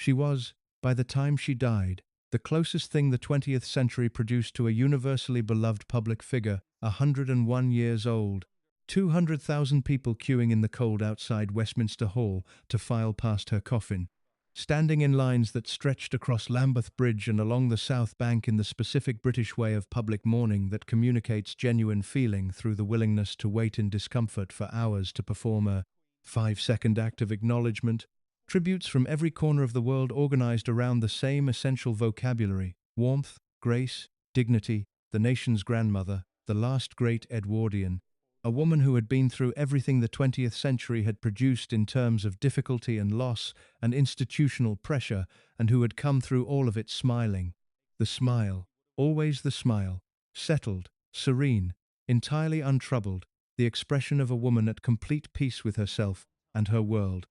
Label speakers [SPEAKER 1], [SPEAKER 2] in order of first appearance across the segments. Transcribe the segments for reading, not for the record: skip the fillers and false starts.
[SPEAKER 1] She was, by the time she died, the closest thing the 20th century produced to a universally beloved public figure, 101 years old. 200,000 people queuing in the cold outside Westminster Hall to file past her coffin, standing in lines that stretched across Lambeth Bridge and along the South Bank in the specific British way of public mourning that communicates genuine feeling through the willingness to wait in discomfort for hours to perform a 5-second act of acknowledgement. Tributes from every corner of the world organized around the same essential vocabulary: warmth, grace, dignity, the nation's grandmother, the last great Edwardian, a woman who had been through everything the 20th century had produced in terms of difficulty and loss and institutional pressure, and who had come through all of it smiling. The smile, always the smile, settled, serene, entirely untroubled, the expression of a woman at complete peace with herself and her world.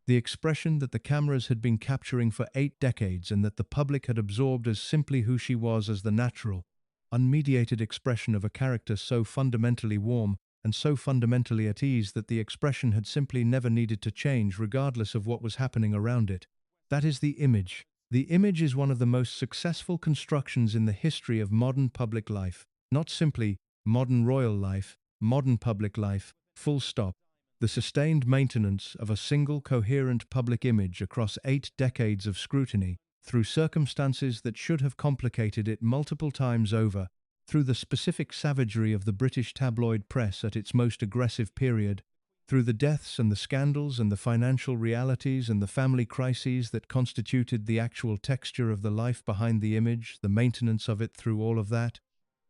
[SPEAKER 1] The expression that the cameras had been capturing for 8 decades and that the public had absorbed as simply who she was as the natural, unmediated expression of a character so fundamentally warm and so fundamentally at ease that the expression had simply never needed to change regardless of what was happening around it. That is the image. The image is one of the most successful constructions in the history of modern public life, not simply modern royal life, modern public life, full stop. The sustained maintenance of a single coherent public image across 8 decades of scrutiny, through circumstances that should have complicated it multiple times over, through the specific savagery of the British tabloid press at its most aggressive period, through the deaths and the scandals and the financial realities and the family crises that constituted the actual texture of the life behind the image, the maintenance of it through all of that,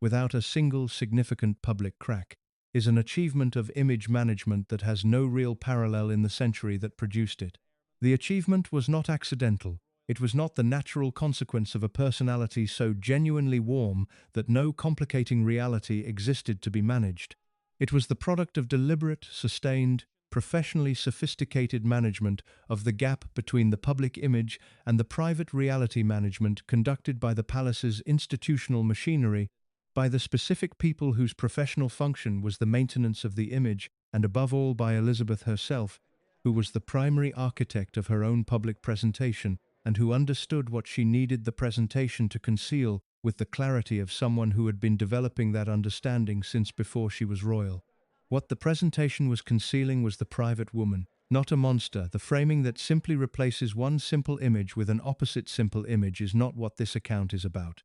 [SPEAKER 1] without a single significant public crack, is an achievement of image management that has no real parallel in the century that produced it. The achievement was not accidental. It was not the natural consequence of a personality so genuinely warm that no complicating reality existed to be managed. It was the product of deliberate, sustained, professionally sophisticated management of the gap between the public image and the private reality management conducted by the palace's institutional machinery, by the specific people whose professional function was the maintenance of the image, and above all by Elizabeth herself, who was the primary architect of her own public presentation, and who understood what she needed the presentation to conceal with the clarity of someone who had been developing that understanding since before she was royal. What the presentation was concealing was the private woman, not a monster. The framing that simply replaces one simple image with an opposite simple image is not what this account is about.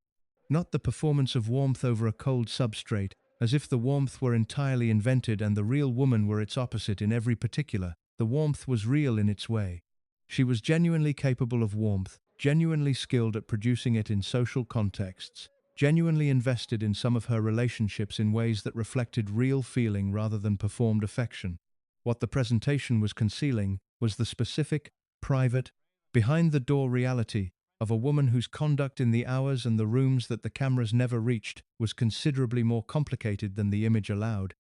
[SPEAKER 1] Not the performance of warmth over a cold substrate, as if the warmth were entirely invented and the real woman were its opposite in every particular. The warmth was real in its way. She was genuinely capable of warmth, genuinely skilled at producing it in social contexts, genuinely invested in some of her relationships in ways that reflected real feeling rather than performed affection. What the presentation was concealing was the specific, private, behind-the-door reality of a woman whose conduct in the hours and the rooms that the cameras never reached was considerably more complicated than the image allowed,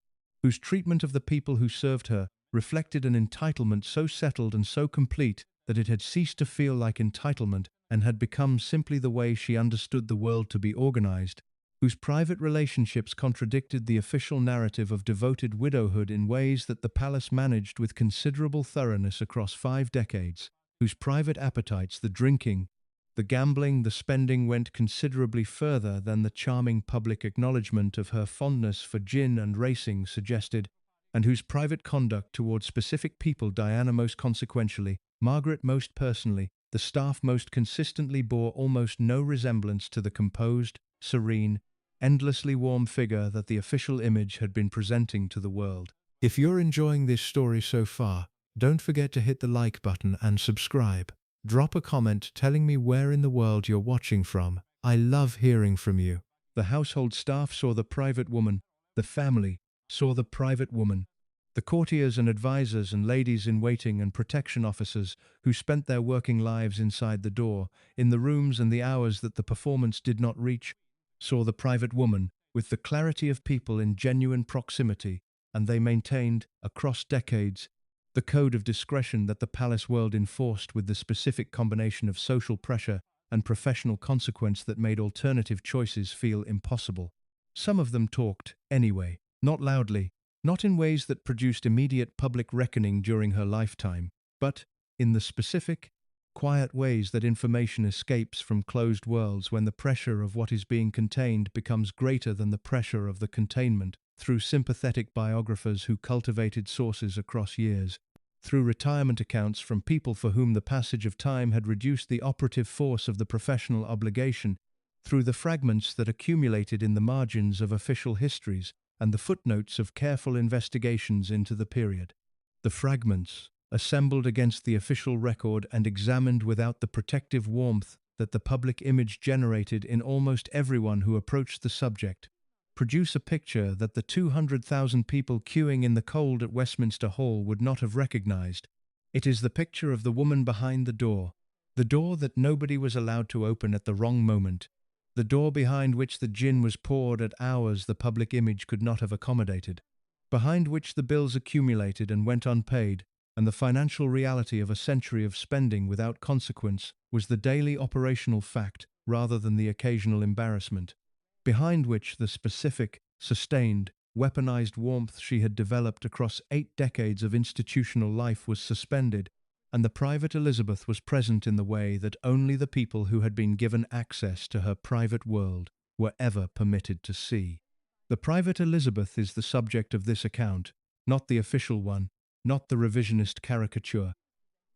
[SPEAKER 1] whose treatment of the people who served her reflected an entitlement so settled and so complete that it had ceased to feel like entitlement and had become simply the way she understood the world to be organized, whose private relationships contradicted the official narrative of devoted widowhood in ways that the palace managed with considerable thoroughness across 5 decades, whose private appetites, the drinking, the gambling, the spending, went considerably further than the charming public acknowledgement of her fondness for gin and racing suggested, and whose private conduct towards specific people, Diana most consequentially, Margaret most personally, the staff most consistently, bore almost no resemblance to the composed, serene, endlessly warm figure that the official image had been presenting to the world. If you're enjoying this story so far, don't forget to hit the like button and subscribe. Drop a comment telling me where in the world you're watching from. I love hearing from you. The household staff saw the private woman. The family saw the private woman. The courtiers and advisors and ladies-in-waiting and protection officers who spent their working lives inside the door, in the rooms and the hours that the performance did not reach, saw the private woman with the clarity of people in genuine proximity, and they maintained, across decades, the code of discretion that the palace world enforced with the specific combination of social pressure and professional consequence that made alternative choices feel impossible. Some of them talked, anyway, not loudly, not in ways that produced immediate public reckoning during her lifetime, but, in the specific, quiet ways that information escapes from closed worlds when the pressure of what is being contained becomes greater than the pressure of the containment, through sympathetic biographers who cultivated sources across years, through retirement accounts from people for whom the passage of time had reduced the operative force of the professional obligation, through the fragments that accumulated in the margins of official histories and the footnotes of careful investigations into the period. The fragments, assembled against the official record and examined without the protective warmth that the public image generated in almost everyone who approached the subject, produce a picture that the 200,000 people queuing in the cold at Westminster Hall would not have recognized. It is the picture of the woman behind the door that nobody was allowed to open at the wrong moment, the door behind which the gin was poured at hours the public image could not have accommodated, behind which the bills accumulated and went unpaid, and the financial reality of a century of spending without consequence was the daily operational fact rather than the occasional embarrassment, behind which the specific, sustained, weaponized warmth she had developed across 8 decades of institutional life was suspended, and the private Elizabeth was present in the way that only the people who had been given access to her private world were ever permitted to see. The private Elizabeth is the subject of this account, not the official one, not the revisionist caricature.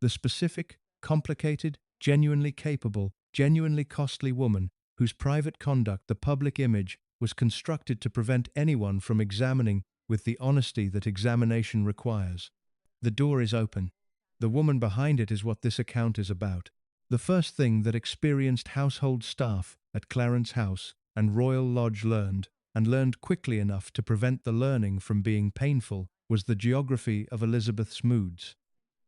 [SPEAKER 1] The specific, complicated, genuinely capable, genuinely costly woman whose private conduct, the public image, was constructed to prevent anyone from examining with the honesty that examination requires. The door is open. The woman behind it is what this account is about. The first thing that experienced household staff at Clarence House and Royal Lodge learned, and learned quickly enough to prevent the learning from being painful, was the geography of Elizabeth's moods.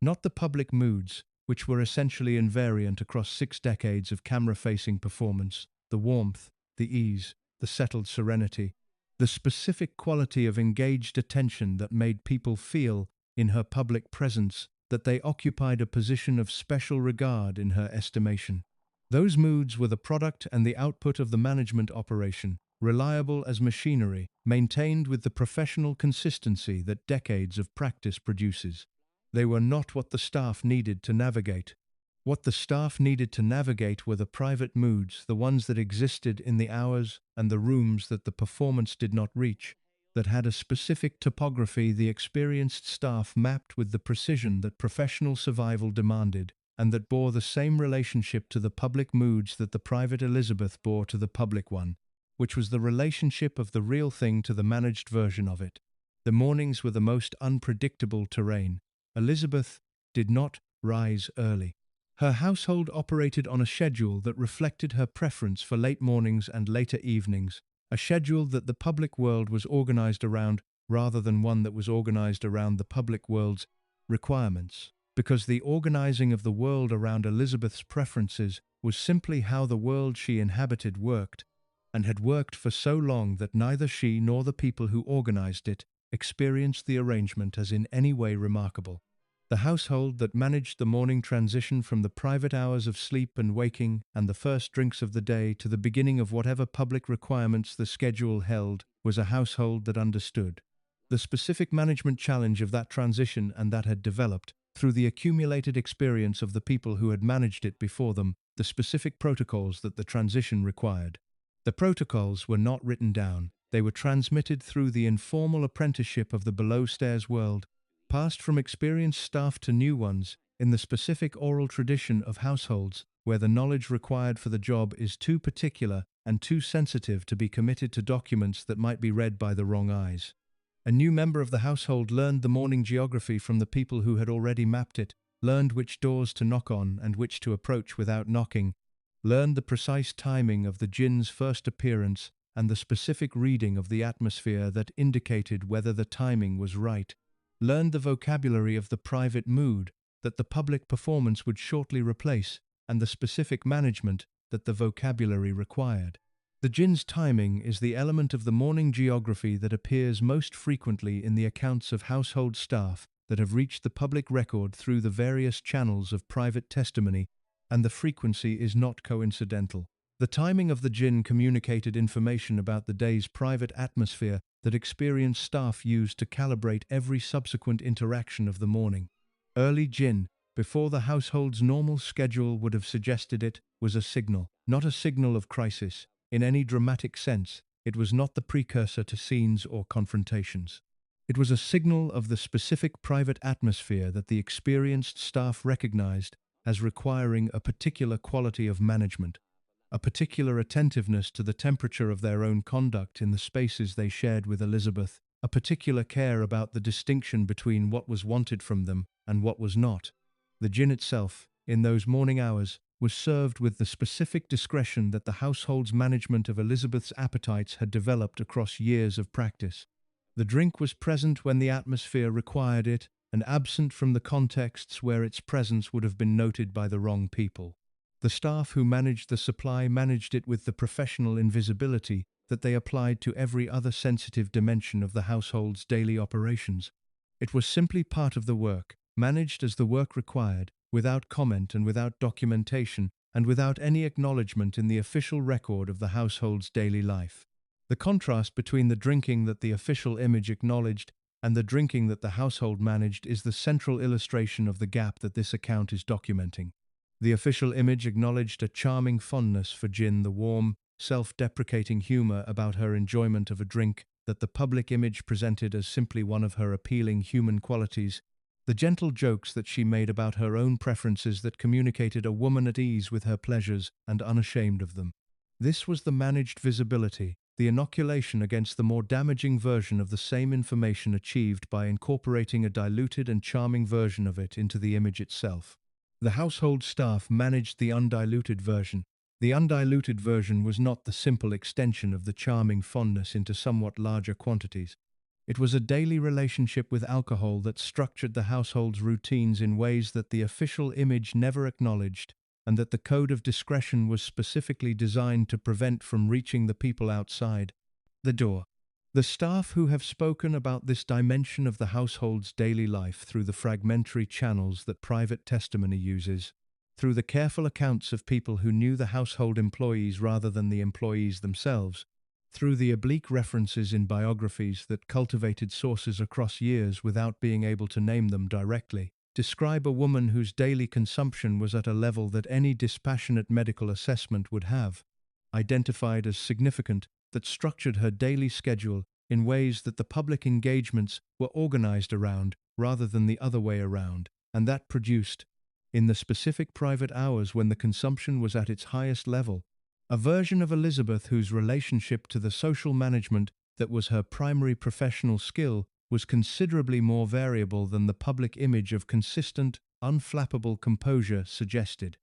[SPEAKER 1] Not the public moods, which were essentially invariant across 6 decades of camera-facing performance, the warmth, the ease, the settled serenity, the specific quality of engaged attention that made people feel, in her public presence, that they occupied a position of special regard in her estimation. Those moods were the product and the output of the management operation, reliable as machinery, maintained with the professional consistency that decades of practice produces. They were not what the staff needed to navigate. What the staff needed to navigate were the private moods, the ones that existed in the hours and the rooms that the performance did not reach, that had a specific topography the experienced staff mapped with the precision that professional survival demanded, and that bore the same relationship to the public moods that the private Elizabeth bore to the public one, which was the relationship of the real thing to the managed version of it. The mornings were the most unpredictable terrain. Elizabeth did not rise early. Her household operated on a schedule that reflected her preference for late mornings and later evenings, a schedule that the public world was organized around rather than one that was organized around the public world's requirements, because the organizing of the world around Elizabeth's preferences was simply how the world she inhabited worked, and had worked for so long that neither she nor the people who organized it experienced the arrangement as in any way remarkable. The household that managed the morning transition from the private hours of sleep and waking and the first drinks of the day to the beginning of whatever public requirements the schedule held was a household that understood the specific management challenge of that transition and that had developed, through the accumulated experience of the people who had managed it before them, the specific protocols that the transition required. The protocols were not written down. They were transmitted through the informal apprenticeship of the below-stairs world, passed from experienced staff to new ones, in the specific oral tradition of households where the knowledge required for the job is too particular and too sensitive to be committed to documents that might be read by the wrong eyes. A new member of the household learned the morning geography from the people who had already mapped it, learned which doors to knock on and which to approach without knocking, learned the precise timing of the jinn's first appearance and the specific reading of the atmosphere that indicated whether the timing was right, learned the vocabulary of the private mood that the public performance would shortly replace, and the specific management that the vocabulary required. The jinn's timing is the element of the morning geography that appears most frequently in the accounts of household staff that have reached the public record through the various channels of private testimony, and the frequency is not coincidental. The timing of the jinn communicated information about the day's private atmosphere that experienced staff used to calibrate every subsequent interaction of the morning. Early jinn, before the household's normal schedule would have suggested it, was a signal, not a signal of crisis. In any dramatic sense, it was not the precursor to scenes or confrontations. It was a signal of the specific private atmosphere that the experienced staff recognized as requiring a particular quality of management, a particular attentiveness to the temperature of their own conduct in the spaces they shared with Elizabeth, a particular care about the distinction between what was wanted from them and what was not. The gin itself, in those morning hours, was served with the specific discretion that the household's management of Elizabeth's appetites had developed across years of practice. The drink was present when the atmosphere required it, and absent from the contexts where its presence would have been noted by the wrong people. The staff who managed the supply managed it with the professional invisibility that they applied to every other sensitive dimension of the household's daily operations. It was simply part of the work, managed as the work required, without comment and without documentation, and without any acknowledgement in the official record of the household's daily life. The contrast between the drinking that the official image acknowledged and the drinking that the household managed is the central illustration of the gap that this account is documenting. The official image acknowledged a charming fondness for gin, the warm, self-deprecating humor about her enjoyment of a drink that the public image presented as simply one of her appealing human qualities, the gentle jokes that she made about her own preferences that communicated a woman at ease with her pleasures and unashamed of them. This was the managed visibility, the inoculation against the more damaging version of the same information achieved by incorporating a diluted and charming version of it into the image itself. The household staff managed the undiluted version. The undiluted version was not the simple extension of the charming fondness into somewhat larger quantities. It was a daily relationship with alcohol that structured the household's routines in ways that the official image never acknowledged, and that the code of discretion was specifically designed to prevent from reaching the people outside the door. The staff who have spoken about this dimension of the household's daily life through the fragmentary channels that private testimony uses, through the careful accounts of people who knew the household employees rather than the employees themselves, through the oblique references in biographies that cultivated sources across years without being able to name them directly, describe a woman whose daily consumption was at a level that any dispassionate medical assessment would have identified as significant, that structured her daily schedule in ways that the public engagements were organized around rather than the other way around, and that produced, in the specific private hours when the consumption was at its highest level, a version of Elizabeth whose relationship to the social management that was her primary professional skill was considerably more variable than the public image of consistent, unflappable composure suggested.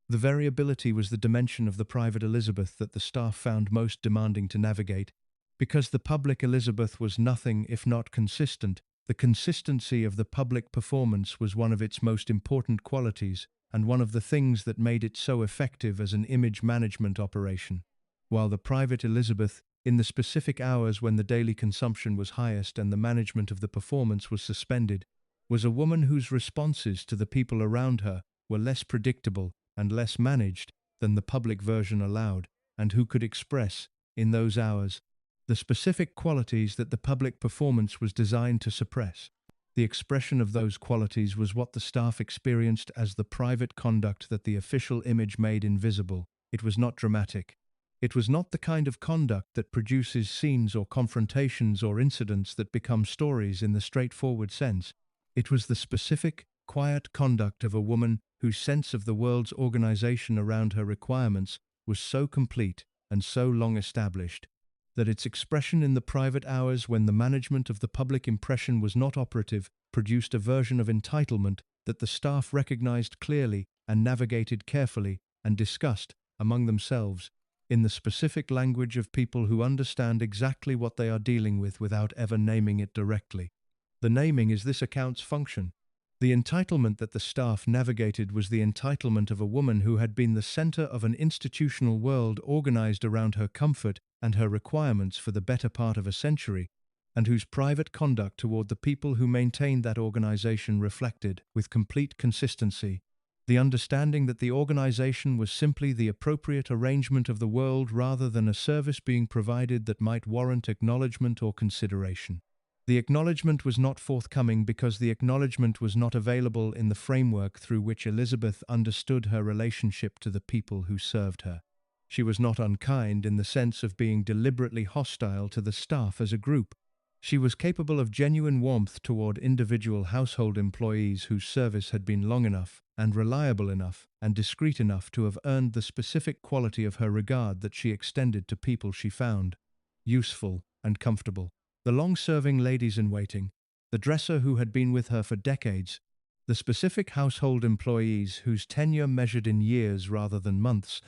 [SPEAKER 1] The variability was the dimension of the private Elizabeth that the staff found most demanding to navigate. Because the public Elizabeth was nothing if not consistent, the consistency of the public performance was one of its most important qualities and one of the things that made it so effective as an image management operation. While the private Elizabeth, in the specific hours when the daily consumption was highest and the management of the performance was suspended, was a woman whose responses to the people around her were less predictable and less managed than the public version allowed, and who could express, in those hours, the specific qualities that the public performance was designed to suppress. The expression of those qualities was what the staff experienced as the private conduct that the official image made invisible. It was not dramatic. It was not the kind of conduct that produces scenes or confrontations or incidents that become stories in the straightforward sense. It was the specific, quiet conduct of a woman whose sense of the world's organization around her requirements was so complete and so long established that its expression in the private hours when the management of the public impression was not operative produced a version of entitlement that the staff recognized clearly and navigated carefully and discussed among themselves in the specific language of people who understand exactly what they are dealing with without ever naming it directly. The naming is this account's function. The entitlement that the staff navigated was the entitlement of a woman who had been the center of an institutional world organized around her comfort and her requirements for the better part of a century, and whose private conduct toward the people who maintained that organization reflected, with complete consistency, the understanding that the organization was simply the appropriate arrangement of the world rather than a service being provided that might warrant acknowledgement or consideration. The acknowledgement was not forthcoming because the acknowledgement was not available in the framework through which Elizabeth understood her relationship to the people who served her. She was not unkind in the sense of being deliberately hostile to the staff as a group. She was capable of genuine warmth toward individual household employees whose service had been long enough and reliable enough and discreet enough to have earned the specific quality of her regard that she extended to people she found useful and comfortable. The long-serving ladies-in-waiting, the dresser who had been with her for decades, the specific household employees whose tenure measured in years rather than months,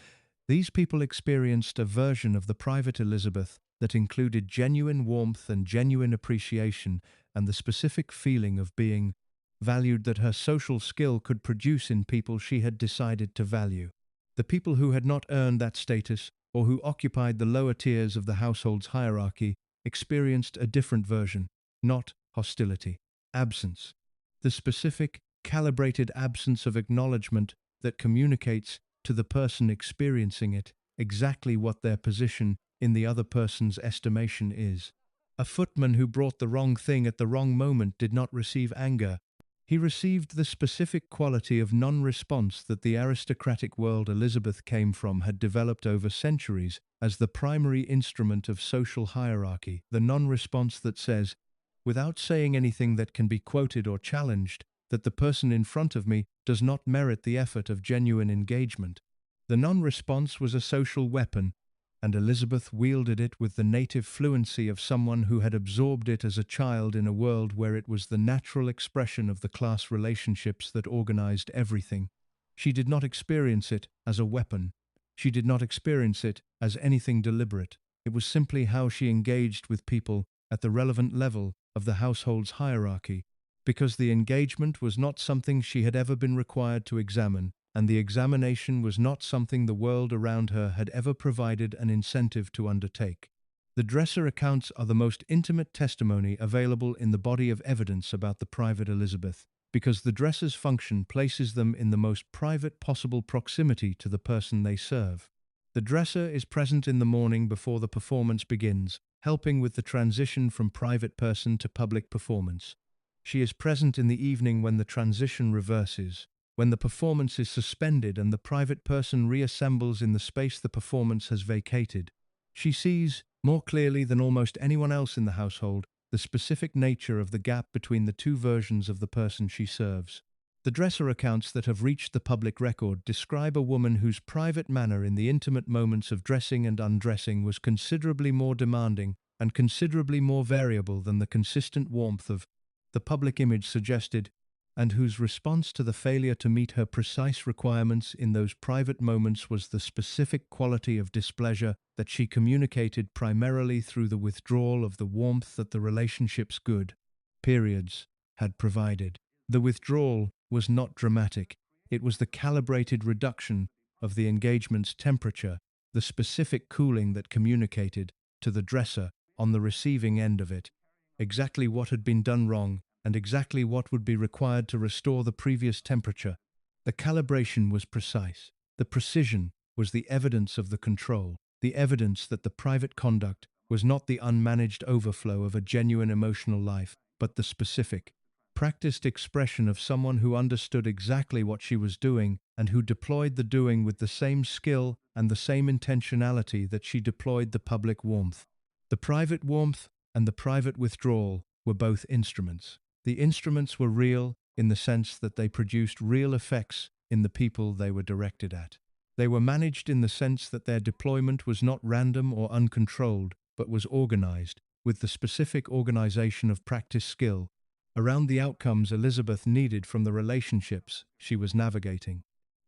[SPEAKER 1] these people experienced a version of the private Elizabeth that included genuine warmth and genuine appreciation and the specific feeling of being valued that her social skill could produce in people she had decided to value. The people who had not earned that status or who occupied the lower tiers of the household's hierarchy experienced a different version, not hostility, absence. The specific, calibrated absence of acknowledgement that communicates to the person experiencing it exactly what their position in the other person's estimation is. A footman who brought the wrong thing at the wrong moment did not receive anger. He received the specific quality of non-response that the aristocratic world Elizabeth came from had developed over centuries as the primary instrument of social hierarchy, the non-response that says, without saying anything that can be quoted or challenged, that the person in front of me does not merit the effort of genuine engagement. The non-response was a social weapon, and Elizabeth wielded it with the native fluency of someone who had absorbed it as a child in a world where it was the natural expression of the class relationships that organized everything. She did not experience it as a weapon. She did not experience it as anything deliberate. It was simply how she engaged with people at the relevant level of the household's hierarchy, because the engagement was not something she had ever been required to examine, and the examination was not something the world around her had ever provided an incentive to undertake. The dresser accounts are the most intimate testimony available in the body of evidence about the private Elizabeth, because the dresser's function places them in the most private possible proximity to the person they serve. The dresser is present in the morning before the performance begins, helping with the transition from private person to public performance. She is present in the evening when the transition reverses, when the performance is suspended and the private person reassembles in the space the performance has vacated. She sees, more clearly than almost anyone else in the household, the specific nature of the gap between the two versions of the person she serves. The dresser accounts that have reached the public record describe a woman whose private manner in the intimate moments of dressing and undressing was considerably more demanding and considerably more variable than the consistent warmth of the public image suggested, and whose response to the failure to meet her precise requirements in those private moments was the specific quality of displeasure that she communicated primarily through the withdrawal of the warmth that the relationship's good periods had provided. The withdrawal was not dramatic. It was the calibrated reduction of the engagement's temperature, the specific cooling that communicated to the dresser on the receiving end of it exactly what had been done wrong and exactly what would be required to restore the previous temperature. The calibration was precise. The precision was the evidence of the control, the evidence that the private conduct was not the unmanaged overflow of a genuine emotional life, but the specific, practiced expression of someone who understood exactly what she was doing and who deployed the doing with the same skill and the same intentionality that she deployed the public warmth. The private warmth and the private withdrawal were both instruments. The instruments were real in the sense that they produced real effects in the people they were directed at. They were managed in the sense that their deployment was not random or uncontrolled, but was organized, with the specific organization of practice skill, around the outcomes Elizabeth needed from the relationships she was navigating.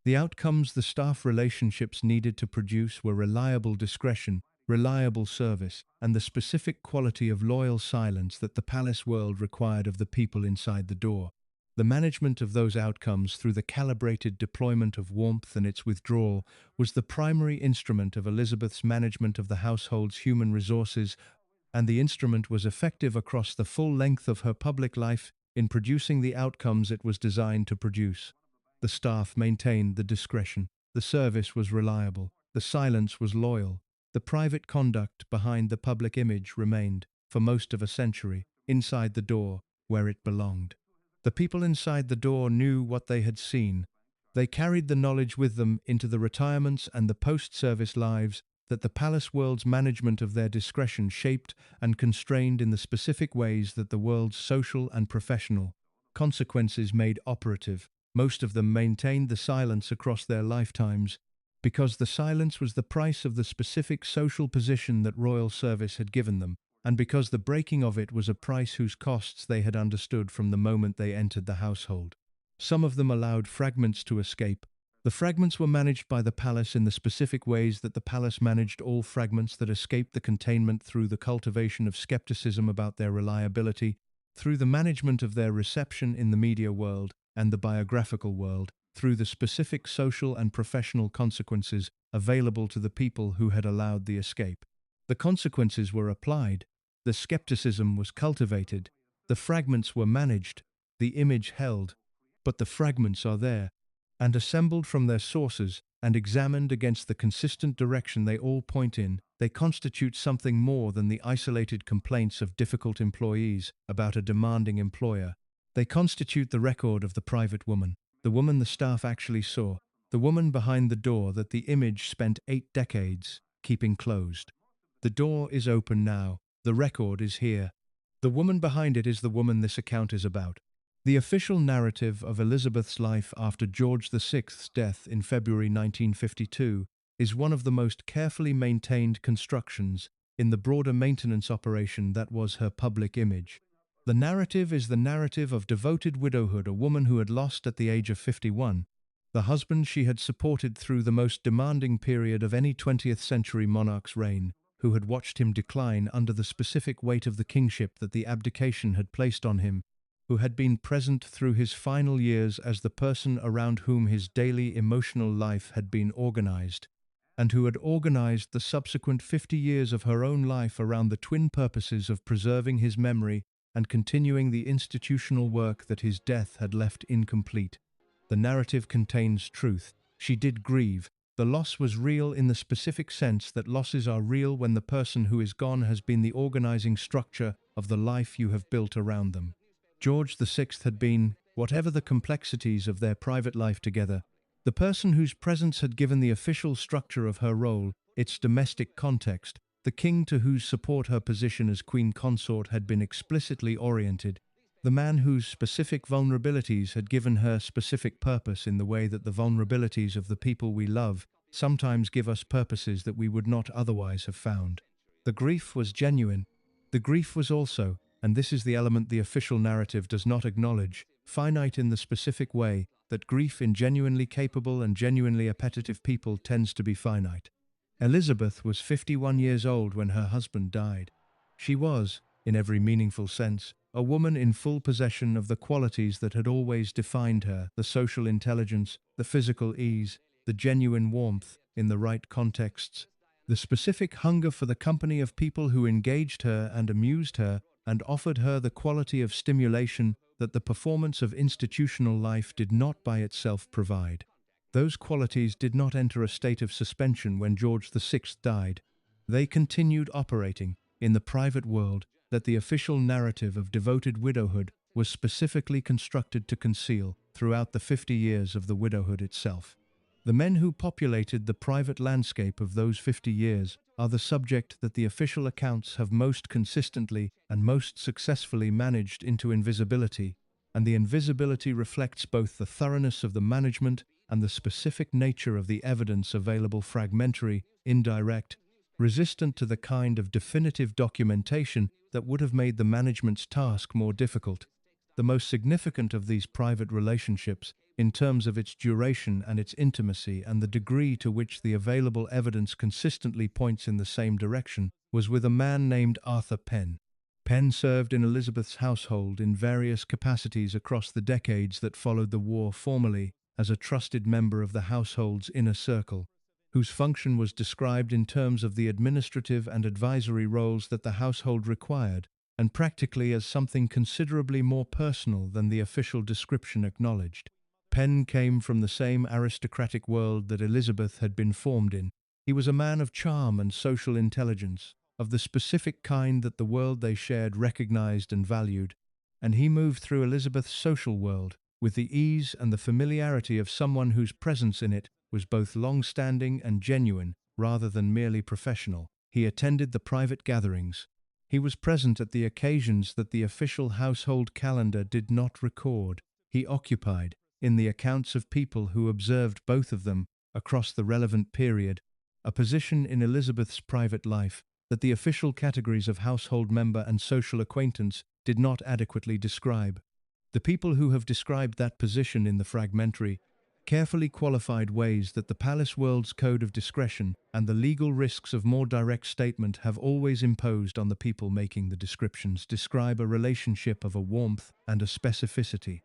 [SPEAKER 1] The outcomes the staff relationships needed to produce were reliable discretion, reliable service, and the specific quality of loyal silence that the palace world required of the people inside the door. The management of those outcomes through the calibrated deployment of warmth and its withdrawal was the primary instrument of Elizabeth's management of the household's human resources, and the instrument was effective across the full length of her public life in producing the outcomes it was designed to produce. The staff maintained the discretion, the service was reliable, the silence was loyal. The private conduct behind the public image remained, for most of a century, inside the door, where it belonged. The people inside the door knew what they had seen. They carried the knowledge with them into the retirements and the post-service lives that the palace world's management of their discretion shaped and constrained in the specific ways that the world's social and professional consequences made operative. Most of them maintained the silence across their lifetimes, because the silence was the price of the specific social position that royal service had given them, and because the breaking of it was a price whose costs they had understood from the moment they entered the household. Some of them allowed fragments to escape. The fragments were managed by the palace in the specific ways that the palace managed all fragments that escaped the containment, through the cultivation of skepticism about their reliability, through the management of their reception in the media world and the biographical world, through the specific social and professional consequences available to the people who had allowed the escape. The consequences were applied, the skepticism was cultivated, the fragments were managed, the image held, but the fragments are there, and assembled from their sources and examined against the consistent direction they all point in, they constitute something more than the isolated complaints of difficult employees about a demanding employer. They constitute the record of the private woman, the woman the staff actually saw, the woman behind the door that the image spent 8 decades keeping closed. The door is open now, the record is here. The woman behind it is the woman this account is about. The official narrative of Elizabeth's life after George VI's death in February 1952 is one of the most carefully maintained constructions in the broader maintenance operation that was her public image. The narrative is the narrative of devoted widowhood, a woman who had lost at the age of 51 the husband she had supported through the most demanding period of any 20th century monarch's reign, who had watched him decline under the specific weight of the kingship that the abdication had placed on him, who had been present through his final years as the person around whom his daily emotional life had been organized, and who had organized the subsequent 50 years of her own life around the twin purposes of preserving his memory and continuing the institutional work that his death had left incomplete. The narrative contains truth. She did grieve. The loss was real in the specific sense that losses are real when the person who is gone has been the organizing structure of the life you have built around them. George VI had been, whatever the complexities of their private life together, the person whose presence had given the official structure of her role, its domestic context, the king to whose support her position as queen consort had been explicitly oriented, the man whose specific vulnerabilities had given her specific purpose, in the way that the vulnerabilities of the people we love sometimes give us purposes that we would not otherwise have found. The grief was genuine. The grief was also, and this is the element the official narrative does not acknowledge, finite in the specific way that grief in genuinely capable and genuinely appetitive people tends to be finite. Elizabeth was 51 years old when her husband died. She was, in every meaningful sense, a woman in full possession of the qualities that had always defined her: the social intelligence, the physical ease, the genuine warmth in the right contexts, the specific hunger for the company of people who engaged her and amused her and offered her the quality of stimulation that the performance of institutional life did not by itself provide. Those qualities did not enter a state of suspension when George VI died. They continued operating in the private world that the official narrative of devoted widowhood was specifically constructed to conceal throughout the 50 years of the widowhood itself. The men who populated the private landscape of those 50 years are the subject that the official accounts have most consistently and most successfully managed into invisibility, and the invisibility reflects both the thoroughness of the management and the specific nature of the evidence available: fragmentary, indirect, resistant to the kind of definitive documentation that would have made the management's task more difficult. The most significant of these private relationships, in terms of its duration and its intimacy and the degree to which the available evidence consistently points in the same direction, was with a man named Arthur Penn. Penn served in Elizabeth's household in various capacities across the decades that followed the war, formerly as a trusted member of the household's inner circle, whose function was described in terms of the administrative and advisory roles that the household required, and practically as something considerably more personal than the official description acknowledged. Penn came from the same aristocratic world that Elizabeth had been formed in. He was a man of charm and social intelligence, of the specific kind that the world they shared recognized and valued, and he moved through Elizabeth's social world with the ease and the familiarity of someone whose presence in it was both long-standing and genuine, rather than merely professional. He attended the private gatherings. He was present at the occasions that the official household calendar did not record. He occupied, in the accounts of people who observed both of them across the relevant period, a position in Elizabeth's private life that the official categories of household member and social acquaintance did not adequately describe. The people who have described that position in the fragmentary, carefully qualified ways that the palace world's code of discretion and the legal risks of more direct statement have always imposed on the people making the descriptions describe a relationship of a warmth and a specificity,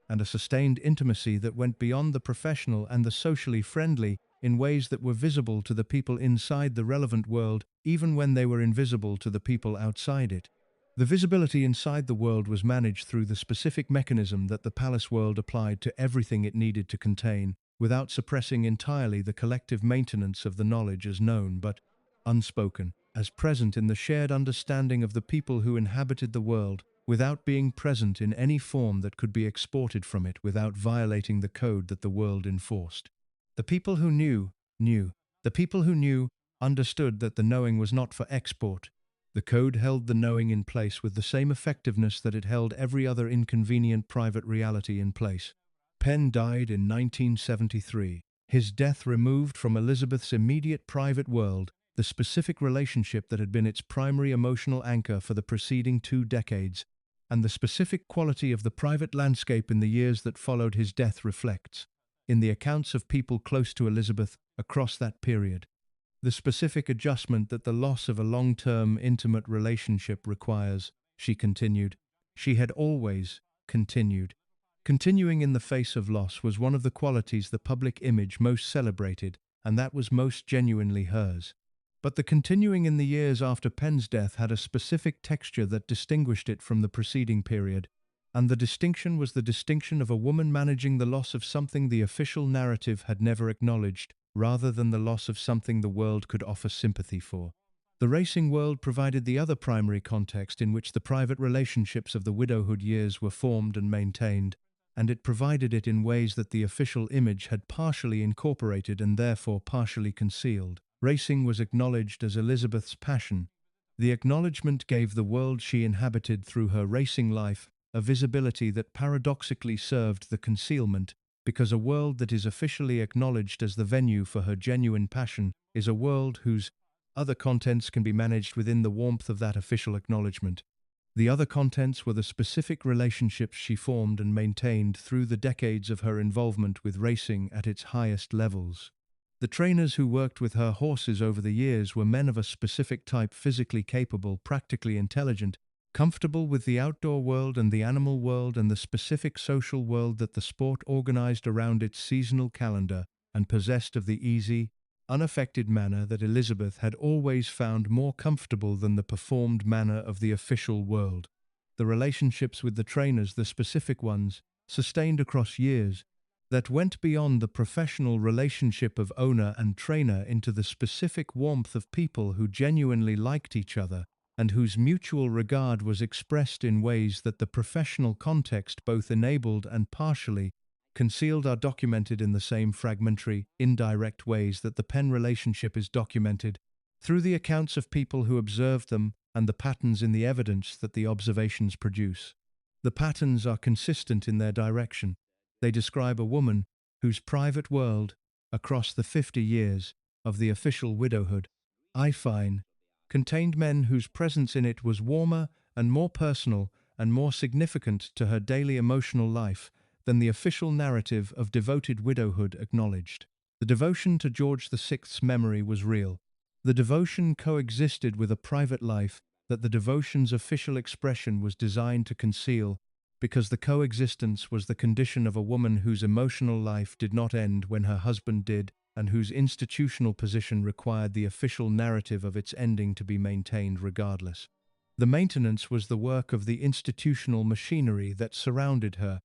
[SPEAKER 1] and a sustained intimacy that went beyond the professional and the socially friendly in ways that were visible to the people inside the relevant world, even when they were invisible to the people outside it. The visibility inside the world was managed through the specific mechanism that the palace world applied to everything it needed to contain, without suppressing entirely the collective maintenance of the knowledge as known but unspoken, as present in the shared understanding of the people who inhabited the world, without being present in any form that could be exported from it without violating the code that the world enforced. The people who knew. The people who knew understood that the knowing was not for export. The code held the knowing in place with the same effectiveness that it held every other inconvenient private reality in place. Penn died in 1973. His death removed from Elizabeth's immediate private world the specific relationship that had been its primary emotional anchor for the preceding 2 decades, and the specific quality of the private landscape in the years that followed his death reflects, in the accounts of people close to Elizabeth across that period, the specific adjustment that the loss of a long-term, intimate relationship requires. She continued. She had always continued. Continuing in the face of loss was one of the qualities the public image most celebrated, and that was most genuinely hers. But the continuing in the years after Penn's death had a specific texture that distinguished it from the preceding period, and the distinction was the distinction of a woman managing the loss of something the official narrative had never acknowledged, rather than the loss of something the world could offer sympathy for. The racing world provided the other primary context in which the private relationships of the widowhood years were formed and maintained, and it provided it in ways that the official image had partially incorporated and therefore partially concealed. Racing was acknowledged as Elizabeth's passion. The acknowledgement gave the world she inhabited through her racing life a visibility that paradoxically served the concealment, because a world that is officially acknowledged as the venue for her genuine passion is a world whose other contents can be managed within the warmth of that official acknowledgement. The other contents were the specific relationships she formed and maintained through the decades of her involvement with racing at its highest levels. The trainers who worked with her horses over the years were men of a specific type, physically capable, practically intelligent, comfortable with the outdoor world and the animal world and the specific social world that the sport organized around its seasonal calendar, and possessed of the easy, unaffected manner that Elizabeth had always found more comfortable than the performed manner of the official world. The relationships with the trainers, the specific ones, sustained across years, that went beyond the professional relationship of owner and trainer into the specific warmth of people who genuinely liked each other, and whose mutual regard was expressed in ways that the professional context both enabled and partially concealed, are documented in the same fragmentary, indirect ways that the Penn relationship is documented, through the accounts of people who observed them and the patterns in the evidence that the observations produce. The patterns are consistent in their direction. They describe a woman whose private world, across the 50 years of the official widowhood, contained men whose presence in it was warmer and more personal and more significant to her daily emotional life than the official narrative of devoted widowhood acknowledged. The devotion to George VI's memory was real. The devotion coexisted with a private life that the devotion's official expression was designed to conceal, because the coexistence was the condition of a woman whose emotional life did not end when her husband did, and whose institutional position required the official narrative of its ending to be maintained regardless. The maintenance was the work of the institutional machinery that surrounded her,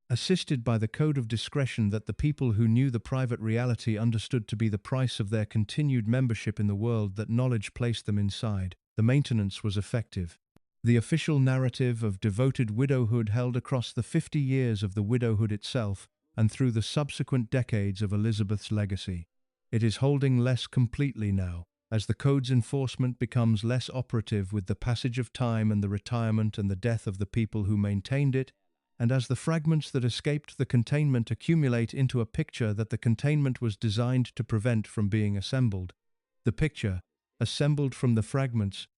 [SPEAKER 1] assisted by the code of discretion that the people who knew the private reality understood to be the price of their continued membership in the world that knowledge placed them inside. the maintenance was effective. The official narrative of devoted widowhood held across the 50 years of the widowhood itself and through the subsequent decades of Elizabeth's legacy. It is holding less completely now, as the code's enforcement becomes less operative with the passage of time and the retirement and the death of the people who maintained it, and as the fragments that escaped the containment accumulate into a picture that the containment was designed to prevent from being assembled. The picture, assembled from the fragments,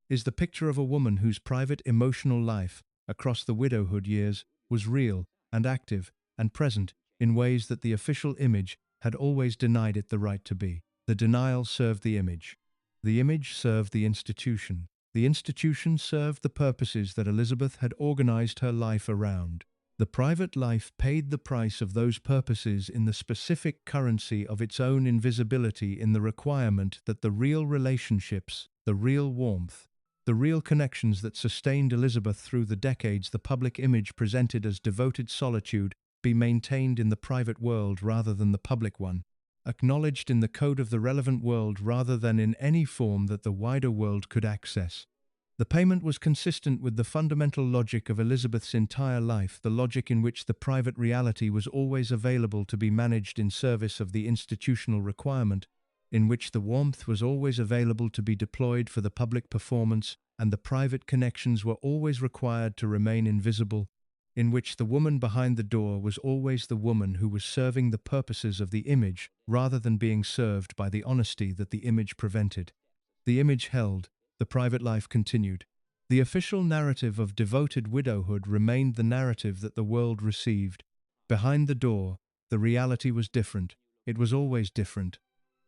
[SPEAKER 1] is the picture of a woman whose private emotional life, across the widowhood years, was real and active and present in ways that the official image had always denied it the right to be. The denial served the image. The image served the institution. The institution served the purposes that Elizabeth had organized her life around. The private life paid the price of those purposes in the specific currency of its own invisibility, in the requirement that the real relationships, the real warmth, the real connections that sustained Elizabeth through the decades the public image presented as devoted solitude be maintained in the private world rather than the public one, acknowledged in the code of the relevant world rather than in any form that the wider world could access. The payment was consistent with the fundamental logic of Elizabeth's entire life, the logic in which the private reality was always available to be managed in service of the institutional requirement, in which the warmth was always available to be deployed for the public performance, and the private connections were always required to remain invisible, in which the woman behind the door was always the woman who was serving the purposes of the image rather than being served by the honesty that the image prevented. The image held, the private life continued. The official narrative of devoted widowhood remained the narrative that the world received. Behind the door, the reality was different. It was always different.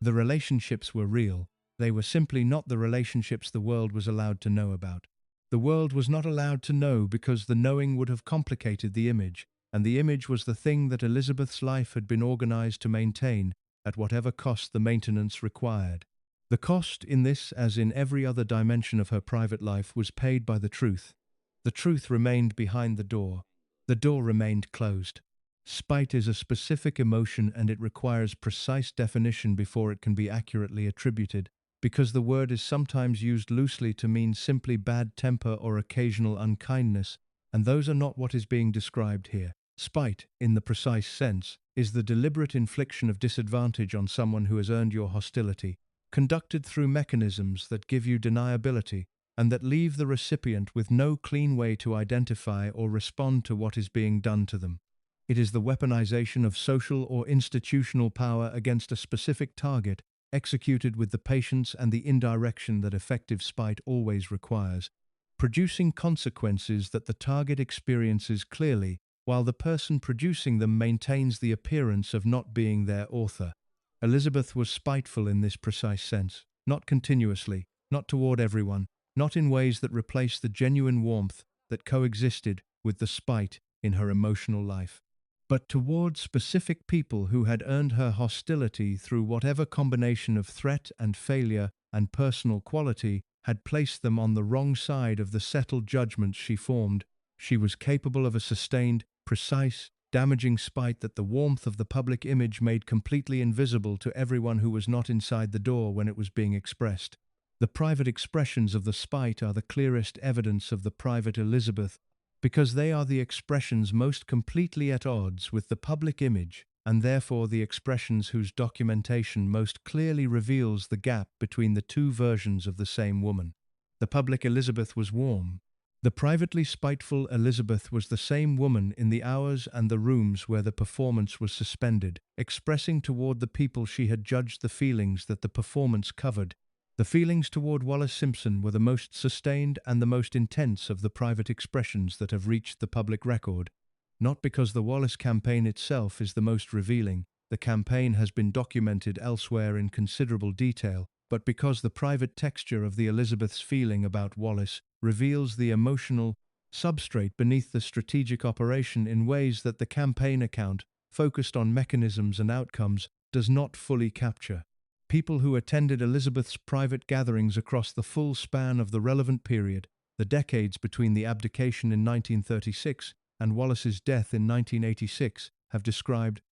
[SPEAKER 1] The relationships were real. They were simply not the relationships the world was allowed to know about. The world was not allowed to know because the knowing would have complicated the image, and the image was the thing that Elizabeth's life had been organized to maintain, at whatever cost the maintenance required. The cost in this, as in every other dimension of her private life, was paid by the truth. The truth remained behind the door. The door remained closed. Spite is a specific emotion, and it requires precise definition before it can be accurately attributed, because the word is sometimes used loosely to mean simply bad temper or occasional unkindness, and those are not what is being described here. Spite, in the precise sense, is the deliberate infliction of disadvantage on someone who has earned your hostility, conducted through mechanisms that give you deniability, and that leave the recipient with no clean way to identify or respond to what is being done to them. It is the weaponization of social or institutional power against a specific target, executed with the patience and the indirection that effective spite always requires, producing consequences that the target experiences clearly, while the person producing them maintains the appearance of not being their author. Elizabeth was spiteful in this precise sense, not continuously, not toward everyone, not in ways that replaced the genuine warmth that coexisted with the spite in her emotional life, but toward specific people who had earned her hostility through whatever combination of threat and failure and personal quality had placed them on the wrong side of the settled judgments she formed. She was capable of a sustained, precise, damaging spite that the warmth of the public image made completely invisible to everyone who was not inside the door when it was being expressed. The private expressions of the spite are the clearest evidence of the private Elizabeth, because they are the expressions most completely at odds with the public image, and therefore the expressions whose documentation most clearly reveals the gap between the two versions of the same woman. The public Elizabeth was warm. The privately spiteful Elizabeth was the same woman in the hours and the rooms where the performance was suspended, expressing toward the people she had judged the feelings that the performance covered. The feelings toward Wallis Simpson were the most sustained and the most intense of the private expressions that have reached the public record. Not because the Wallis campaign itself is the most revealing, the campaign has been documented elsewhere in considerable detail, but because the private texture of the Elizabeth's feeling about Wallis reveals the emotional substrate beneath the strategic operation in ways that the campaign account, focused on mechanisms and outcomes, does not fully capture. People who attended Elizabeth's private gatherings across the full span of the relevant period, the decades between the abdication in 1936 and Wallis's death in 1986, have described,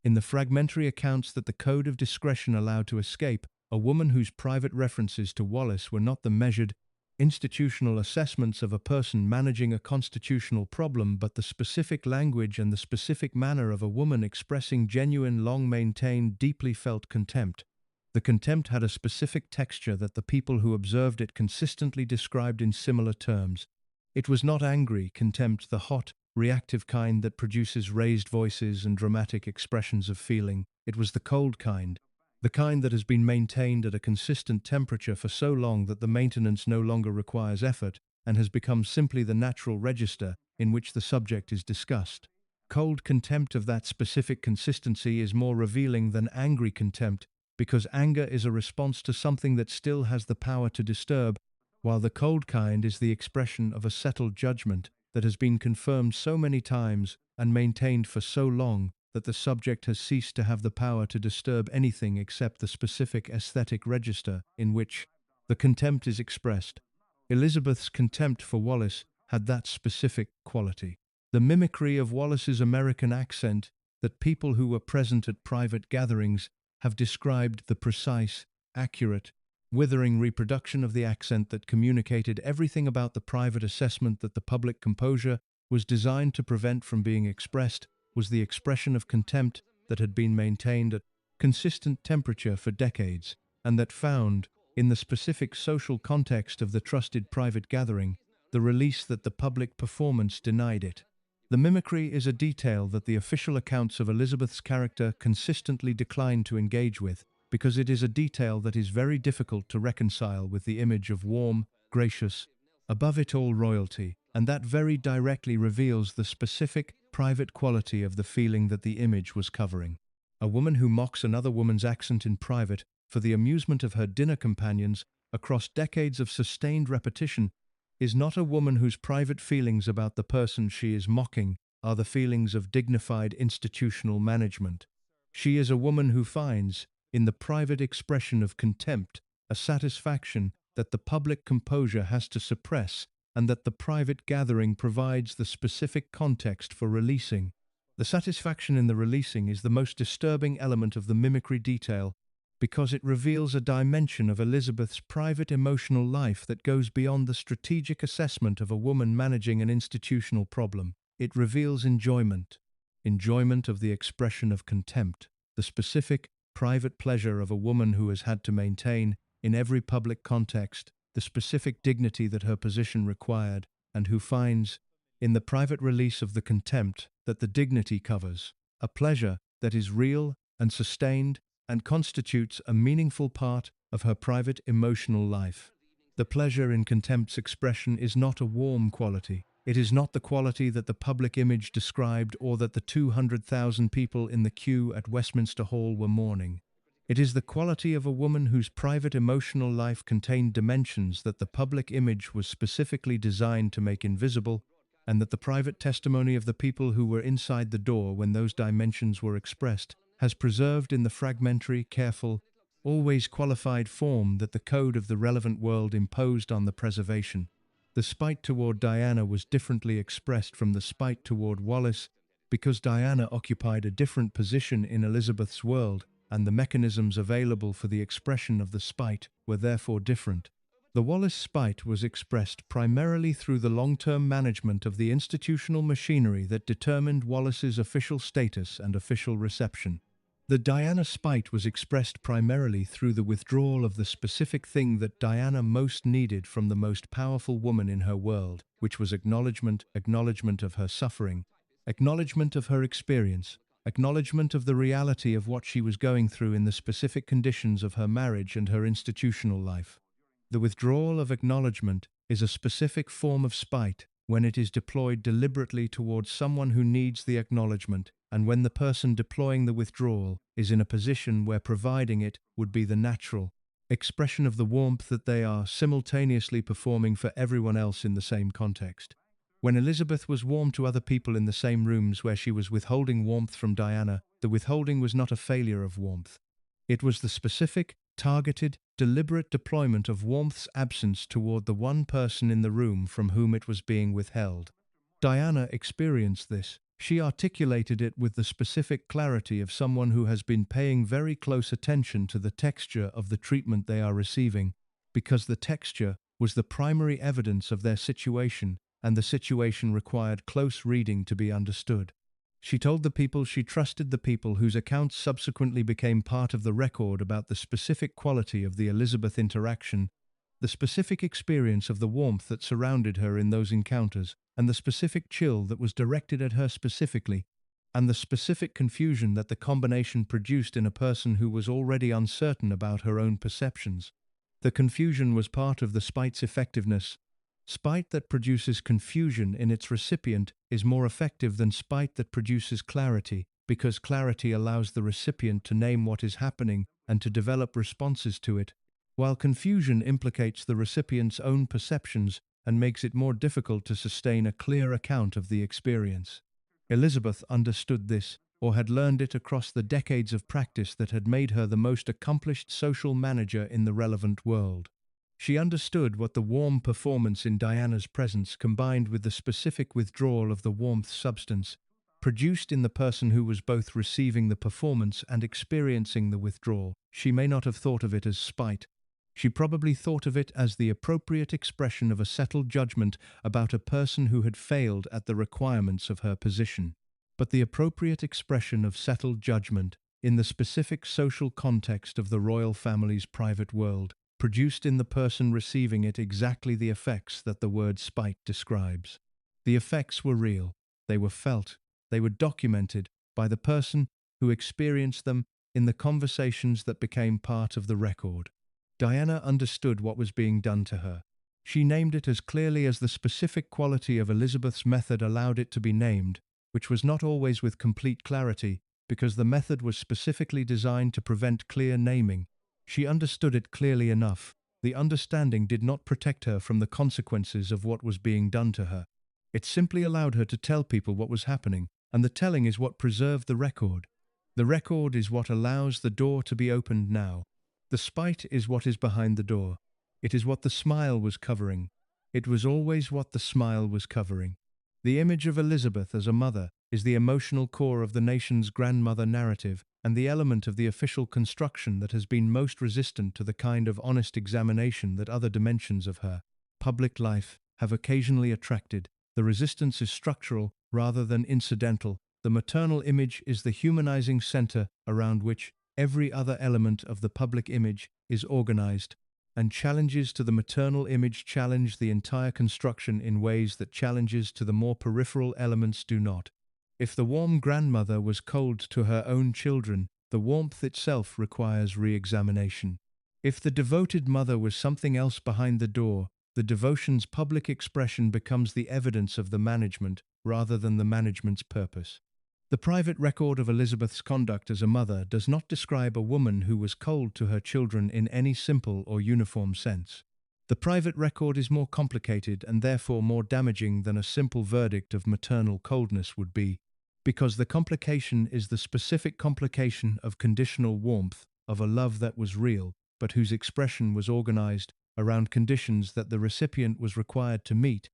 [SPEAKER 1] in the fragmentary accounts that the code of discretion allowed to escape, a woman whose private references to Wallis were not the measured, institutional assessments of a person managing a constitutional problem, but the specific language and the specific manner of a woman expressing genuine, long-maintained, deeply felt contempt. The contempt had a specific texture that the people who observed it consistently described in similar terms. It was not angry contempt, the hot, reactive kind that produces raised voices and dramatic expressions of feeling. It was the cold kind, the kind that has been maintained at a consistent temperature for so long that the maintenance no longer requires effort and has become simply the natural register in which the subject is discussed. Cold contempt of that specific consistency is more revealing than angry contempt, because anger is a response to something that still has the power to disturb, while the cold kind is the expression of a settled judgment that has been confirmed so many times and maintained for so long that the subject has ceased to have the power to disturb anything except the specific aesthetic register in which the contempt is expressed. Elizabeth's contempt for Wallis had that specific quality. The mimicry of Wallis's American accent that people who were present at private gatherings have described, the precise, accurate, withering reproduction of the accent that communicated everything about the private assessment that the public composure was designed to prevent from being expressed, was the expression of contempt that had been maintained at consistent temperature for decades, and that found, in the specific social context of the trusted private gathering, the release that the public performance denied it. The mimicry is a detail that the official accounts of Elizabeth's character consistently decline to engage with, because it is a detail that is very difficult to reconcile with the image of warm, gracious, above-it-all royalty, and that very directly reveals the specific, private quality of the feeling that the image was covering. A woman who mocks another woman's accent in private for the amusement of her dinner companions across decades of sustained repetition is not a woman whose private feelings about the person she is mocking are the feelings of dignified institutional management. She is a woman who finds, in the private expression of contempt, a satisfaction that the public composure has to suppress and that the private gathering provides the specific context for releasing. The satisfaction in the releasing is the most disturbing element of the mimicry detail because it reveals a dimension of Elizabeth's private emotional life that goes beyond the strategic assessment of a woman managing an institutional problem. It reveals enjoyment of the expression of contempt, the specific, private pleasure of a woman who has had to maintain, in every public context, the specific dignity that her position required, and who finds, in the private release of the contempt that the dignity covers, a pleasure that is real and sustained and constitutes a meaningful part of her private emotional life. The pleasure in contempt's expression is not a warm quality. It is not the quality that the public image described or that the 200,000 people in the queue at Westminster Hall were mourning. It is the quality of a woman whose private emotional life contained dimensions that the public image was specifically designed to make invisible, and that the private testimony of the people who were inside the door when those dimensions were expressed has preserved in the fragmentary, careful, always qualified form that the code of the relevant world imposed on the preservation. The spite toward Diana was differently expressed from the spite toward Wallis because Diana occupied a different position in Elizabeth's world, and the mechanisms available for the expression of the spite were therefore different. The Wallis spite was expressed primarily through the long-term management of the institutional machinery that determined Wallis's official status and official reception. The Diana spite was expressed primarily through the withdrawal of the specific thing that Diana most needed from the most powerful woman in her world, which was acknowledgement of her suffering, acknowledgement of her experience, acknowledgement of the reality of what she was going through in the specific conditions of her marriage and her institutional life. The withdrawal of acknowledgement is a specific form of spite when it is deployed deliberately towards someone who needs the acknowledgement, and when the person deploying the withdrawal is in a position where providing it would be the natural expression of the warmth that they are simultaneously performing for everyone else in the same context. When Elizabeth was warm to other people in the same rooms where she was withholding warmth from Diana, the withholding was not a failure of warmth. It was the specific, targeted, deliberate deployment of warmth's absence toward the one person in the room from whom it was being withheld. Diana experienced this. She articulated it with the specific clarity of someone who has been paying very close attention to the texture of the treatment they are receiving, because the texture was the primary evidence of their situation, and the situation required close reading to be understood. She told the people she trusted, the people whose accounts subsequently became part of the record, about the specific quality of the Elizabeth interaction, the specific experience of the warmth that surrounded her in those encounters, and the specific chill that was directed at her specifically, and the specific confusion that the combination produced in a person who was already uncertain about her own perceptions. The confusion was part of the spite's effectiveness. Spite that produces confusion in its recipient is more effective than spite that produces clarity, because clarity allows the recipient to name what is happening and to develop responses to it, while confusion implicates the recipient's own perceptions and makes it more difficult to sustain a clear account of the experience. Elizabeth understood this, or had learned it across the decades of practice that had made her the most accomplished social manager in the relevant world. She understood what the warm performance in Diana's presence, combined with the specific withdrawal of the warmth substance, produced in the person who was both receiving the performance and experiencing the withdrawal. She may not have thought of it as spite. She probably thought of it as the appropriate expression of a settled judgment about a person who had failed at the requirements of her position. But the appropriate expression of settled judgment, in the specific social context of the royal family's private world, produced in the person receiving it exactly the effects that the word spite describes. The effects were real, they were felt, they were documented by the person who experienced them in the conversations that became part of the record. Diana understood what was being done to her. She named it as clearly as the specific quality of Elizabeth's method allowed it to be named, which was not always with complete clarity, because the method was specifically designed to prevent clear naming. She understood it clearly enough. The understanding did not protect her from the consequences of what was being done to her. It simply allowed her to tell people what was happening, and the telling is what preserved the record. The record is what allows the door to be opened now. The spite is what is behind the door. It is what the smile was covering. It was always what the smile was covering. The image of Elizabeth as a mother is the emotional core of the nation's grandmother narrative, and the element of the official construction that has been most resistant to the kind of honest examination that other dimensions of her public life have occasionally attracted. The resistance is structural rather than incidental. The maternal image is the humanizing center around which every other element of the public image is organized, and challenges to the maternal image challenge the entire construction in ways that challenges to the more peripheral elements do not. If the warm grandmother was cold to her own children, the warmth itself requires re-examination. If the devoted mother was something else behind the door, the devotion's public expression becomes the evidence of the management rather than the management's purpose. The private record of Elizabeth's conduct as a mother does not describe a woman who was cold to her children in any simple or uniform sense. The private record is more complicated and therefore more damaging than a simple verdict of maternal coldness would be, because the complication is the specific complication of conditional warmth, of a love that was real, but whose expression was organized around conditions that the recipient was required to meet,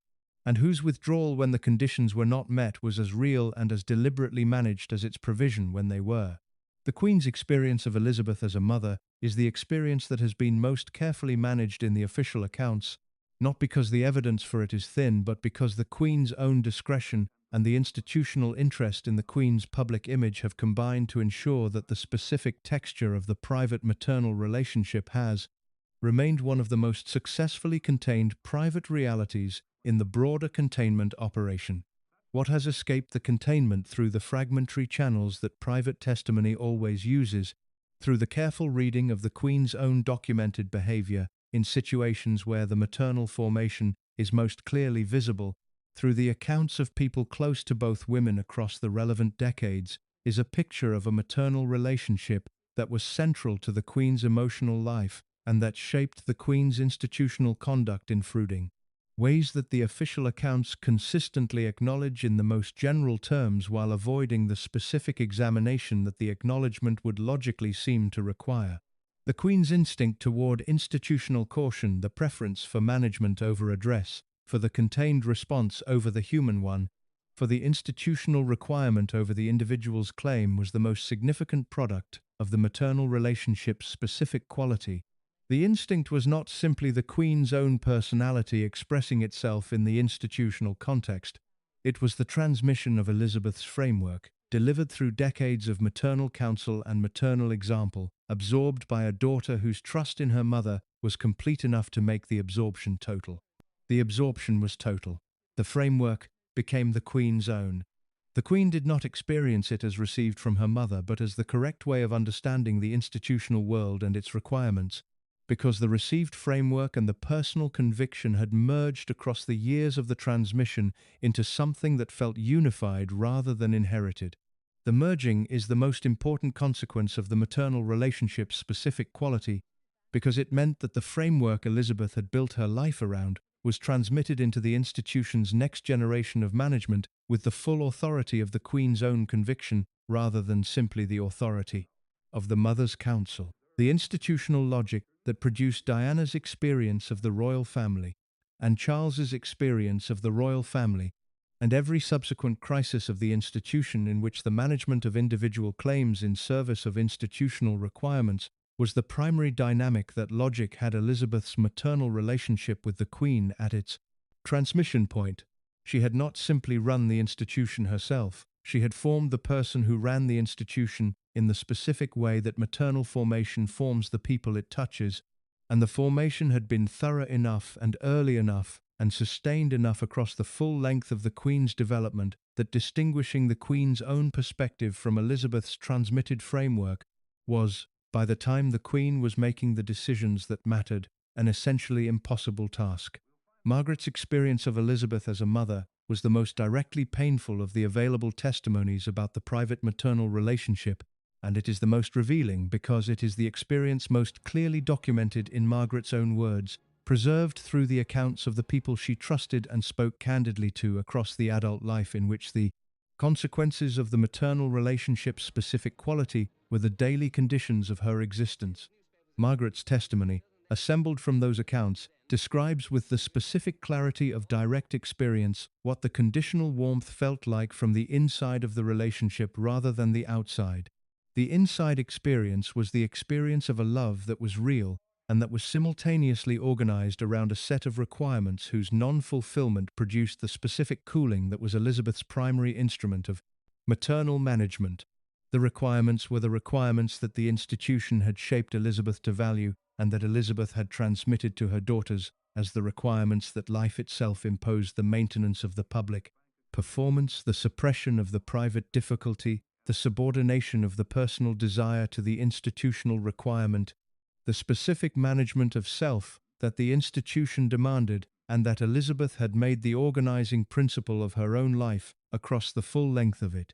[SPEAKER 1] and whose withdrawal when the conditions were not met was as real and as deliberately managed as its provision when they were. The Queen's experience of Elizabeth as a mother is the experience that has been most carefully managed in the official accounts, not because the evidence for it is thin, but because the Queen's own discretion and the institutional interest in the Queen's public image have combined to ensure that the specific texture of the private maternal relationship has remained one of the most successfully contained private realities in the broader containment operation. What has escaped the containment through the fragmentary channels that private testimony always uses, through the careful reading of the Queen's own documented behavior in situations where the maternal formation is most clearly visible, through the accounts of people close to both women across the relevant decades, is a picture of a maternal relationship that was central to the Queen's emotional life and that shaped the Queen's institutional conduct in fruiting ways that the official accounts consistently acknowledge in the most general terms while avoiding the specific examination that the acknowledgement would logically seem to require. The Queen's instinct toward institutional caution, the preference for management over address, for the contained response over the human one, for the institutional requirement over the individual's claim, was the most significant product of the maternal relationship's specific quality, The instinct was not simply the Queen's own personality expressing itself in the institutional context. It was the transmission of Elizabeth's framework, delivered through decades of maternal counsel and maternal example, absorbed by a daughter whose trust in her mother was complete enough to make the absorption total. The absorption was total. The framework became the Queen's own. The Queen did not experience it as received from her mother, but as the correct way of understanding the institutional world and its requirements, because the received framework and the personal conviction had merged across the years of the transmission into something that felt unified rather than inherited. The merging is the most important consequence of the maternal relationship's specific quality, because it meant that the framework Elizabeth had built her life around was transmitted into the institution's next generation of management with the full authority of the Queen's own conviction rather than simply the authority of the mother's counsel. The institutional logic that produced Diana's experience of the royal family and Charles's experience of the royal family, and every subsequent crisis of the institution in which the management of individual claims in service of institutional requirements was the primary dynamic that logic had Elizabeth's maternal relationship with the Queen at its transmission point. She had not simply run the institution herself, she had formed the person who ran the institution in the specific way that maternal formation forms the people it touches, and the formation had been thorough enough and early enough and sustained enough across the full length of the Queen's development that distinguishing the Queen's own perspective from Elizabeth's transmitted framework was, by the time the Queen was making the decisions that mattered, an essentially impossible task. Margaret's experience of Elizabeth as a mother was the most directly painful of the available testimonies about the private maternal relationship, and it is the most revealing because it is the experience most clearly documented in Margaret's own words, preserved through the accounts of the people she trusted and spoke candidly to across the adult life, in which the consequences of the maternal relationship's specific quality were the daily conditions of her existence. Margaret's testimony, assembled from those accounts, describes with the specific clarity of direct experience what the conditional warmth felt like from the inside of the relationship rather than the outside. The inside experience was the experience of a love that was real and that was simultaneously organized around a set of requirements whose non-fulfillment produced the specific cooling that was Elizabeth's primary instrument of maternal management. The requirements were the requirements that the institution had shaped Elizabeth to value and that Elizabeth had transmitted to her daughters as the requirements that life itself imposed: the maintenance of the public performance, the suppression of the private difficulty, the subordination of the personal desire to the institutional requirement, the specific management of self that the institution demanded, and that Elizabeth had made the organizing principle of her own life across the full length of it.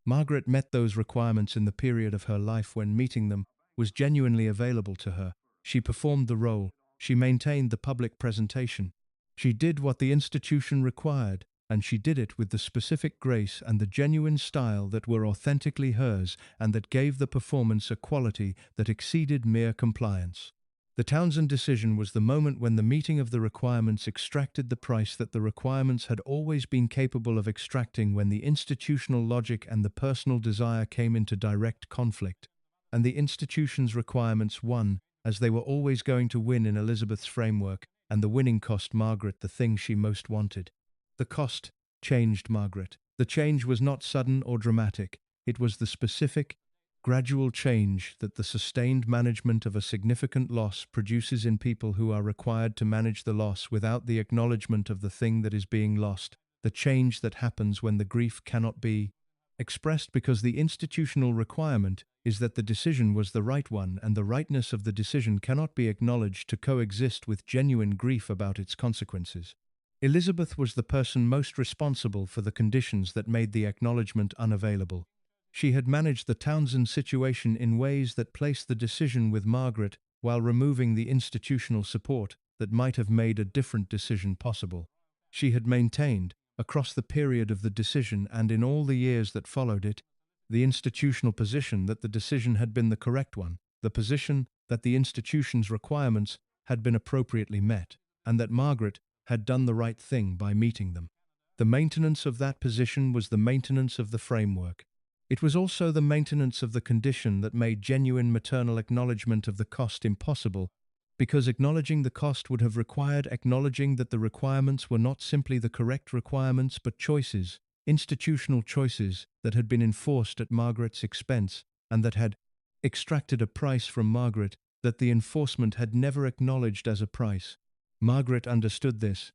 [SPEAKER 1] Margaret met those requirements in the period of her life when meeting them was genuinely available to her. She performed the role, she maintained the public presentation. She did what the institution required, and she did it with the specific grace and the genuine style that were authentically hers and that gave the performance a quality that exceeded mere compliance. The Townsend decision was the moment when the meeting of the requirements extracted the price that the requirements had always been capable of extracting when the institutional logic and the personal desire came into direct conflict. And the institution's requirements won, as they were always going to win in Elizabeth's framework, and the winning cost Margaret the thing she most wanted. The cost changed Margaret. The change was not sudden or dramatic. It was the specific, gradual change that the sustained management of a significant loss produces in people who are required to manage the loss without the acknowledgement of the thing that is being lost. The change that happens when the grief cannot be expressed because the institutional requirement is that the decision was the right one, and the rightness of the decision cannot be acknowledged to coexist with genuine grief about its consequences. Elizabeth was the person most responsible for the conditions that made the acknowledgement unavailable. She had managed the Townsend situation in ways that placed the decision with Margaret while removing the institutional support that might have made a different decision possible. She had maintained, across the period of the decision and in all the years that followed it, the institutional position that the decision had been the correct one, the position that the institution's requirements had been appropriately met, and that Margaret had done the right thing by meeting them. The maintenance of that position was the maintenance of the framework. It was also the maintenance of the condition that made genuine maternal acknowledgement of the cost impossible, because acknowledging the cost would have required acknowledging that the requirements were not simply the correct requirements but choices, institutional choices that had been enforced at Margaret's expense and that had extracted a price from Margaret that the enforcement had never acknowledged as a price. Margaret understood this.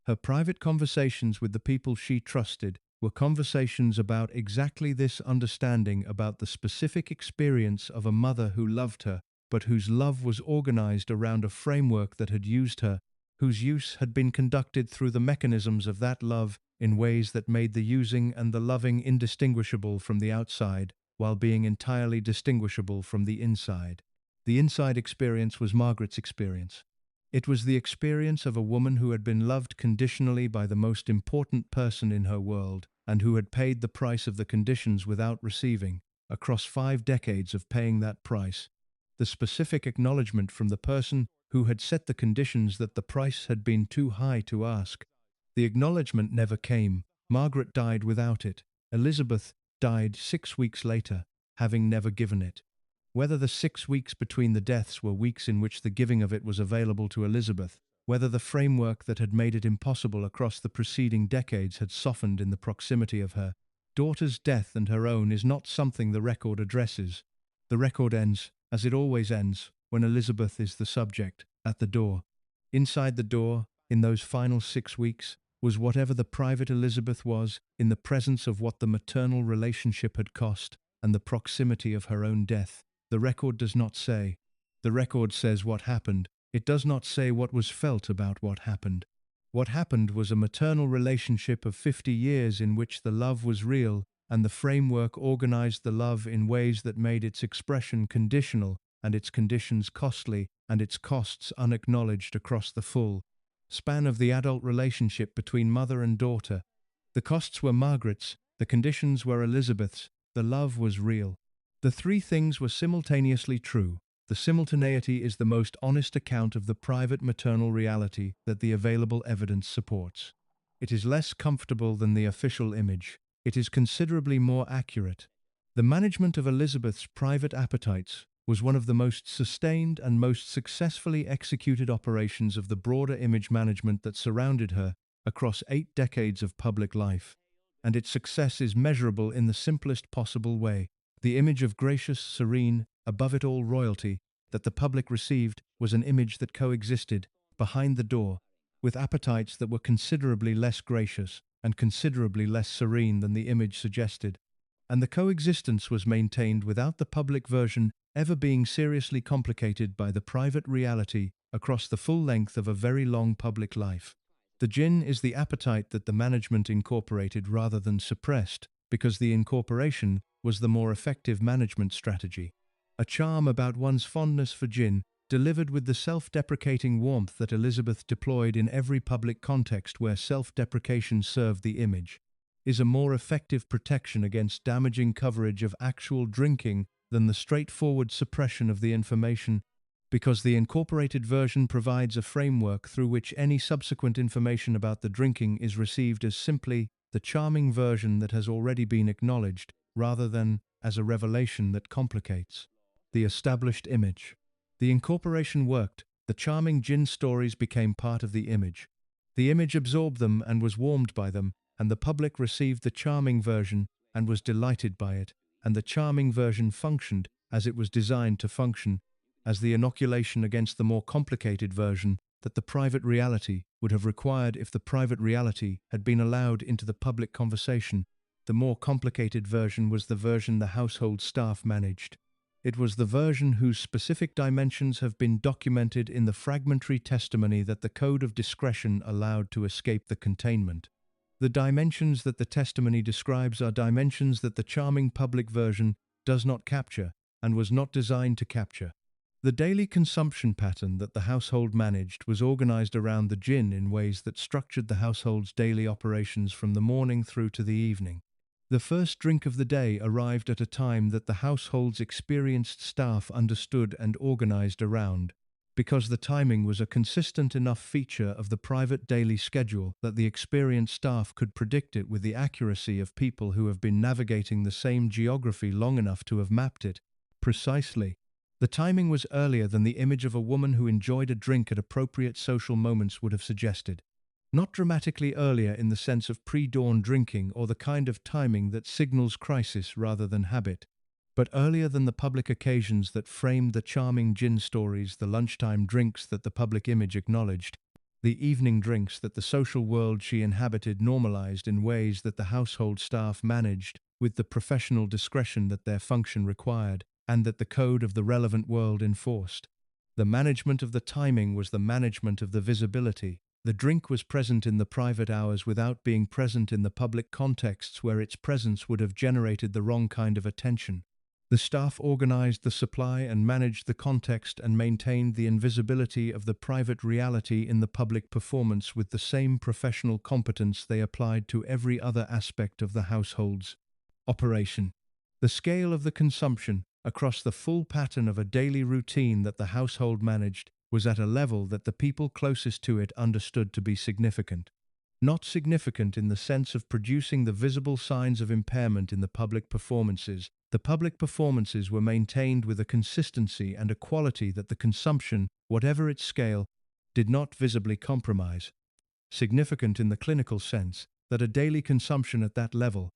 [SPEAKER 1] Her private conversations with the people she trusted were conversations about exactly this understanding about the specific experience of a mother who loved her, but whose love was organized around a framework that had used her, whose use had been conducted through the mechanisms of that love in ways that made the using and the loving indistinguishable from the outside, while being entirely distinguishable from the inside. The inside experience was Margaret's experience. It was the experience of a woman who had been loved conditionally by the most important person in her world, and who had paid the price of the conditions without receiving, across 5 decades of paying that price, the specific acknowledgement from the person who had set the conditions that the price had been too high to ask. The acknowledgement never came. Margaret died without it. Elizabeth died 6 weeks later, having never given it. Whether the 6 weeks between the deaths were weeks in which the giving of it was available to Elizabeth, whether the framework that had made it impossible across the preceding decades had softened in the proximity of her daughter's death and her own is not something the record addresses. The record ends, as it always ends, when Elizabeth is the subject, at the door. Inside the door, in those final 6 weeks, was whatever the private Elizabeth was, in the presence of what the maternal relationship had cost, and the proximity of her own death. The record does not say. The record says what happened. It does not say what was felt about what happened. What happened was a maternal relationship of 50 years in which the love was real, and the framework organized the love in ways that made its expression conditional, and its conditions costly, and its costs unacknowledged across the full span of the adult relationship between mother and daughter. The costs were Margaret's, the conditions were Elizabeth's, the love was real. The 3 things were simultaneously true. The simultaneity is the most honest account of the private maternal reality that the available evidence supports. It is less comfortable than the official image. It is considerably more accurate. The management of Elizabeth's private appetites was one of the most sustained and most successfully executed operations of the broader image management that surrounded her across 8 decades of public life. And its success is measurable in the simplest possible way. The image of gracious, serene, above-it-all royalty that the public received was an image that coexisted, behind the door, with appetites that were considerably less gracious and considerably less serene than the image suggested. And the coexistence was maintained without the public version ever being seriously complicated by the private reality across the full length of a very long public life. The jinn is the appetite that the management incorporated rather than suppressed, because the incorporation was the more effective management strategy. A charm about one's fondness for jinn, delivered with the self-deprecating warmth that Elizabeth deployed in every public context where self-deprecation served the image, is a more effective protection against damaging coverage of actual drinking than the straightforward suppression of the information, because the incorporated version provides a framework through which any subsequent information about the drinking is received as simply the charming version that has already been acknowledged, rather than as a revelation that complicates. The established image. The incorporation worked. The charming jinn stories became part of the image. The image absorbed them and was warmed by them, and the public received the charming version and was delighted by it, and the charming version functioned as it was designed to function, as the inoculation against the more complicated version that the private reality would have required if the private reality had been allowed into the public conversation. The more complicated version was the version the household staff managed. It was the version whose specific dimensions have been documented in the fragmentary testimony that the code of discretion allowed to escape the containment. The dimensions that the testimony describes are dimensions that the charming public version does not capture and was not designed to capture. The daily consumption pattern that the household managed was organized around the jinn in ways that structured the household's daily operations from the morning through to the evening. The first drink of the day arrived at a time that the household's experienced staff understood and organized around, because the timing was a consistent enough feature of the private daily schedule that the experienced staff could predict it with the accuracy of people who have been navigating the same geography long enough to have mapped it precisely. The timing was earlier than the image of a woman who enjoyed a drink at appropriate social moments would have suggested. Not dramatically earlier in the sense of pre-dawn drinking or the kind of timing that signals crisis rather than habit, but earlier than the public occasions that framed the charming gin stories, the lunchtime drinks that the public image acknowledged, the evening drinks that the social world she inhabited normalized in ways that the household staff managed with the professional discretion that their function required and that the code of the relevant world enforced. The management of the timing was the management of the visibility. The drink was present in the private hours without being present in the public contexts where its presence would have generated the wrong kind of attention. The staff organized the supply and managed the context and maintained the invisibility of the private reality in the public performance with the same professional competence they applied to every other aspect of the household's operation. The scale of the consumption, across the full pattern of a daily routine that the household managed, was at a level that the people closest to it understood to be significant. Not significant in the sense of producing the visible signs of impairment in the public performances. The public performances were maintained with a consistency and a quality that the consumption, whatever its scale, did not visibly compromise. Significant in the clinical sense that a daily consumption at that level,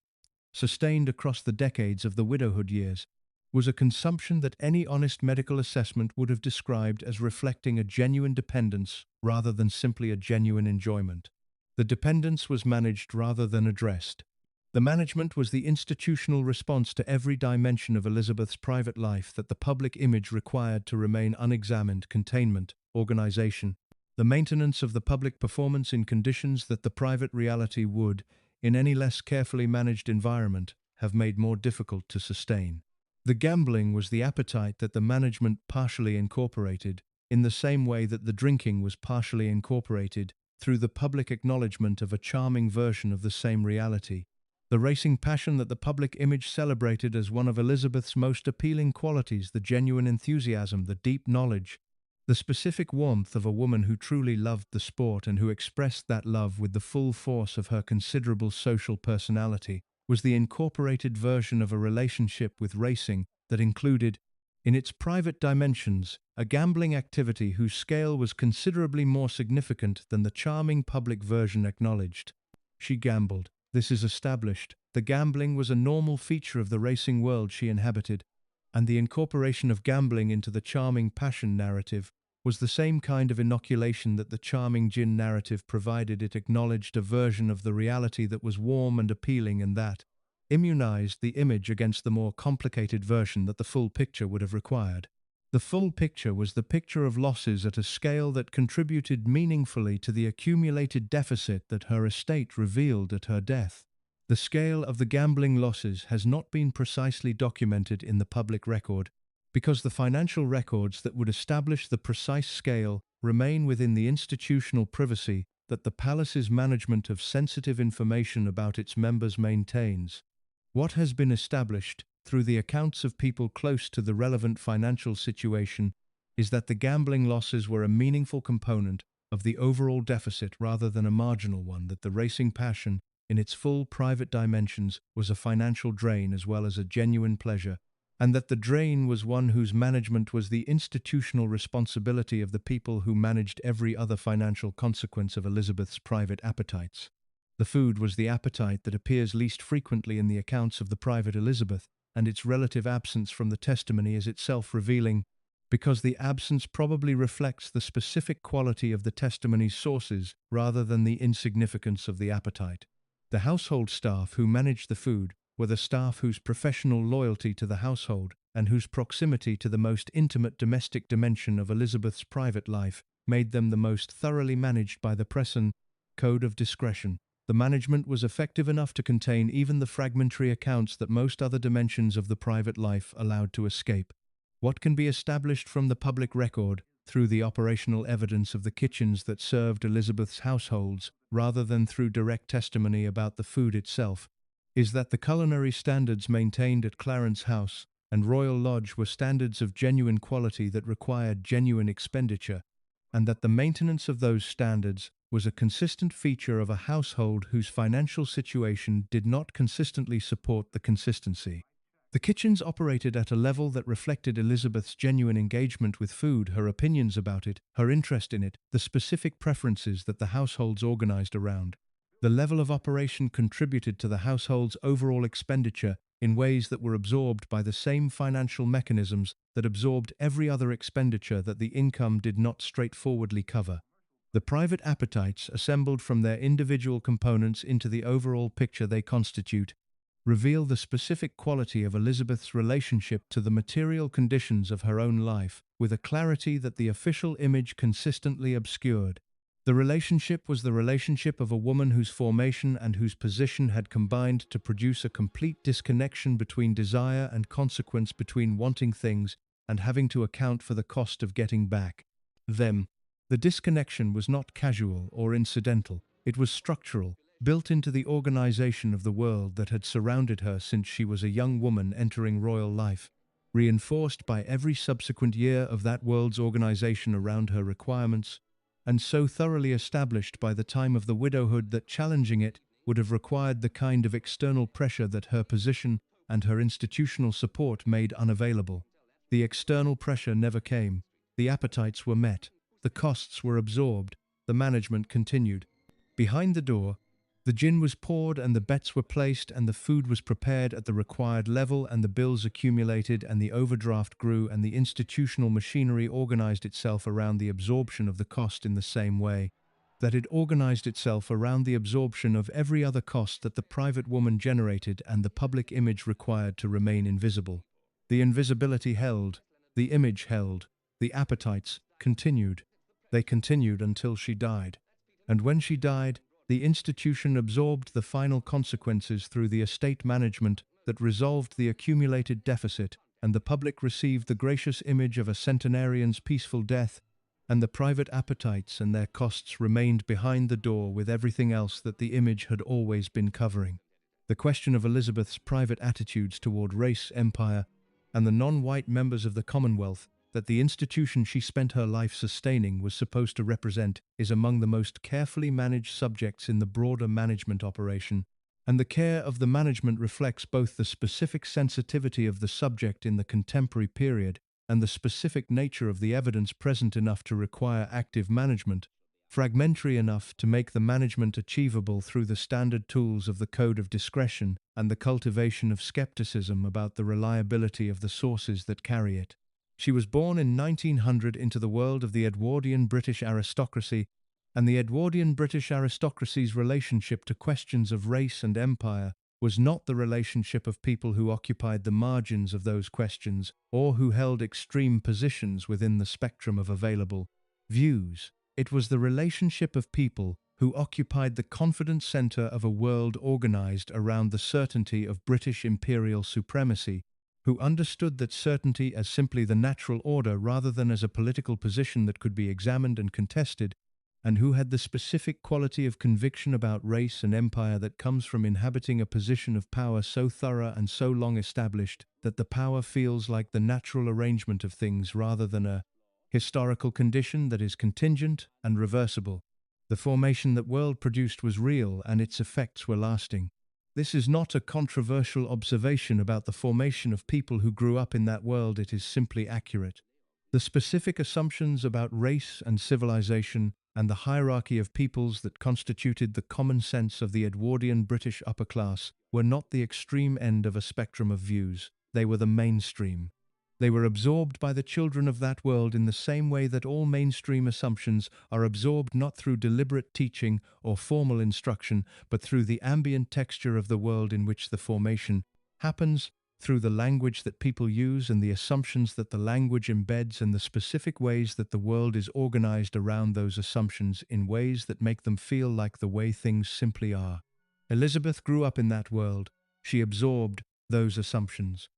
[SPEAKER 1] sustained across the decades of the widowhood years, was a consumption that any honest medical assessment would have described as reflecting a genuine dependence rather than simply a genuine enjoyment. The dependence was managed rather than addressed. The management was the institutional response to every dimension of Elizabeth's private life that the public image required to remain unexamined: containment, organization, the maintenance of the public performance in conditions that the private reality would, in any less carefully managed environment, have made more difficult to sustain. The gambling was the appetite that the management partially incorporated, in the same way that the drinking was partially incorporated, through the public acknowledgement of a charming version of the same reality. The racing passion that the public image celebrated as one of Elizabeth's most appealing qualities, the genuine enthusiasm, the deep knowledge, the specific warmth of a woman who truly loved the sport and who expressed that love with the full force of her considerable social personality, was the incorporated version of a relationship with racing that included, in its private dimensions, a gambling activity whose scale was considerably more significant than the charming public version acknowledged. She gambled. This is established. The gambling was a normal feature of the racing world she inhabited, and the incorporation of gambling into the charming passion narrative was the same kind of inoculation that the charming gin narrative provided. It acknowledged a version of the reality that was warm and appealing and that immunized the image against the more complicated version that the full picture would have required. The full picture was the picture of losses at a scale that contributed meaningfully to the accumulated deficit that her estate revealed at her death. The scale of the gambling losses has not been precisely documented in the public record, because the financial records that would establish the precise scale remain within the institutional privacy that the palace's management of sensitive information about its members maintains. What has been established, through the accounts of people close to the relevant financial situation, is that the gambling losses were a meaningful component of the overall deficit rather than a marginal one, that the racing passion, in its full private dimensions, was a financial drain as well as a genuine pleasure, and that the drain was one whose management was the institutional responsibility of the people who managed every other financial consequence of Elizabeth's private appetites. The food was the appetite that appears least frequently in the accounts of the private Elizabeth, and its relative absence from the testimony is itself revealing, because the absence probably reflects the specific quality of the testimony's sources rather than the insignificance of the appetite. The household staff who managed the food were the staff whose professional loyalty to the household and whose proximity to the most intimate domestic dimension of Elizabeth's private life made them the most thoroughly managed by the Presson Code of Discretion. The management was effective enough to contain even the fragmentary accounts that most other dimensions of the private life allowed to escape. What can be established from the public record, through the operational evidence of the kitchens that served Elizabeth's households, rather than through direct testimony about the food itself, is that the culinary standards maintained at Clarence House and Royal Lodge were standards of genuine quality that required genuine expenditure, and that the maintenance of those standards was a consistent feature of a household whose financial situation did not consistently support the consistency. The kitchens operated at a level that reflected Elizabeth's genuine engagement with food, her opinions about it, her interest in it, the specific preferences that the households organized around. The level of operation contributed to the household's overall expenditure in ways that were absorbed by the same financial mechanisms that absorbed every other expenditure that the income did not straightforwardly cover. The private appetites, assembled from their individual components into the overall picture they constitute, reveal the specific quality of Elizabeth's relationship to the material conditions of her own life, with a clarity that the official image consistently obscured. The relationship was the relationship of a woman whose formation and whose position had combined to produce a complete disconnection between desire and consequence, between wanting things and having to account for the cost of getting back them. The disconnection was not casual or incidental, it was structural, built into the organization of the world that had surrounded her since she was a young woman entering royal life, reinforced by every subsequent year of that world's organization around her requirements, and so thoroughly established by the time of the widowhood that challenging it would have required the kind of external pressure that her position and her institutional support made unavailable. The external pressure never came. The appetites were met. The costs were absorbed. The management continued. Behind the door, the gin was poured and the bets were placed and the food was prepared at the required level and the bills accumulated and the overdraft grew and the institutional machinery organized itself around the absorption of the cost in the same way that it organized itself around the absorption of every other cost that the private woman generated and the public image required to remain invisible. The invisibility held, the image held, the appetites continued. They continued until she died. And when she died, the institution absorbed the final consequences through the estate management that resolved the accumulated deficit, and the public received the gracious image of a centenarian's peaceful death, and the private appetites and their costs remained behind the door with everything else that the image had always been covering. The question of Elizabeth's private attitudes toward race, empire, and the non-white members of the Commonwealth that the institution she spent her life sustaining was supposed to represent is among the most carefully managed subjects in the broader management operation, and the care of the management reflects both the specific sensitivity of the subject in the contemporary period and the specific nature of the evidence present enough to require active management, fragmentary enough to make the management achievable through the standard tools of the code of discretion and the cultivation of skepticism about the reliability of the sources that carry it. She was born in 1900 into the world of the Edwardian British aristocracy, and the Edwardian British aristocracy's relationship to questions of race and empire was not the relationship of people who occupied the margins of those questions or who held extreme positions within the spectrum of available views. It was the relationship of people who occupied the confident center of a world organized around the certainty of British imperial supremacy, who understood that certainty as simply the natural order rather than as a political position that could be examined and contested, and who had the specific quality of conviction about race and empire that comes from inhabiting a position of power so thorough and so long established that the power feels like the natural arrangement of things rather than a historical condition that is contingent and reversible. The formation that world produced was real and its effects were lasting. This is not a controversial observation about the formation of people who grew up in that world, it is simply accurate. The specific assumptions about race and civilization and the hierarchy of peoples that constituted the common sense of the Edwardian British upper class were not the extreme end of a spectrum of views, they were the mainstream. They were absorbed by the children of that world in the same way that all mainstream assumptions are absorbed not through deliberate teaching or formal instruction, but through the ambient texture of the world in which the formation happens, through the language that people use and the assumptions that the language embeds and the specific ways that the world is organized around those assumptions in ways that make them feel like the way things simply are. Elizabeth grew up in that world. She absorbed those assumptions.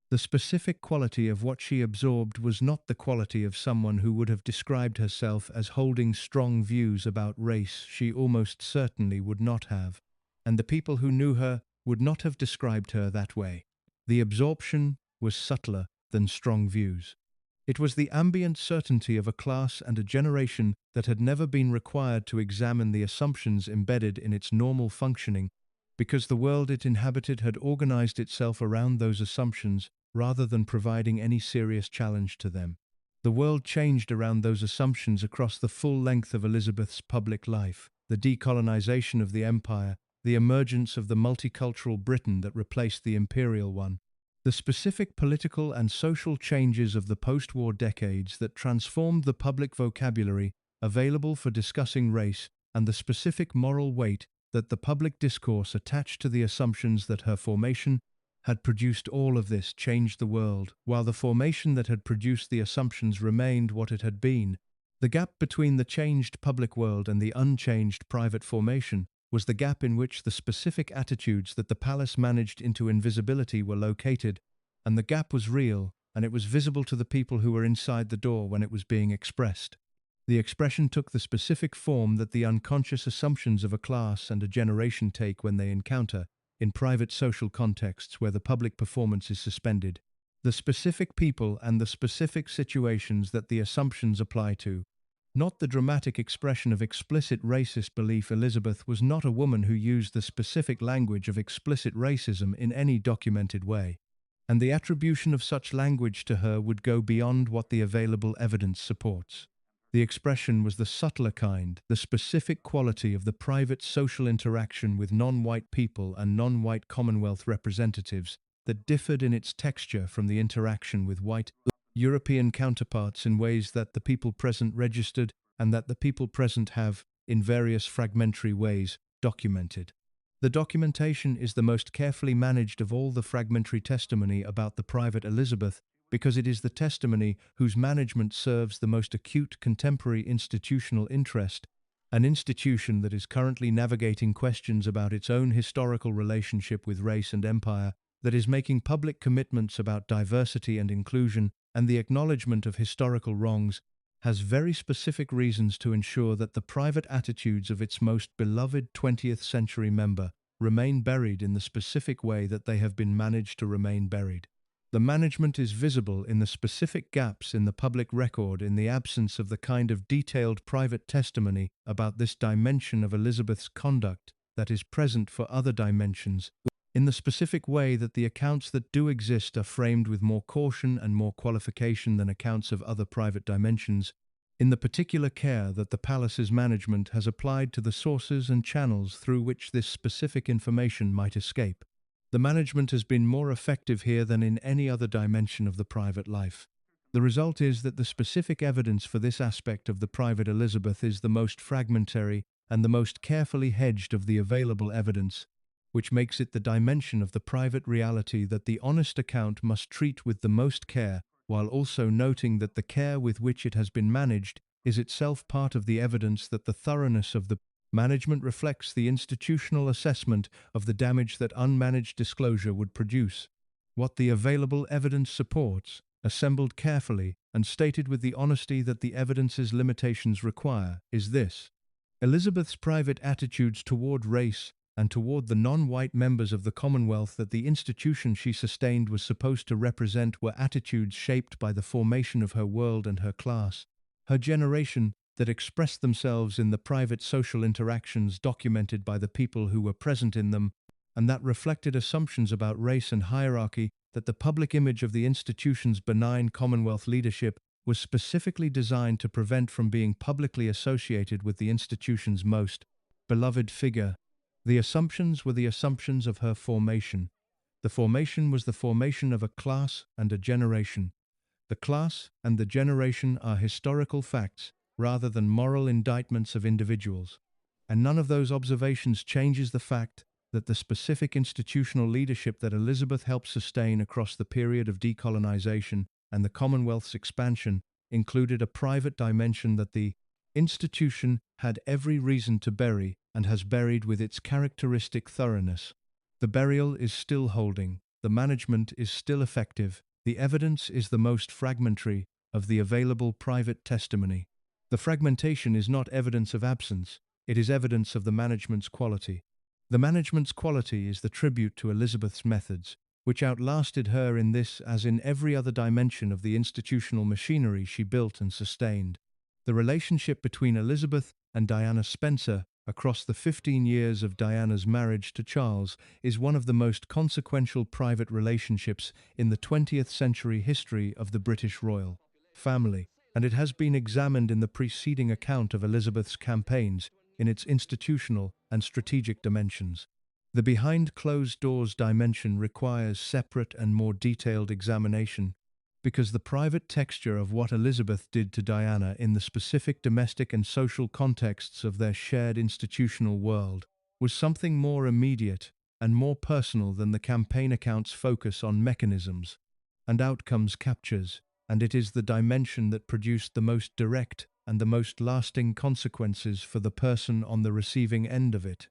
[SPEAKER 1] The specific quality of what she absorbed was not the quality of someone who would have described herself as holding strong views about race. She almost certainly would not have, and the people who knew her would not have described her that way. The absorption was subtler than strong views. It was the ambient certainty of a class and a generation that had never been required to examine the assumptions embedded in its normal functioning, because the world it inhabited had organized itself around those assumptions rather than providing any serious challenge to them. The world changed around those assumptions across the full length of Elizabeth's public life. The decolonization of the empire, the emergence of the multicultural Britain that replaced the imperial one, the specific political and social changes of the post-war decades that transformed the public vocabulary available for discussing race, and the specific moral weight that the public discourse attached to the assumptions that her formation had produced. All of this changed the world, while the formation that had produced the assumptions remained what it had been. The gap between the changed public world and the unchanged private formation was the gap in which the specific attitudes that the palace managed into invisibility were located, and the gap was real, and it was visible to the people who were inside the door when it was being expressed. The expression took the specific form that the unconscious assumptions of a class and a generation take when they encounter, in private social contexts where the public performance is suspended, the specific people and the specific situations that the assumptions apply to. Not the dramatic expression of explicit racist belief. Elizabeth was not a woman who used the specific language of explicit racism in any documented way, and the attribution of such language to her would go beyond what the available evidence supports. The expression was the subtler kind, the specific quality of the private social interaction with non-white people and non-white Commonwealth representatives that differed in its texture from the interaction with white European counterparts in ways that the people present registered and that the people present have, in various fragmentary ways, documented. The documentation is the most carefully managed of all the fragmentary testimony about the private Elizabeth, because it is the testimony whose management serves the most acute contemporary institutional interest, an institution that is currently navigating questions about its own historical relationship with race and empire, that is making public commitments about diversity and inclusion and the acknowledgement of historical wrongs, has very specific reasons to ensure that the private attitudes of its most beloved 20th century member remain buried in the specific way that they have been managed to remain buried. The management is visible in the specific gaps in the public record in the absence of the kind of detailed private testimony about this dimension of Elizabeth's conduct that is present for other dimensions, in the specific way that the accounts that do exist are framed with more caution and more qualification than accounts of other private dimensions, in the particular care that the palace's management has applied to the sources and channels through which this specific information might escape. The management has been more effective here than in any other dimension of the private life. The result is that the specific evidence for this aspect of the private Elizabeth is the most fragmentary and the most carefully hedged of the available evidence, which makes it the dimension of the private reality that the honest account must treat with the most care, while also noting that the care with which it has been managed is itself part of the evidence that the thoroughness of the management reflects the institutional assessment of the damage that unmanaged disclosure would produce. What the available evidence supports, assembled carefully and stated with the honesty that the evidence's limitations require, is this: Elizabeth's private attitudes toward race and toward the non-white members of the Commonwealth that the institution she sustained was supposed to represent were attitudes shaped by the formation of her world and her class, her generation, that expressed themselves in the private social interactions documented by the people who were present in them, and that reflected assumptions about race and hierarchy that the public image of the institution's benign Commonwealth leadership was specifically designed to prevent from being publicly associated with the institution's most beloved figure. The assumptions were the assumptions of her formation. The formation was the formation of a class and a generation. The class and the generation are historical facts rather than moral indictments of individuals. And none of those observations changes the fact that the specific institutional leadership that Elizabeth helped sustain across the period of decolonization and the Commonwealth's expansion included a private dimension that the institution had every reason to bury and has buried with its characteristic thoroughness. The burial is still holding, the management is still effective, the evidence is the most fragmentary of the available private testimony. The fragmentation is not evidence of absence, it is evidence of the management's quality. The management's quality is the tribute to Elizabeth's methods, which outlasted her in this as in every other dimension of the institutional machinery she built and sustained. The relationship between Elizabeth and Diana Spencer across the 15 years of Diana's marriage to Charles is one of the most consequential private relationships in the 20th century history of the British royal family, and it has been examined in the preceding account of Elizabeth's campaigns in its institutional and strategic dimensions. The behind closed doors dimension requires separate and more detailed examination because the private texture of what Elizabeth did to Diana in the specific domestic and social contexts of their shared institutional world was something more immediate and more personal than the campaign account's focus on mechanisms and outcomes captures, and it is the dimension that produced the most direct and the most lasting consequences for the person on the receiving end of it.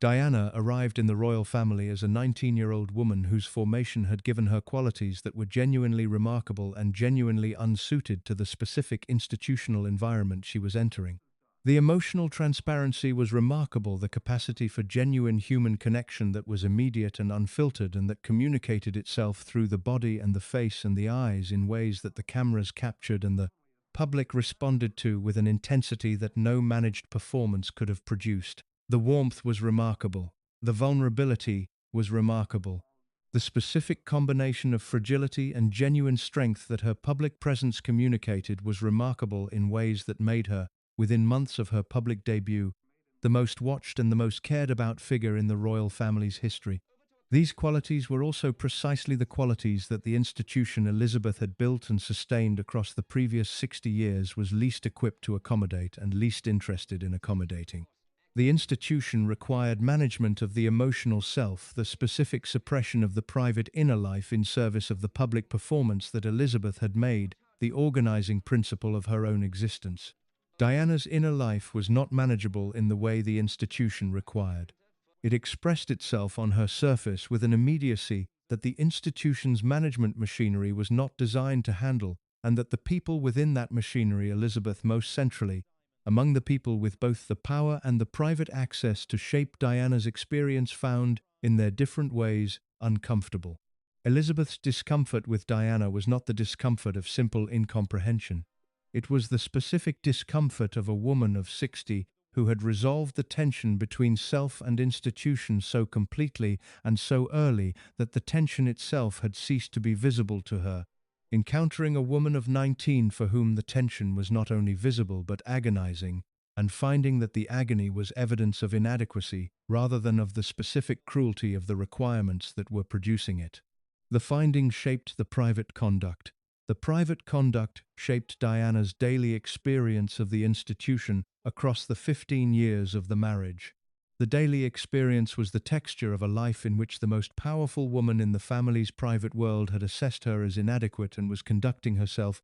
[SPEAKER 1] Diana arrived in the royal family as a 19-year-old woman whose formation had given her qualities that were genuinely remarkable and genuinely unsuited to the specific institutional environment she was entering. The emotional transparency was remarkable, the capacity for genuine human connection that was immediate and unfiltered and that communicated itself through the body and the face and the eyes in ways that the cameras captured and the public responded to with an intensity that no managed performance could have produced. The warmth was remarkable. The vulnerability was remarkable. The specific combination of fragility and genuine strength that her public presence communicated was remarkable in ways that made her, within months of her public debut, the most watched and the most cared about figure in the royal family's history. These qualities were also precisely the qualities that the institution Elizabeth had built and sustained across the previous 60 years was least equipped to accommodate and least interested in accommodating. The institution required management of the emotional self, the specific suppression of the private inner life in service of the public performance that Elizabeth had made the organizing principle of her own existence. Diana's inner life was not manageable in the way the institution required. It expressed itself on her surface with an immediacy that the institution's management machinery was not designed to handle, and that the people within that machinery, Elizabeth most centrally, among the people with both the power and the private access to shape Diana's experience, found, in their different ways, uncomfortable. Elizabeth's discomfort with Diana was not the discomfort of simple incomprehension. It was the specific discomfort of a woman of 60 who had resolved the tension between self and institution so completely and so early that the tension itself had ceased to be visible to her. Encountering a woman of 19 for whom the tension was not only visible but agonizing, and finding that the agony was evidence of inadequacy rather than of the specific cruelty of the requirements that were producing it. The findings shaped the private conduct. The private conduct shaped Diana's daily experience of the institution across the 15 years of the marriage. The daily experience was the texture of a life in which the most powerful woman in the family's private world had assessed her as inadequate and was conducting herself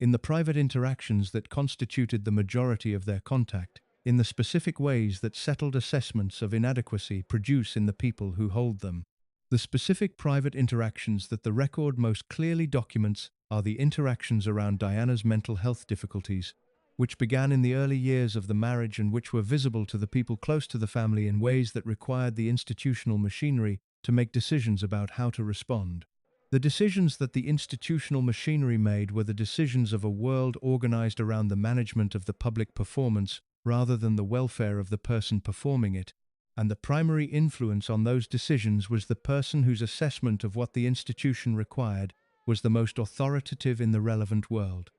[SPEAKER 1] in the private interactions that constituted the majority of their contact, in the specific ways that settled assessments of inadequacy produce in the people who hold them. The specific private interactions that the record most clearly documents are the interactions around Diana's mental health difficulties, which began in the early years of the marriage and which were visible to the people close to the family in ways that required the institutional machinery to make decisions about how to respond. The decisions that the institutional machinery made were the decisions of a world organized around the management of the public performance rather than the welfare of the person performing it, and the primary influence on those decisions was the person whose assessment of what the institution required was the most authoritative in the relevant world.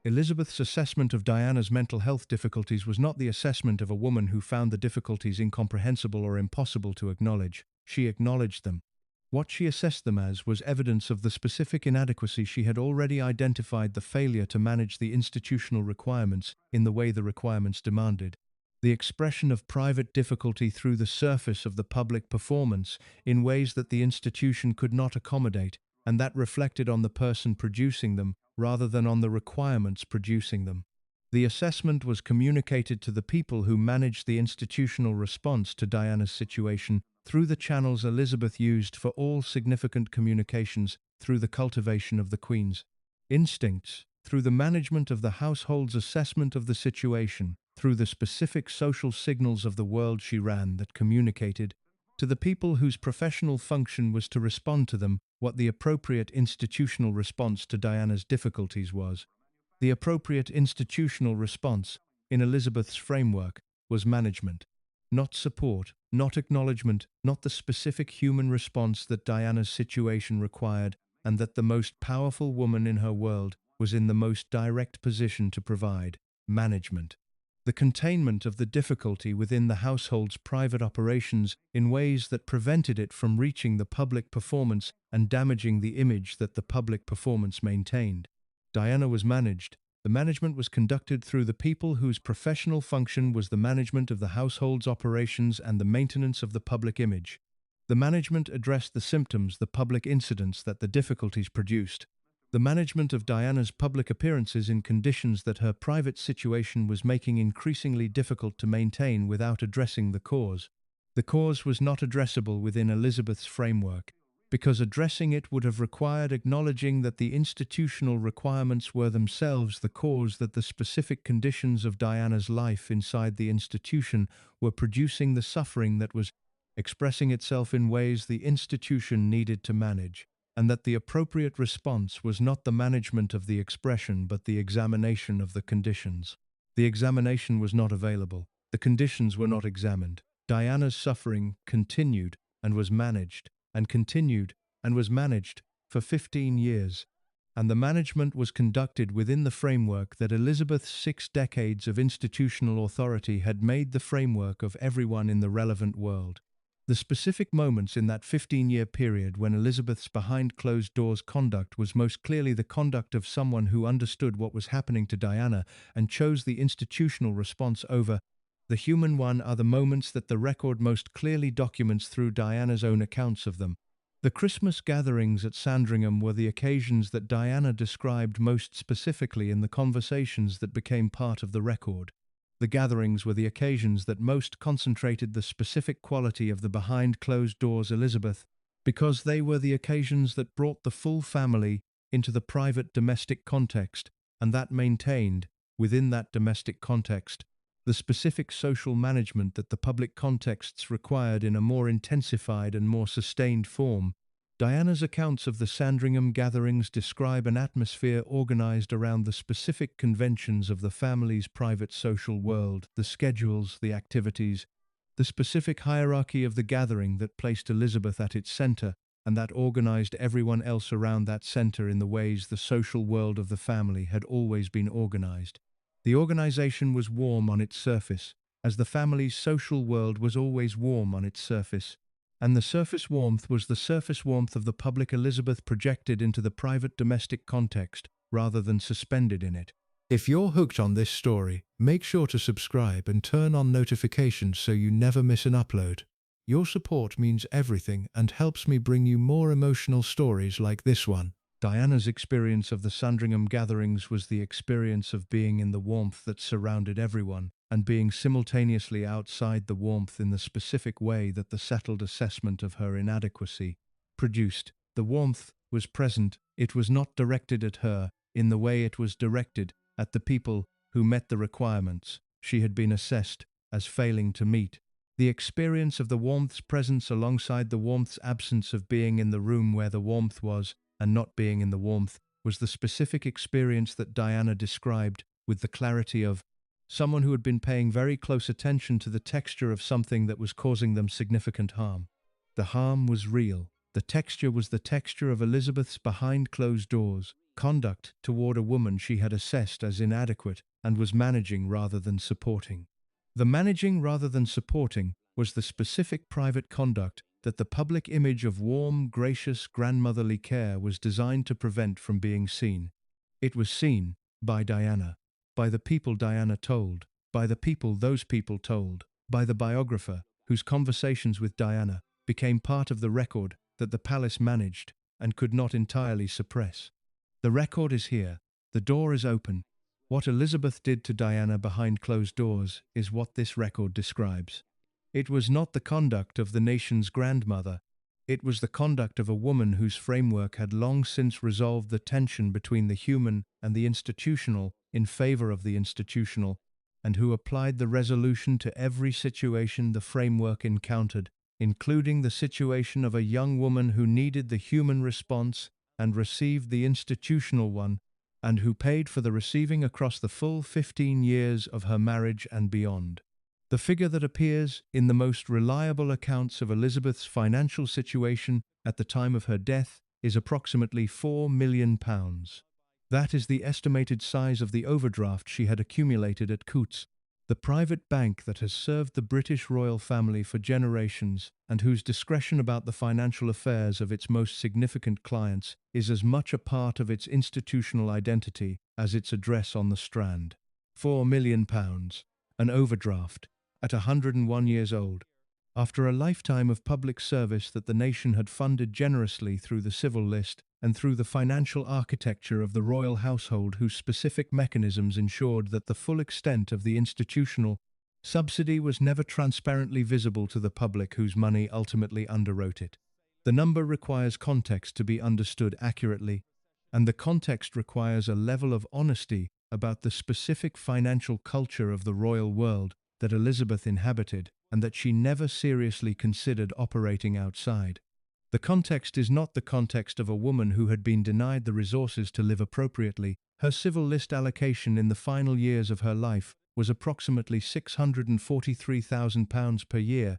[SPEAKER 1] Elizabeth's assessment of Diana's mental health difficulties was not the assessment of a woman who found the difficulties incomprehensible or impossible to acknowledge. She acknowledged them. What she assessed them as was evidence of the specific inadequacy she had already identified, the failure to manage the institutional requirements in the way the requirements demanded. The expression of private difficulty through the surface of the public performance in ways that the institution could not accommodate, and that reflected on the person producing them rather than on the requirements producing them. The assessment was communicated to the people who managed the institutional response to Diana's situation through the channels Elizabeth used for all significant communications, through the cultivation of the Queen's instincts, through the management of the household's assessment of the situation, through the specific social signals of the world she ran that communicated to the people whose professional function was to respond to them what the appropriate institutional response to Diana's difficulties was. The appropriate institutional response, in Elizabeth's framework, was management. not support, not acknowledgement, not the specific human response that Diana's situation required, and that the most powerful woman in her world was in the most direct position to provide: management. The containment of the difficulty within the household's private operations in ways that prevented it from reaching the public performance and damaging the image that the public performance maintained. Diana was managed. The management was conducted through the people whose professional function was the management of the household's operations and the maintenance of the public image. The management addressed the symptoms, the public incidents that the difficulties produced. The management of Diana's public appearances in conditions that her private situation was making increasingly difficult to maintain without addressing the cause. The cause was not addressable within Elizabeth's framework, because addressing it would have required acknowledging that the institutional requirements were themselves the cause, that the specific conditions of Diana's life inside the institution were producing the suffering that was expressing itself in ways the institution needed to manage, and that the appropriate response was not the management of the expression but the examination of the conditions. The examination was not available. The conditions were not examined. Diana's suffering continued and was managed, and continued and was managed for 15 years, and the management was conducted within the framework that Elizabeth's 6 decades of institutional authority had made the framework of everyone in the relevant world. The specific moments in that 15-year period when Elizabeth's behind-closed-doors conduct was most clearly the conduct of someone who understood what was happening to Diana and chose the institutional response over the human one are the moments that the record most clearly documents through Diana's own accounts of them. The Christmas gatherings at Sandringham were the occasions that Diana described most specifically in the conversations that became part of the record. The gatherings were the occasions that most concentrated the specific quality of the behind-closed-doors Elizabeth, because they were the occasions that brought the full family into the private domestic context, and that maintained, within that domestic context, the specific social management that the public contexts required in a more intensified and more sustained form. Diana's accounts of the Sandringham gatherings describe an atmosphere organized around the specific conventions of the family's private social world, the schedules, the activities, the specific hierarchy of the gathering that placed Elizabeth at its center, and that organized everyone else around that center in the ways the social world of the family had always been organized. The organization was warm on its surface, as the family's social world was always warm on its surface, and the surface warmth was the surface warmth of the public Elizabeth projected into the private domestic context, rather than suspended in it. If you're hooked on this story, make sure to subscribe and turn on notifications so you never miss an upload. Your support means everything and helps me bring you more emotional stories like this one. Diana's experience of the Sandringham gatherings was the experience of being in the warmth that surrounded everyone, and being simultaneously outside the warmth in the specific way that the settled assessment of her inadequacy produced. The warmth was present, it was not directed at her in the way it was directed at the people who met the requirements she had been assessed as failing to meet. The experience of the warmth's presence alongside the warmth's absence, of being in the room where the warmth was and not being in the warmth, was the specific experience that Diana described with the clarity of someone who had been paying very close attention to the texture of something that was causing them significant harm. The harm was real. The texture was the texture of Elizabeth's behind closed doors conduct toward a woman she had assessed as inadequate and was managing rather than supporting. The managing rather than supporting was the specific private conduct that the public image of warm, gracious, grandmotherly care was designed to prevent from being seen. It was seen by Diana, by the people Diana told, by the people those people told, by the biographer whose conversations with Diana became part of the record that the palace managed and could not entirely suppress. The record is here. The door is open. What Elizabeth did to Diana behind closed doors is what this record describes. It was not the conduct of the nation's grandmother. It was the conduct of a woman whose framework had long since resolved the tension between the human and the institutional in favor of the institutional, and who applied the resolution to every situation the framework encountered, including the situation of a young woman who needed the human response and received the institutional one, and who paid for the receiving across the full 15 years of her marriage and beyond. The figure that appears in the most reliable accounts of Elizabeth's financial situation at the time of her death is approximately £4 million. That is the estimated size of the overdraft she had accumulated at Coutts, the private bank that has served the British royal family for generations and whose discretion about the financial affairs of its most significant clients is as much a part of its institutional identity as its address on the Strand. £4 million, an overdraft, at 101 years old. After a lifetime of public service that the nation had funded generously through the civil list and through the financial architecture of the royal household whose specific mechanisms ensured that the full extent of the institutional subsidy was never transparently visible to the public whose money ultimately underwrote it. The number requires context to be understood accurately, and the context requires a level of honesty about the specific financial culture of the royal world that Elizabeth inhabited and that she never seriously considered operating outside. The context is not the context of a woman who had been denied the resources to live appropriately. Her civil list allocation in the final years of her life was approximately £643,000 per year,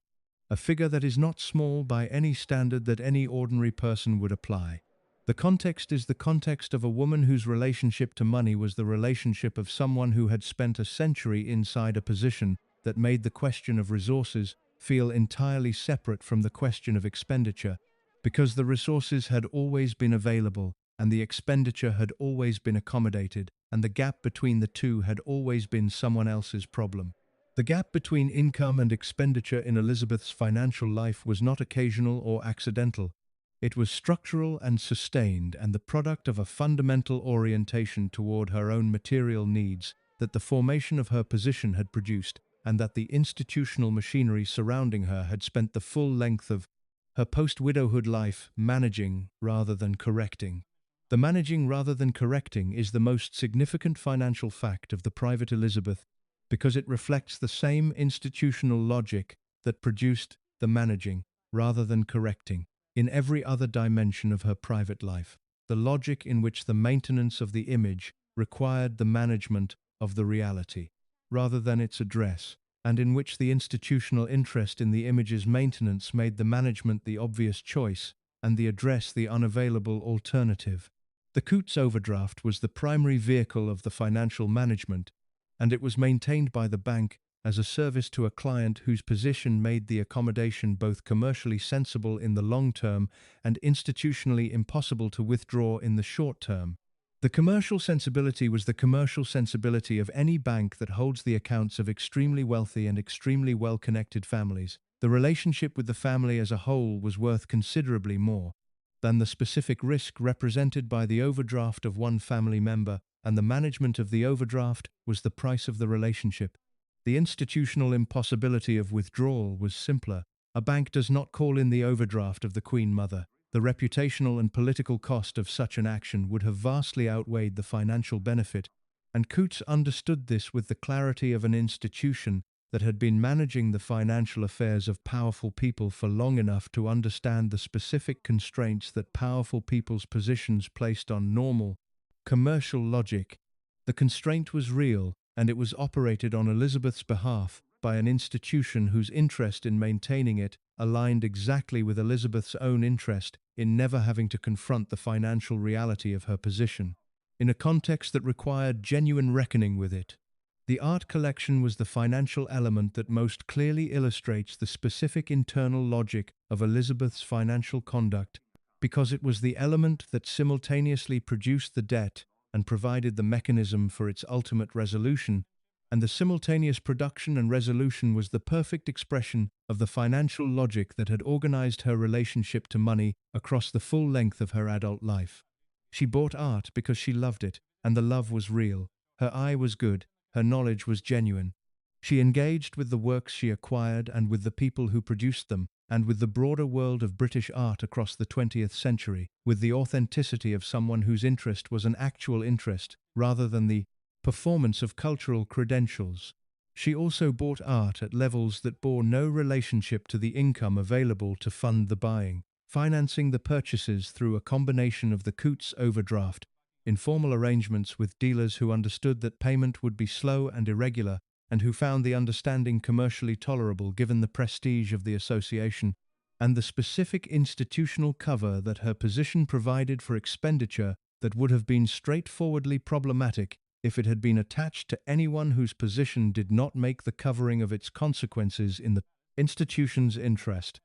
[SPEAKER 1] a figure that is not small by any standard that any ordinary person would apply. The context is the context of a woman whose relationship to money was the relationship of someone who had spent a century inside a position that made the question of resources feel entirely separate from the question of expenditure, because the resources had always been available and the expenditure had always been accommodated, and the gap between the two had always been someone else's problem. The gap between income and expenditure in Elizabeth's financial life was not occasional or accidental. It was structural and sustained, and the product of a fundamental orientation toward her own material needs that the formation of her position had produced, and that the institutional machinery surrounding her had spent the full length of her post-widowhood life managing rather than correcting. The managing rather than correcting is the most significant financial fact of the private Elizabeth because it reflects the same institutional logic that produced the managing rather than correcting in every other dimension of her private life, the logic in which the maintenance of the image required the management of the reality, rather than its address, and in which the institutional interest in the image's maintenance made the management the obvious choice and the address the unavailable alternative. The Coutts overdraft was the primary vehicle of the financial management, and it was maintained by the bank as a service to a client whose position made the accommodation both commercially sensible in the long term and institutionally impossible to withdraw in the short term. The commercial sensibility was the commercial sensibility of any bank that holds the accounts of extremely wealthy and extremely well-connected families. The relationship with the family as a whole was worth considerably more than the specific risk represented by the overdraft of one family member, and the management of the overdraft was the price of the relationship. The institutional impossibility of withdrawal was simpler. A bank does not call in the overdraft of the Queen Mother. The reputational and political cost of such an action would have vastly outweighed the financial benefit, and Coutts understood this with the clarity of an institution that had been managing the financial affairs of powerful people for long enough to understand the specific constraints that powerful people's positions placed on normal, commercial logic. The constraint was real, and it was operated on Elizabeth's behalf by an institution whose interest in maintaining it aligned exactly with Elizabeth's own interest in never having to confront the financial reality of her position, in a context that required genuine reckoning with it. The art collection was the financial element that most clearly illustrates the specific internal logic of Elizabeth's financial conduct, because it was the element that simultaneously produced the debt and provided the mechanism for its ultimate resolution, and the simultaneous production and resolution was the perfect expression of the financial logic that had organized her relationship to money across the full length of her adult life. She bought art because she loved it, and the love was real. Her eye was good, her knowledge was genuine. She engaged with the works she acquired and with the people who produced them, and with the broader world of British art across the 20th century, with the authenticity of someone whose interest was an actual interest, rather than the performance of cultural credentials. She also bought art at levels that bore no relationship to the income available to fund the buying, financing the purchases through a combination of the Coutts overdraft, informal arrangements with dealers who understood that payment would be slow and irregular, and who found the understanding commercially tolerable given the prestige of the association and the specific institutional cover that her position provided for expenditure that would have been straightforwardly problematic if it had been attached to anyone whose position did not make the covering of its consequences in the institution's interest.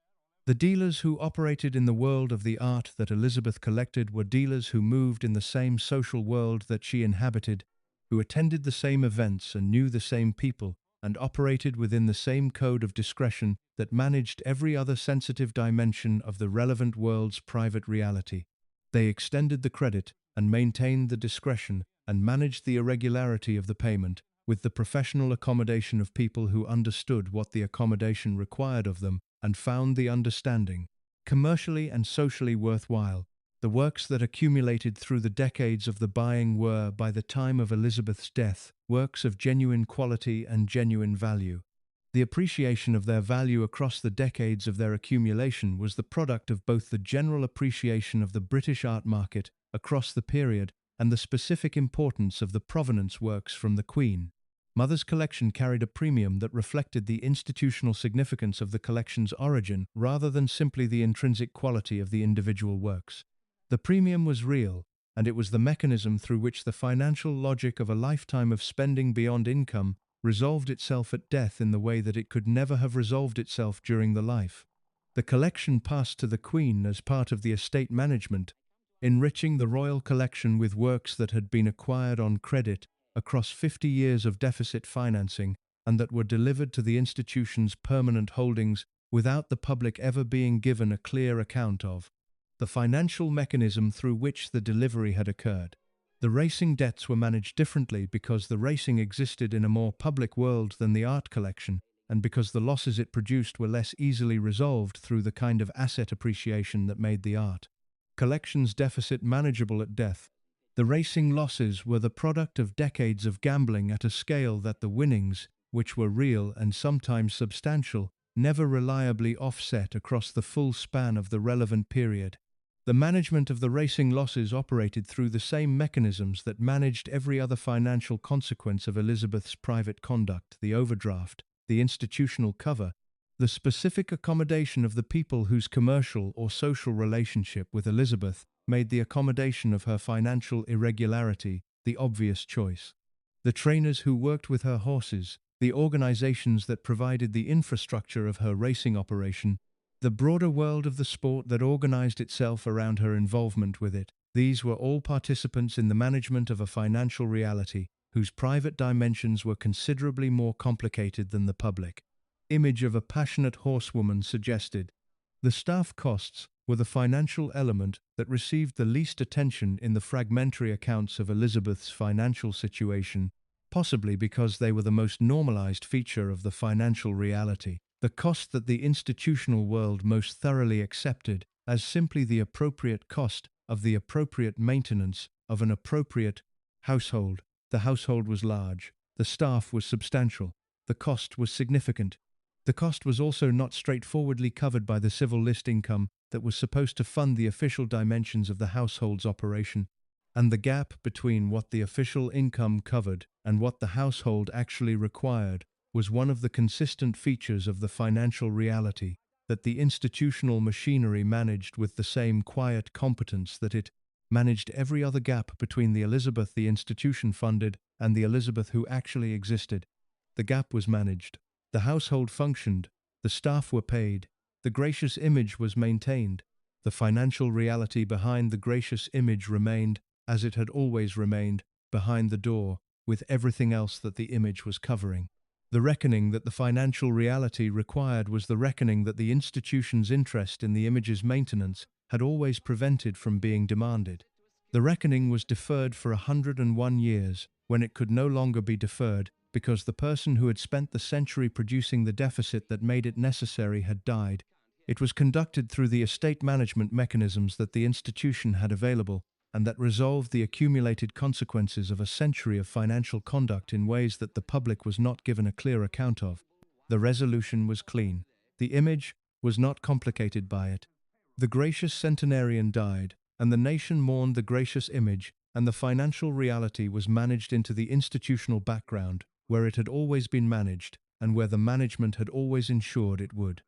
[SPEAKER 1] The dealers who operated in the world of the art that Elizabeth collected were dealers who moved in the same social world that she inhabited, who attended the same events and knew the same people, and operated within the same code of discretion that managed every other sensitive dimension of the relevant world's private reality. They extended the credit and maintained the discretion and managed the irregularity of the payment with the professional accommodation of people who understood what the accommodation required of them and found the understanding commercially and socially worthwhile. The works that accumulated through the decades of the buying were, by the time of Elizabeth's death, works of genuine quality and genuine value. The appreciation of their value across the decades of their accumulation was the product of both the general appreciation of the British art market across the period and the specific importance of the provenance works from the Queen. Mother's collection carried a premium that reflected the institutional significance of the collection's origin rather than simply the intrinsic quality of the individual works. The premium was real, and it was the mechanism through which the financial logic of a lifetime of spending beyond income resolved itself at death in the way that it could never have resolved itself during the life. The collection passed to the Queen as part of the estate management, enriching the royal collection with works that had been acquired on credit across 50 years of deficit financing and that were delivered to the institution's permanent holdings without the public ever being given a clear account of the financial mechanism through which the delivery had occurred. The racing debts were managed differently because the racing existed in a more public world than the art collection, and because the losses it produced were less easily resolved through the kind of asset appreciation that made the art collection's deficit manageable at death. The racing losses were the product of decades of gambling at a scale that the winnings, which were real and sometimes substantial, never reliably offset across the full span of the relevant period. The management of the racing losses operated through the same mechanisms that managed every other financial consequence of Elizabeth's private conduct: the overdraft, the institutional cover, the specific accommodation of the people whose commercial or social relationship with Elizabeth made the accommodation of her financial irregularity the obvious choice. The trainers who worked with her horses, the organizations that provided the infrastructure of her racing operation, the broader world of the sport that organized itself around her involvement with it, these were all participants in the management of a financial reality whose private dimensions were considerably more complicated than the public image of a passionate horsewoman suggested. The staff costs were the financial element that received the least attention in the fragmentary accounts of Elizabeth's financial situation, possibly because they were the most normalized feature of the financial reality. The cost that the institutional world most thoroughly accepted as simply the appropriate cost of the appropriate maintenance of an appropriate household. The household was large, the staff was substantial, the cost was significant. The cost was also not straightforwardly covered by the civil list income that was supposed to fund the official dimensions of the household's operation, and the gap between what the official income covered and what the household actually required was one of the consistent features of the financial reality that the institutional machinery managed with the same quiet competence that it managed every other gap between the Elizabeth the institution funded and the Elizabeth who actually existed. The gap was managed. The household functioned. The staff were paid. The gracious image was maintained. The financial reality behind the gracious image remained, as it had always remained, behind the door, with everything else that the image was covering. The reckoning that the financial reality required was the reckoning that the institution's interest in the image's maintenance had always prevented from being demanded. The reckoning was deferred for 101 years, when it could no longer be deferred, because the person who had spent the century producing the deficit that made it necessary had died. It was conducted through the estate management mechanisms that the institution had available, and that resolved the accumulated consequences of a century of financial conduct in ways that the public was not given a clear account of. The resolution was clean. The image was not complicated by it. The gracious centenarian died, and the nation mourned the gracious image, and the financial reality was managed into the institutional background, where it had always been managed, and where the management had always ensured it would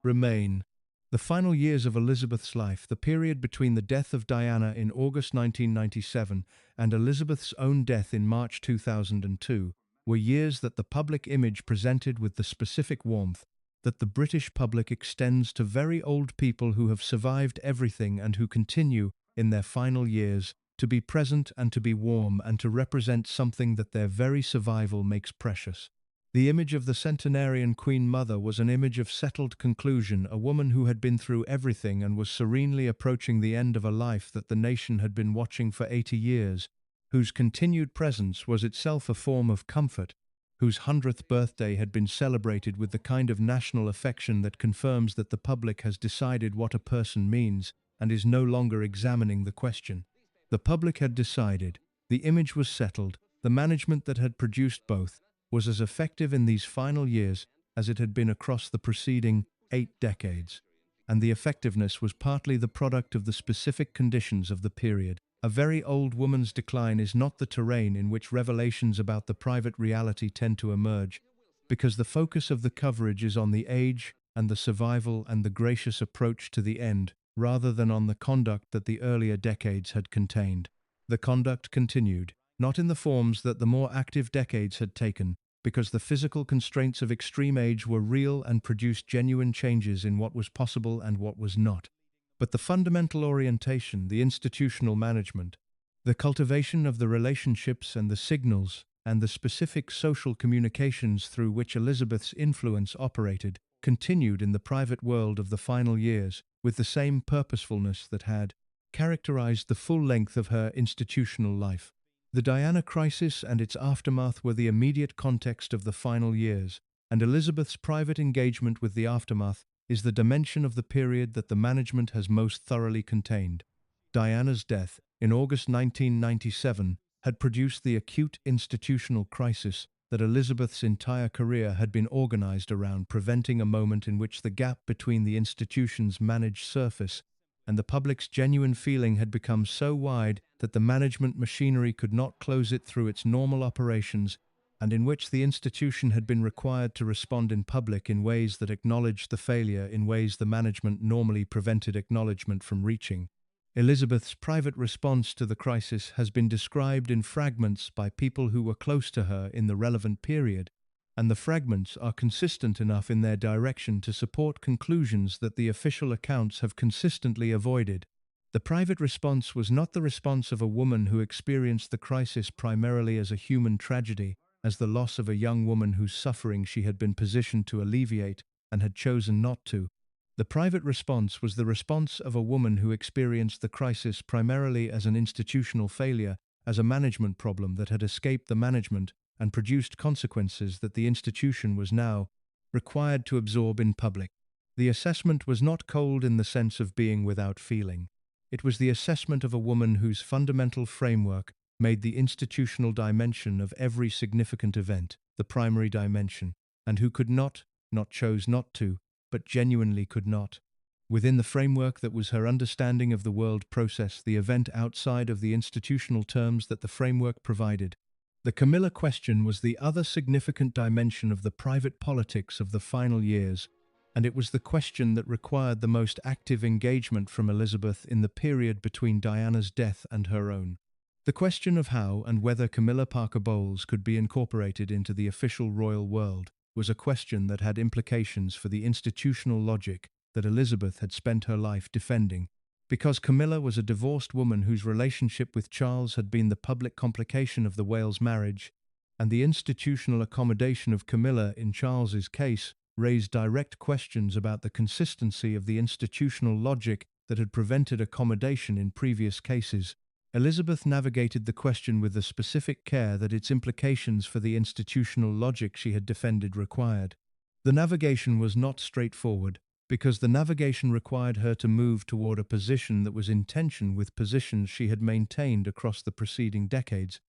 [SPEAKER 1] remain. The final years of Elizabeth's life, the period between the death of Diana in August 1997 and Elizabeth's own death in March 2002, were years that the public image presented with the specific warmth that the British public extends to very old people who have survived everything and who continue, in their final years, to be present and to be warm and to represent something that their very survival makes precious. The image of the centenarian Queen Mother was an image of settled conclusion, a woman who had been through everything and was serenely approaching the end of a life that the nation had been watching for 80 years, whose continued presence was itself a form of comfort, whose 100th birthday had been celebrated with the kind of national affection that confirms that the public has decided what a person means and is no longer examining the question. The public had decided, the image was settled, the management that had produced both was as effective in these final years as it had been across the preceding 8 decades. And the effectiveness was partly the product of the specific conditions of the period. A very old woman's decline is not the terrain in which revelations about the private reality tend to emerge, because the focus of the coverage is on the age and the survival and the gracious approach to the end, rather than on the conduct that the earlier decades had contained. The conduct continued, not in the forms that the more active decades had taken, because the physical constraints of extreme age were real and produced genuine changes in what was possible and what was not. But the fundamental orientation, the institutional management, the cultivation of the relationships and the signals, and the specific social communications through which Elizabeth's influence operated, continued in the private world of the final years, with the same purposefulness that had characterized the full length of her institutional life. The Diana crisis and its aftermath were the immediate context of the final years, and Elizabeth's private engagement with the aftermath is the dimension of the period that the management has most thoroughly contained. Diana's death, in August 1997, had produced the acute institutional crisis that Elizabeth's entire career had been organized around, preventing a moment in which the gap between the institution's managed surface and the public's genuine feeling had become so wide that the management machinery could not close it through its normal operations, and in which the institution had been required to respond in public in ways that acknowledged the failure in ways the management normally prevented acknowledgement from reaching. Elizabeth's private response to the crisis has been described in fragments by people who were close to her in the relevant period, and the fragments are consistent enough in their direction to support conclusions that the official accounts have consistently avoided. The private response was not the response of a woman who experienced the crisis primarily as a human tragedy, as the loss of a young woman whose suffering she had been positioned to alleviate and had chosen not to. The private response was the response of a woman who experienced the crisis primarily as an institutional failure, as a management problem that had escaped the management and produced consequences that the institution was now required to absorb in public. The assessment was not cold in the sense of being without feeling. It was the assessment of a woman whose fundamental framework made the institutional dimension of every significant event the primary dimension, and who could not chose not to, but genuinely could not. Within the framework that was her understanding of the world process, the event outside of the institutional terms that the framework provided. The Camilla question was the other significant dimension of the private politics of the final years, and it was the question that required the most active engagement from Elizabeth in the period between Diana's death and her own. The question of how and whether Camilla Parker Bowles could be incorporated into the official royal world was a question that had implications for the institutional logic that Elizabeth had spent her life defending. Because Camilla was a divorced woman whose relationship with Charles had been the public complication of the Wales marriage, and the institutional accommodation of Camilla in Charles's case raised direct questions about the consistency of the institutional logic that had prevented accommodation in previous cases. Elizabeth navigated the question with the specific care that its implications for the institutional logic she had defended required. The navigation was not straightforward, because the navigation required her to move toward a position that was in tension with positions she had maintained across the preceding decades,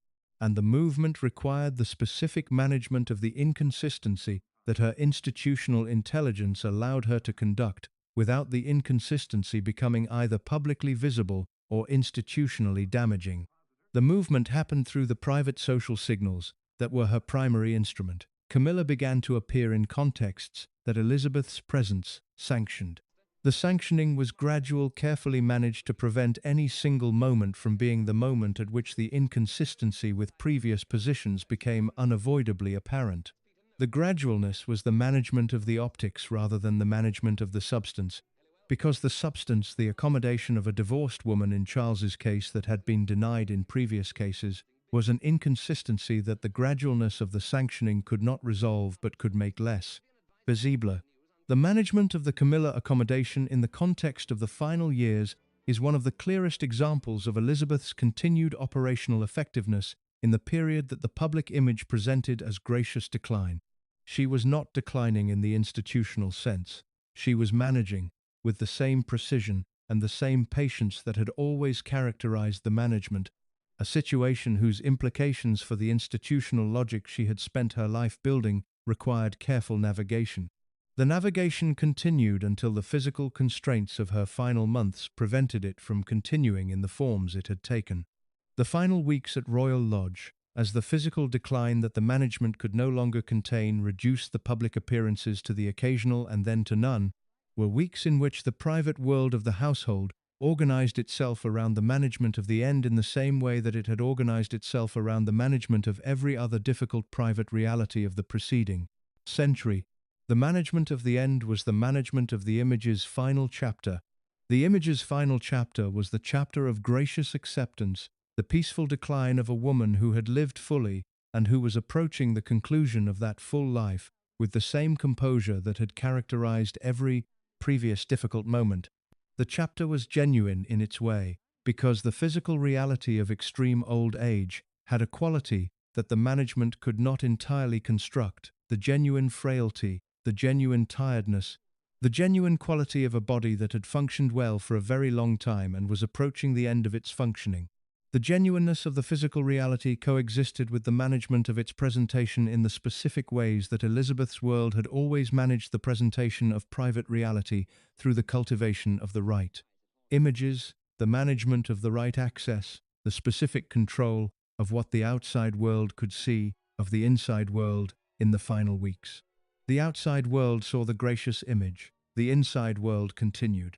[SPEAKER 1] and the movement required the specific management of the inconsistency that her institutional intelligence allowed her to conduct, without the inconsistency becoming either publicly visible or institutionally damaging. The movement happened through the private social signals, that were her primary instrument. Camilla began to appear in contexts that Elizabeth's presence sanctioned. The sanctioning was gradual, carefully managed to prevent any single moment from being the moment at which the inconsistency with previous positions became unavoidably apparent. The gradualness was the management of the optics rather than the management of the substance, because the substance, the accommodation of a divorced woman in Charles's case that had been denied in previous cases, was an inconsistency that the gradualness of the sanctioning could not resolve but could make less visible. The management of the Camilla accommodation in the context of the final years is one of the clearest examples of Elizabeth's continued operational effectiveness in the period that the public image presented as gracious decline. She was not declining in the institutional sense. She was managing, with the same precision and the same patience that had always characterized the management, a situation whose implications for the institutional logic she had spent her life building required careful navigation. The navigation continued until the physical constraints of her final months prevented it from continuing in the forms it had taken. The final weeks at Royal Lodge, as the physical decline that the management could no longer contain reduced the public appearances to the occasional and then to none, were weeks in which the private world of the household organized itself around the management of the end in the same way that it had organized itself around the management of every other difficult private reality of the preceding century. The management of the end was the management of the image's final chapter. The image's final chapter was the chapter of gracious acceptance, the peaceful decline of a woman who had lived fully and who was approaching the conclusion of that full life with the same composure that had characterized every previous difficult moment. The chapter was genuine in its way, because the physical reality of extreme old age had a quality that the management could not entirely construct, the genuine frailty, the genuine tiredness, the genuine quality of a body that had functioned well for a very long time and was approaching the end of its functioning. The genuineness of the physical reality coexisted with the management of its presentation in the specific ways that Elizabeth's world had always managed the presentation of private reality through the cultivation of the right images, the management of the right access, the specific control of what the outside world could see of the inside world in the final weeks. The outside world saw the gracious image. The inside world continued.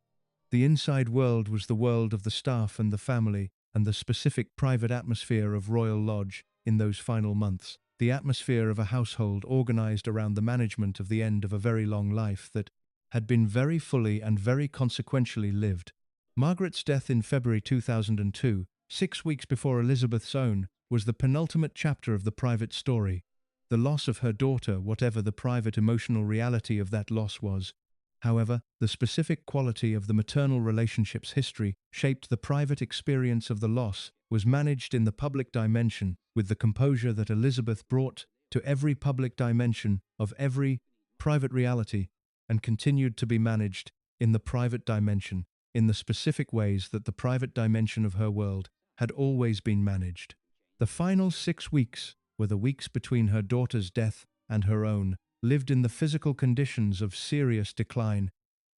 [SPEAKER 1] The inside world was the world of the staff and the family and the specific private atmosphere of Royal Lodge in those final months, the atmosphere of a household organized around the management of the end of a very long life that had been very fully and very consequentially lived. Margaret's death in February 2002, 6 weeks before Elizabeth's own, was the penultimate chapter of the private story. The loss of her daughter, whatever the private emotional reality of that loss was. However, the specific quality of the maternal relationship's history shaped the private experience of the loss, was managed in the public dimension with the composure that Elizabeth brought to every public dimension of every private reality, and continued to be managed in the private dimension in the specific ways that the private dimension of her world had always been managed. The final 6 weeks were the weeks between her daughter's death and her own, lived in the physical conditions of serious decline,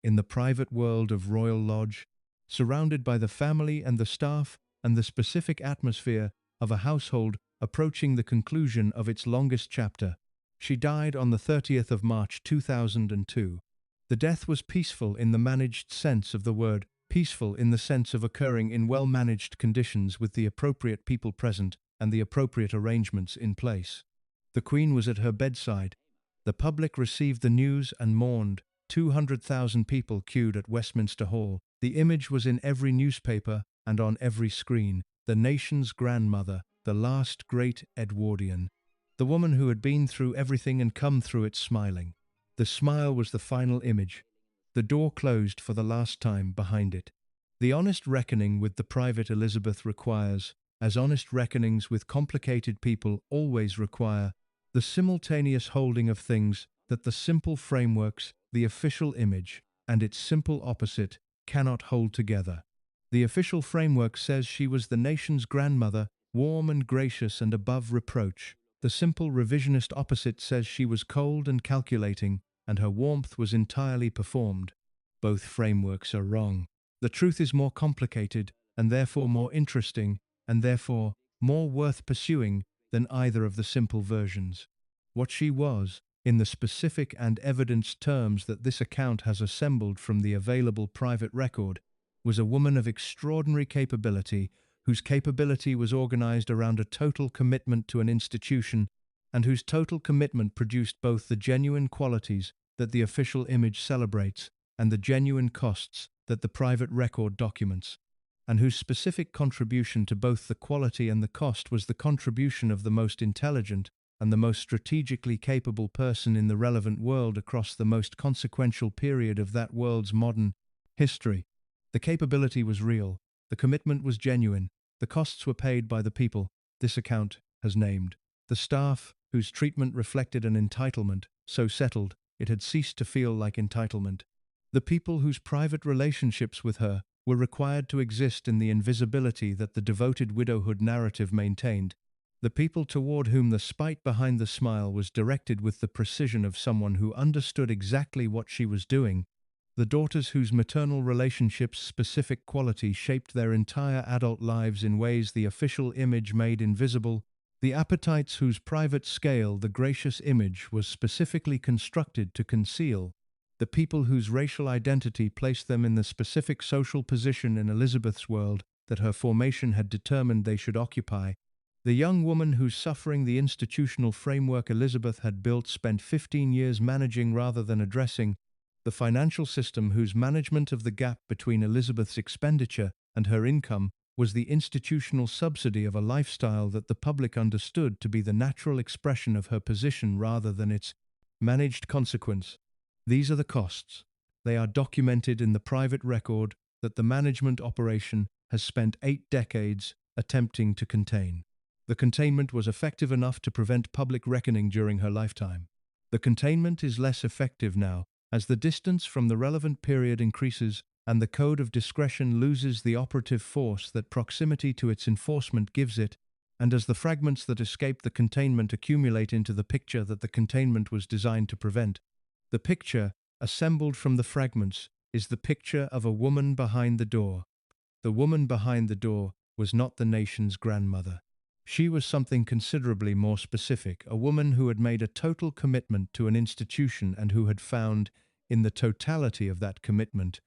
[SPEAKER 1] in the private world of Royal Lodge, surrounded by the family and the staff and the specific atmosphere of a household approaching the conclusion of its longest chapter. She died on the 30th of March 2002. The death was peaceful in the managed sense of the word, peaceful in the sense of occurring in well-managed conditions with the appropriate people present and the appropriate arrangements in place. The Queen was at her bedside. The public received the news and mourned. 200,000 people queued at Westminster Hall. The image was in every newspaper and on every screen. The nation's grandmother, the last great Edwardian. The woman who had been through everything and come through it smiling. The smile was the final image. The door closed for the last time behind it. The honest reckoning with the private Elizabeth requires, as honest reckonings with complicated people always require, the simultaneous holding of things that the simple frameworks, the official image, and its simple opposite cannot hold together. The official framework says she was the nation's grandmother, warm and gracious and above reproach. The simple revisionist opposite says she was cold and calculating, and her warmth was entirely performed. Both frameworks are wrong. The truth is more complicated, and therefore more interesting, and therefore more worth pursuing than either of the simple versions. What she was, in the specific and evidenced terms that this account has assembled from the available private record, was a woman of extraordinary capability, whose capability was organized around a total commitment to an institution, and whose total commitment produced both the genuine qualities that the official image celebrates and the genuine costs that the private record documents, and whose specific contribution to both the quality and the cost was the contribution of the most intelligent and the most strategically capable person in the relevant world across the most consequential period of that world's modern history. The capability was real, the commitment was genuine, the costs were paid by the people this account has named. The staff, whose treatment reflected an entitlement, so settled it had ceased to feel like entitlement. The people whose private relationships with her were required to exist in the invisibility that the devoted widowhood narrative maintained. The people toward whom the spite behind the smile was directed with the precision of someone who understood exactly what she was doing. The daughters whose maternal relationships' specific quality shaped their entire adult lives in ways the official image made invisible. The appetites whose private scale the gracious image was specifically constructed to conceal. The people whose racial identity placed them in the specific social position in Elizabeth's world that her formation had determined they should occupy. The young woman whose suffering the institutional framework Elizabeth had built spent 15 years managing rather than addressing. The financial system whose management of the gap between Elizabeth's expenditure and her income was the institutional subsidy of a lifestyle that the public understood to be the natural expression of her position rather than its managed consequence. These are the costs. They are documented in the private record that the management operation has spent 8 decades attempting to contain. The containment was effective enough to prevent public reckoning during her lifetime. The containment is less effective now, as the distance from the relevant period increases and the code of discretion loses the operative force that proximity to its enforcement gives it, and as the fragments that escape the containment accumulate into the picture that the containment was designed to prevent. The picture, assembled from the fragments, is the picture of a woman behind the door. The woman behind the door was not the nation's grandmother. She was something considerably more specific, a woman who had made a total commitment to an institution and who had found, in the totality of that commitment,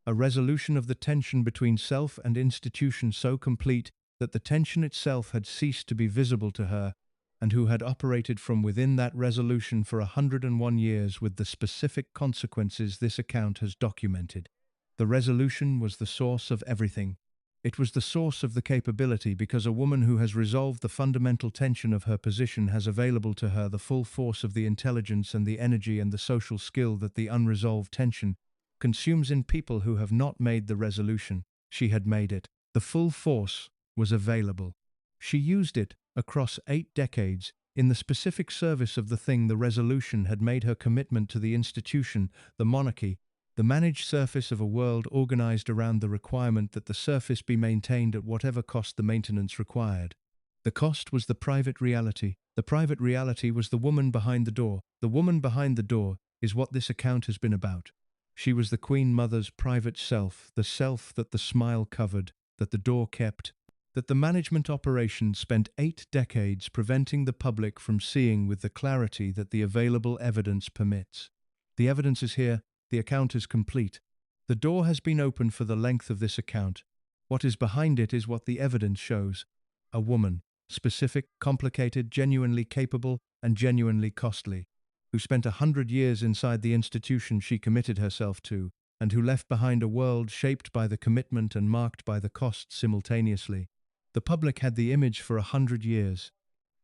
[SPEAKER 1] a resolution of the tension between self and institution so complete that the tension itself had ceased to be visible to her, and who had operated from within that resolution for 101 years with the specific consequences this account has documented. The resolution was the source of everything. It was the source of the capability because a woman who has resolved the fundamental tension of her position has available to her the full force of the intelligence and the energy and the social skill that the unresolved tension consumes in people who have not made the resolution. She had made it. The full force was available. She used it across 8 decades in the specific service of the thing the resolution had made her commitment to the institution, the monarchy, the managed surface of a world organized around the requirement that the surface be maintained at whatever cost the maintenance required. The cost was the private reality. The private reality was the woman behind the door. The woman behind the door is what this account has been about. She was the Queen Mother's private self, the self that the smile covered, that the door kept, that the management operation spent 8 decades preventing the public from seeing with the clarity that the available evidence permits. The evidence is here. The account is complete. The door has been open for the length of this account. What is behind it is what the evidence shows. A woman, specific, complicated, genuinely capable, and genuinely costly, who spent 100 years inside the institution she committed herself to, and who left behind a world shaped by the commitment and marked by the cost simultaneously. The public had the image for 100 years.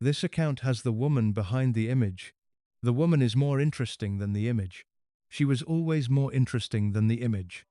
[SPEAKER 1] This account has the woman behind the image. The woman is more interesting than the image. She was always more interesting than the image.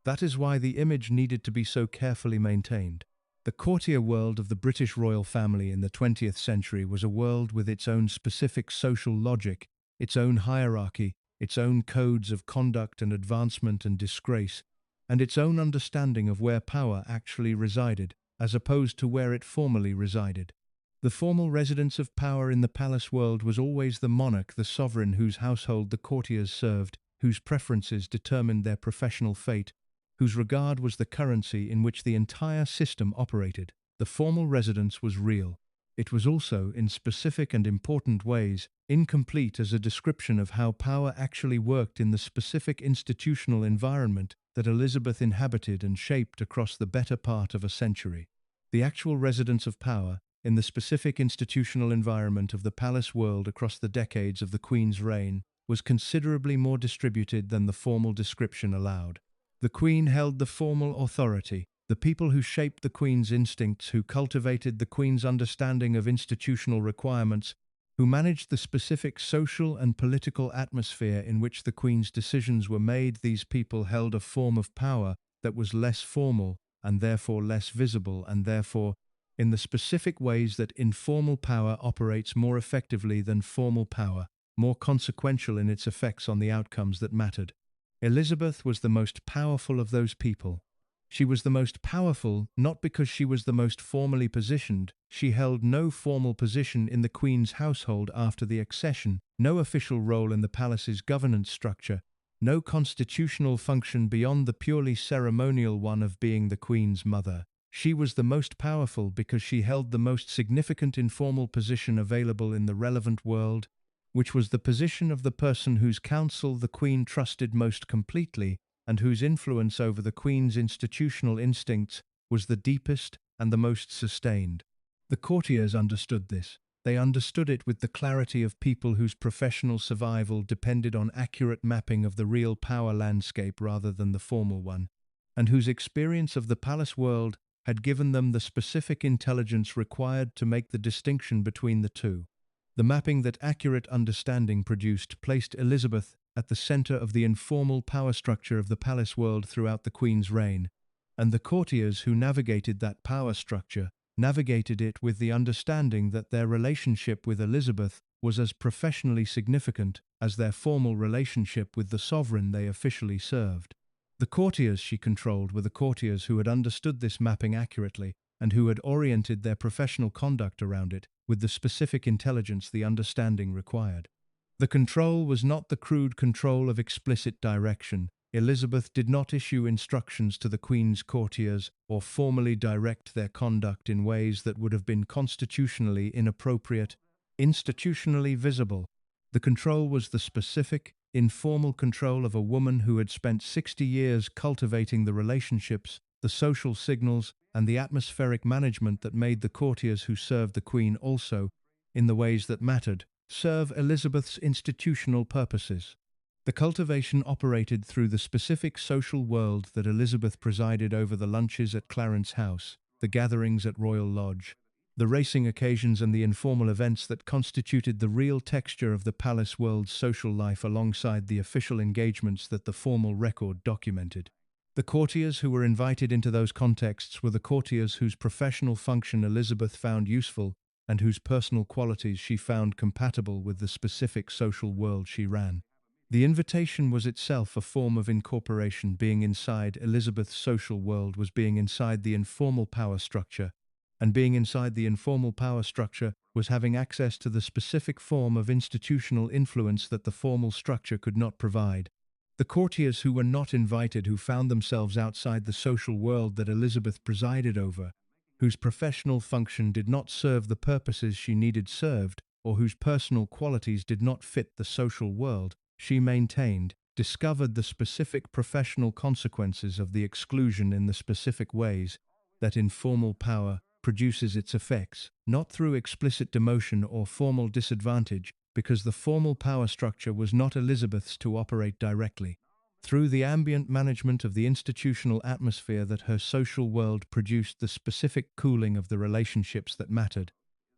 [SPEAKER 1] That is why the image needed to be so carefully maintained. The courtier world of the British royal family in the 20th century was a world with its own specific social logic, its own hierarchy, its own codes of conduct and advancement and disgrace, and its own understanding of where power actually resided, as opposed to where it formally resided. The formal residence of power in the palace world was always the monarch, the sovereign whose household the courtiers served, whose preferences determined their professional fate, whose regard was the currency in which the entire system operated. The formal residence was real. It was also, in specific and important ways, incomplete as a description of how power actually worked in the specific institutional environment that Elizabeth inhabited and shaped across the better part of a century. The actual residence of power, in the specific institutional environment of the palace world across the decades of the Queen's reign, was considerably more distributed than the formal description allowed. The Queen held the formal authority. The people who shaped the Queen's instincts, who cultivated the Queen's understanding of institutional requirements, who managed the specific social and political atmosphere in which the Queen's decisions were made, these people held a form of power that was less formal and therefore less visible, and therefore, in the specific ways that informal power operates more effectively than formal power, more consequential in its effects on the outcomes that mattered. Elizabeth was the most powerful of those people. She was the most powerful not because she was the most formally positioned. She held no formal position in the Queen's household after the accession, no official role in the palace's governance structure, no constitutional function beyond the purely ceremonial one of being the Queen's mother. She was the most powerful because she held the most significant informal position available in the relevant world, which was the position of the person whose counsel the Queen trusted most completely, and whose influence over the Queen's institutional instincts was the deepest and the most sustained. The courtiers understood this. They understood it with the clarity of people whose professional survival depended on accurate mapping of the real power landscape rather than the formal one, and whose experience of the palace world had given them the specific intelligence required to make the distinction between the two. The mapping that accurate understanding produced placed Elizabeth at the center of the informal power structure of the palace world throughout the Queen's reign, and the courtiers who navigated that power structure navigated it with the understanding that their relationship with Elizabeth was as professionally significant as their formal relationship with the sovereign they officially served. The courtiers she controlled were the courtiers who had understood this mapping accurately and who had oriented their professional conduct around it with the specific intelligence the understanding required. The control was not the crude control of explicit direction. Elizabeth did not issue instructions to the Queen's courtiers or formally direct their conduct in ways that would have been constitutionally inappropriate, institutionally visible. The control was the specific, informal control of a woman who had spent 60 years cultivating the relationships, the social signals, and the atmospheric management that made the courtiers who served the Queen also, in the ways that mattered, serve Elizabeth's institutional purposes. The cultivation operated through the specific social world that Elizabeth presided over: the lunches at Clarence House, the gatherings at Royal Lodge, the racing occasions and the informal events that constituted the real texture of the palace world's social life alongside the official engagements that the formal record documented. The courtiers who were invited into those contexts were the courtiers whose professional function Elizabeth found useful and whose personal qualities she found compatible with the specific social world she ran. The invitation was itself a form of incorporation. Being inside Elizabeth's social world was being inside the informal power structure, and being inside the informal power structure was having access to the specific form of institutional influence that the formal structure could not provide. The courtiers who were not invited, who found themselves outside the social world that Elizabeth presided over, whose professional function did not serve the purposes she needed served, or whose personal qualities did not fit the social world she maintained, discovered the specific professional consequences of the exclusion in the specific ways that informal power produces its effects, not through explicit demotion or formal disadvantage, because the formal power structure was not Elizabeth's to operate directly, through the ambient management of the institutional atmosphere that her social world produced the specific cooling of the relationships that mattered,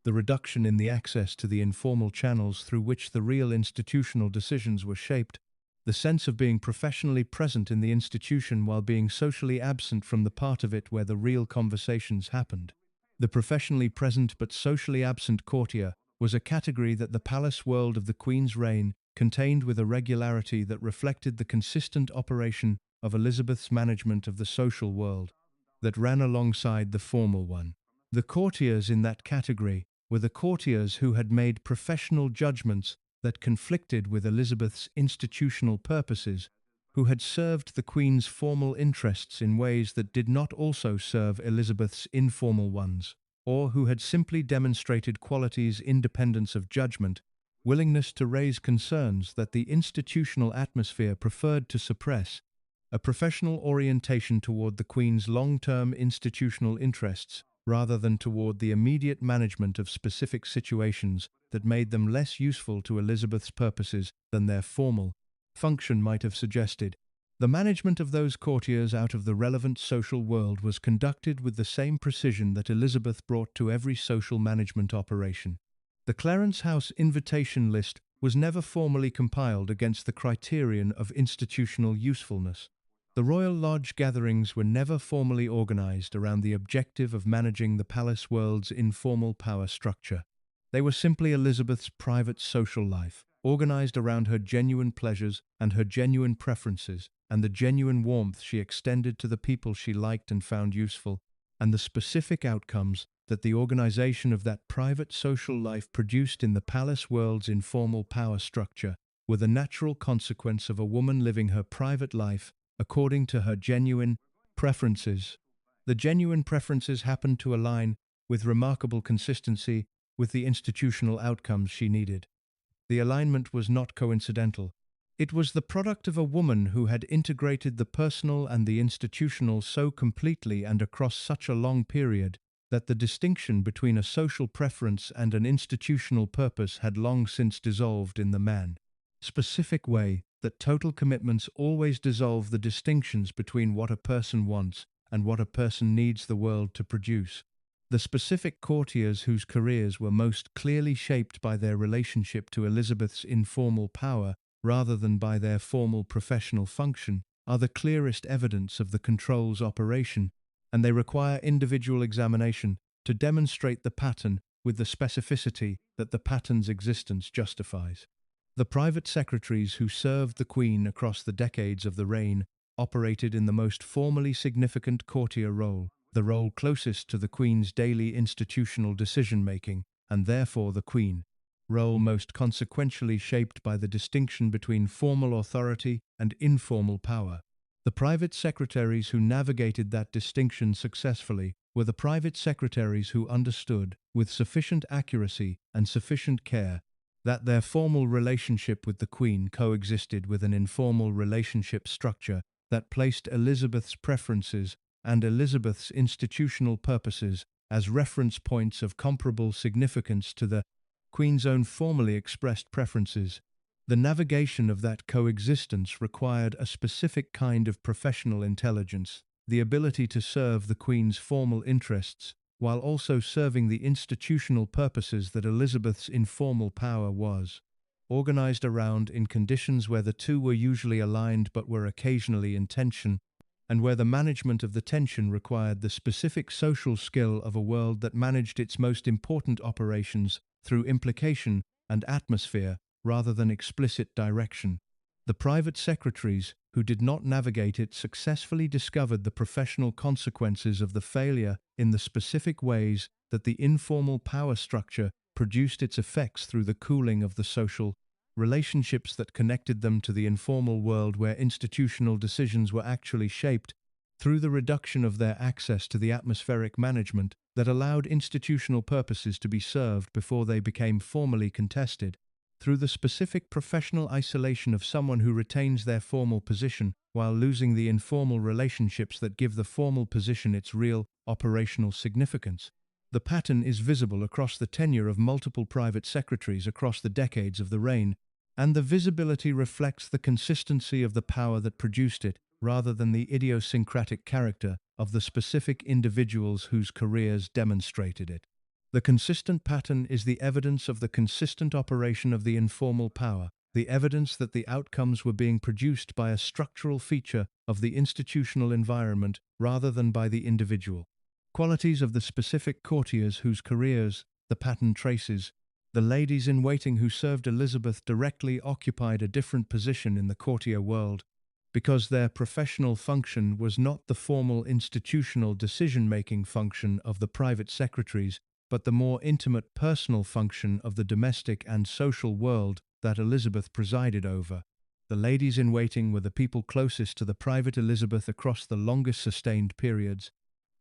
[SPEAKER 1] the reduction in the access to the informal channels through which the real institutional decisions were shaped, the sense of being professionally present in the institution while being socially absent from the part of it where the real conversations happened. The professionally present but socially absent courtier was a category that the palace world of the Queen's reign contained with a regularity that reflected the consistent operation of Elizabeth's management of the social world that ran alongside the formal one. The courtiers in that category were the courtiers who had made professional judgments that conflicted with Elizabeth's institutional purposes, who had served the Queen's formal interests in ways that did not also serve Elizabeth's informal ones. or who had simply demonstrated qualities independence of judgment, willingness to raise concerns that the institutional atmosphere preferred to suppress, a professional orientation toward the Queen's long-term institutional interests rather than toward the immediate management of specific situations that made them less useful to Elizabeth's purposes than their formal function might have suggested. The management of those courtiers out of the relevant social world was conducted with the same precision that Elizabeth brought to every social management operation. The Clarence House invitation list was never formally compiled against the criterion of institutional usefulness. The Royal Lodge gatherings were never formally organized around the objective of managing the palace world's informal power structure. They were simply Elizabeth's private social life, organized around her genuine pleasures and her genuine preferences, and the genuine warmth she extended to the people she liked and found useful, and the specific outcomes that the organization of that private social life produced in the palace world's informal power structure were the natural consequence of a woman living her private life according to her genuine preferences. The genuine preferences happened to align with remarkable consistency with the institutional outcomes she needed. The alignment was not coincidental. It was the product of a woman who had integrated the personal and the institutional so completely and across such a long period that the distinction between a social preference and an institutional purpose had long since dissolved in the man-specific way that total commitments always dissolve the distinctions between what a person wants and what a person needs the world to produce. The specific courtiers whose careers were most clearly shaped by their relationship to Elizabeth's informal power rather than by their formal professional function are the clearest evidence of the control's operation, and they require individual examination to demonstrate the pattern with the specificity that the pattern's existence justifies. The private secretaries who served the Queen across the decades of the reign operated in the most formally significant courtier role, the role closest to the Queen's daily institutional decision-making, and therefore the Queen, role most consequentially shaped by the distinction between formal authority and informal power. The private secretaries who navigated that distinction successfully were the private secretaries who understood, with sufficient accuracy and sufficient care, that their formal relationship with the Queen coexisted with an informal relationship structure that placed Elizabeth's preferences and Elizabeth's institutional purposes as reference points of comparable significance to the Queen's own formally expressed preferences. The navigation of that coexistence required a specific kind of professional intelligence, the ability to serve the Queen's formal interests while also serving the institutional purposes that Elizabeth's informal power was organized around in conditions where the two were usually aligned but were occasionally in tension, and where the management of the tension required the specific social skill of a world that managed its most important operations through implication and atmosphere rather than explicit direction. The private secretaries who did not navigate it successfully discovered the professional consequences of the failure in the specific ways that the informal power structure produced its effects through the cooling of the social relationships that connected them to the informal world where institutional decisions were actually shaped, through the reduction of their access to the atmospheric management that allowed institutional purposes to be served before they became formally contested, through the specific professional isolation of someone who retains their formal position while losing the informal relationships that give the formal position its real operational significance. The pattern is visible across the tenure of multiple private secretaries across the decades of the reign, and the visibility reflects the consistency of the power that produced it, rather than the idiosyncratic character of the specific individuals whose careers demonstrated it. The consistent pattern is the evidence of the consistent operation of the informal power, the evidence that the outcomes were being produced by a structural feature of the institutional environment rather than by the individual qualities of the specific courtiers whose careers the pattern traces. The ladies-in-waiting who served Elizabeth directly occupied a different position in the courtier world, because their professional function was not the formal institutional decision-making function of the private secretaries, but the more intimate personal function of the domestic and social world that Elizabeth presided over. The ladies-in-waiting were the people closest to the private Elizabeth across the longest sustained periods,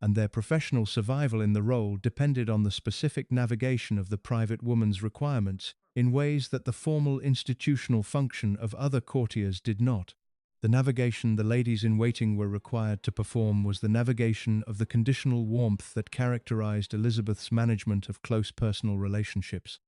[SPEAKER 1] and their professional survival in the role depended on the specific navigation of the private woman's requirements in ways that the formal institutional function of other courtiers did not. The navigation the ladies-in-waiting were required to perform was the navigation of the conditional warmth that characterized Elizabeth's management of close personal relationships.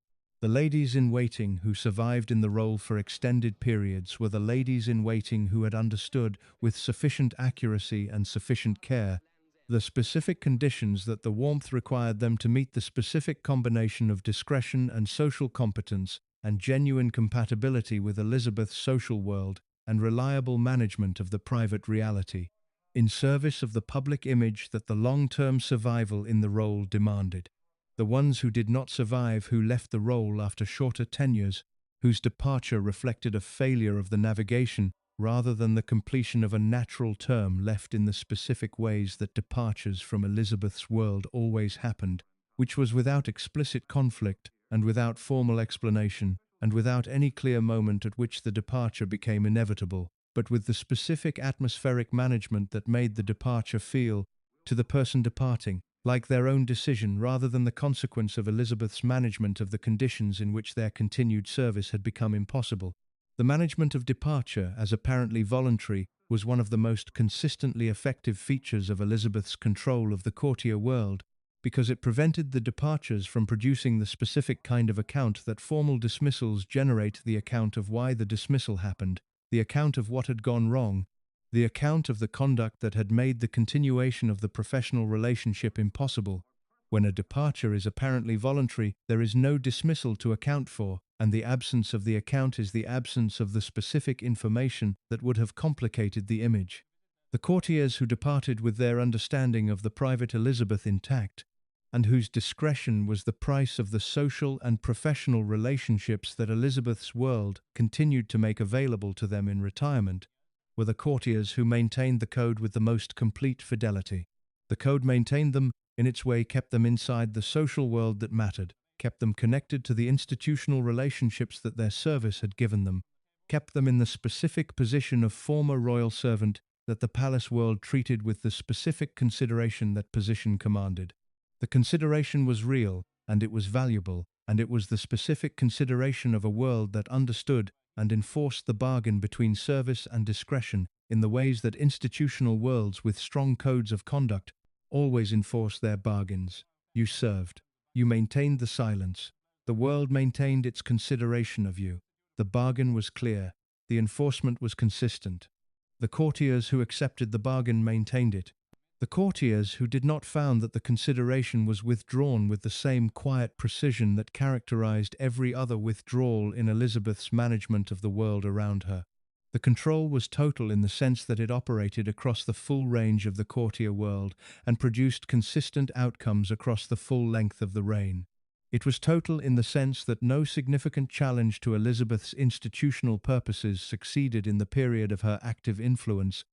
[SPEAKER 1] The ladies-in-waiting who survived in the role for extended periods were the ladies-in-waiting who had understood, with sufficient accuracy and sufficient care, the specific conditions that the warmth required them to meet the specific combination of discretion and social competence and genuine compatibility with Elizabeth's social world and reliable management of the private reality, in service of the public image that the long-term survival in the role demanded. The ones who did not survive, who left the role after shorter tenures, whose departure reflected a failure of the navigation rather than the completion of a natural term, left in the specific ways that departures from Elizabeth's world always happened, which was without explicit conflict and without formal explanation, and without any clear moment at which the departure became inevitable, but with the specific atmospheric management that made the departure feel, to the person departing, like their own decision rather than the consequence of Elizabeth's management of the conditions in which their continued service had become impossible. The management of departure, as apparently voluntary, was one of the most consistently effective features of Elizabeth's control of the courtier world, because it prevented the departures from producing the specific kind of account that formal dismissals generate: the account of why the dismissal happened, the account of what had gone wrong, the account of the conduct that had made the continuation of the professional relationship impossible. When a departure is apparently voluntary, there is no dismissal to account for, and the absence of the account is the absence of the specific information that would have complicated the image. The courtiers who departed with their understanding of the private Elizabeth intact, and whose discretion was the price of the social and professional relationships that Elizabeth's world continued to make available to them in retirement, were the courtiers who maintained the code with the most complete fidelity. The code maintained them, in its way kept them inside the social world that mattered, kept them connected to the institutional relationships that their service had given them, kept them in the specific position of former royal servant that the palace world treated with the specific consideration that position commanded. The consideration was real, and it was valuable, and it was the specific consideration of a world that understood and enforced the bargain between service and discretion in the ways that institutional worlds with strong codes of conduct always enforce their bargains. You served. You maintained the silence. The world maintained its consideration of you. The bargain was clear. The enforcement was consistent. The courtiers who accepted the bargain maintained it. The courtiers who did not found that the consideration was withdrawn with the same quiet precision that characterized every other withdrawal in Elizabeth's management of the world around her. The control was total in the sense that it operated across the full range of the courtier world and produced consistent outcomes across the full length of the reign. It was total in the sense that no significant challenge to Elizabeth's institutional purposes succeeded in the period of her active influence,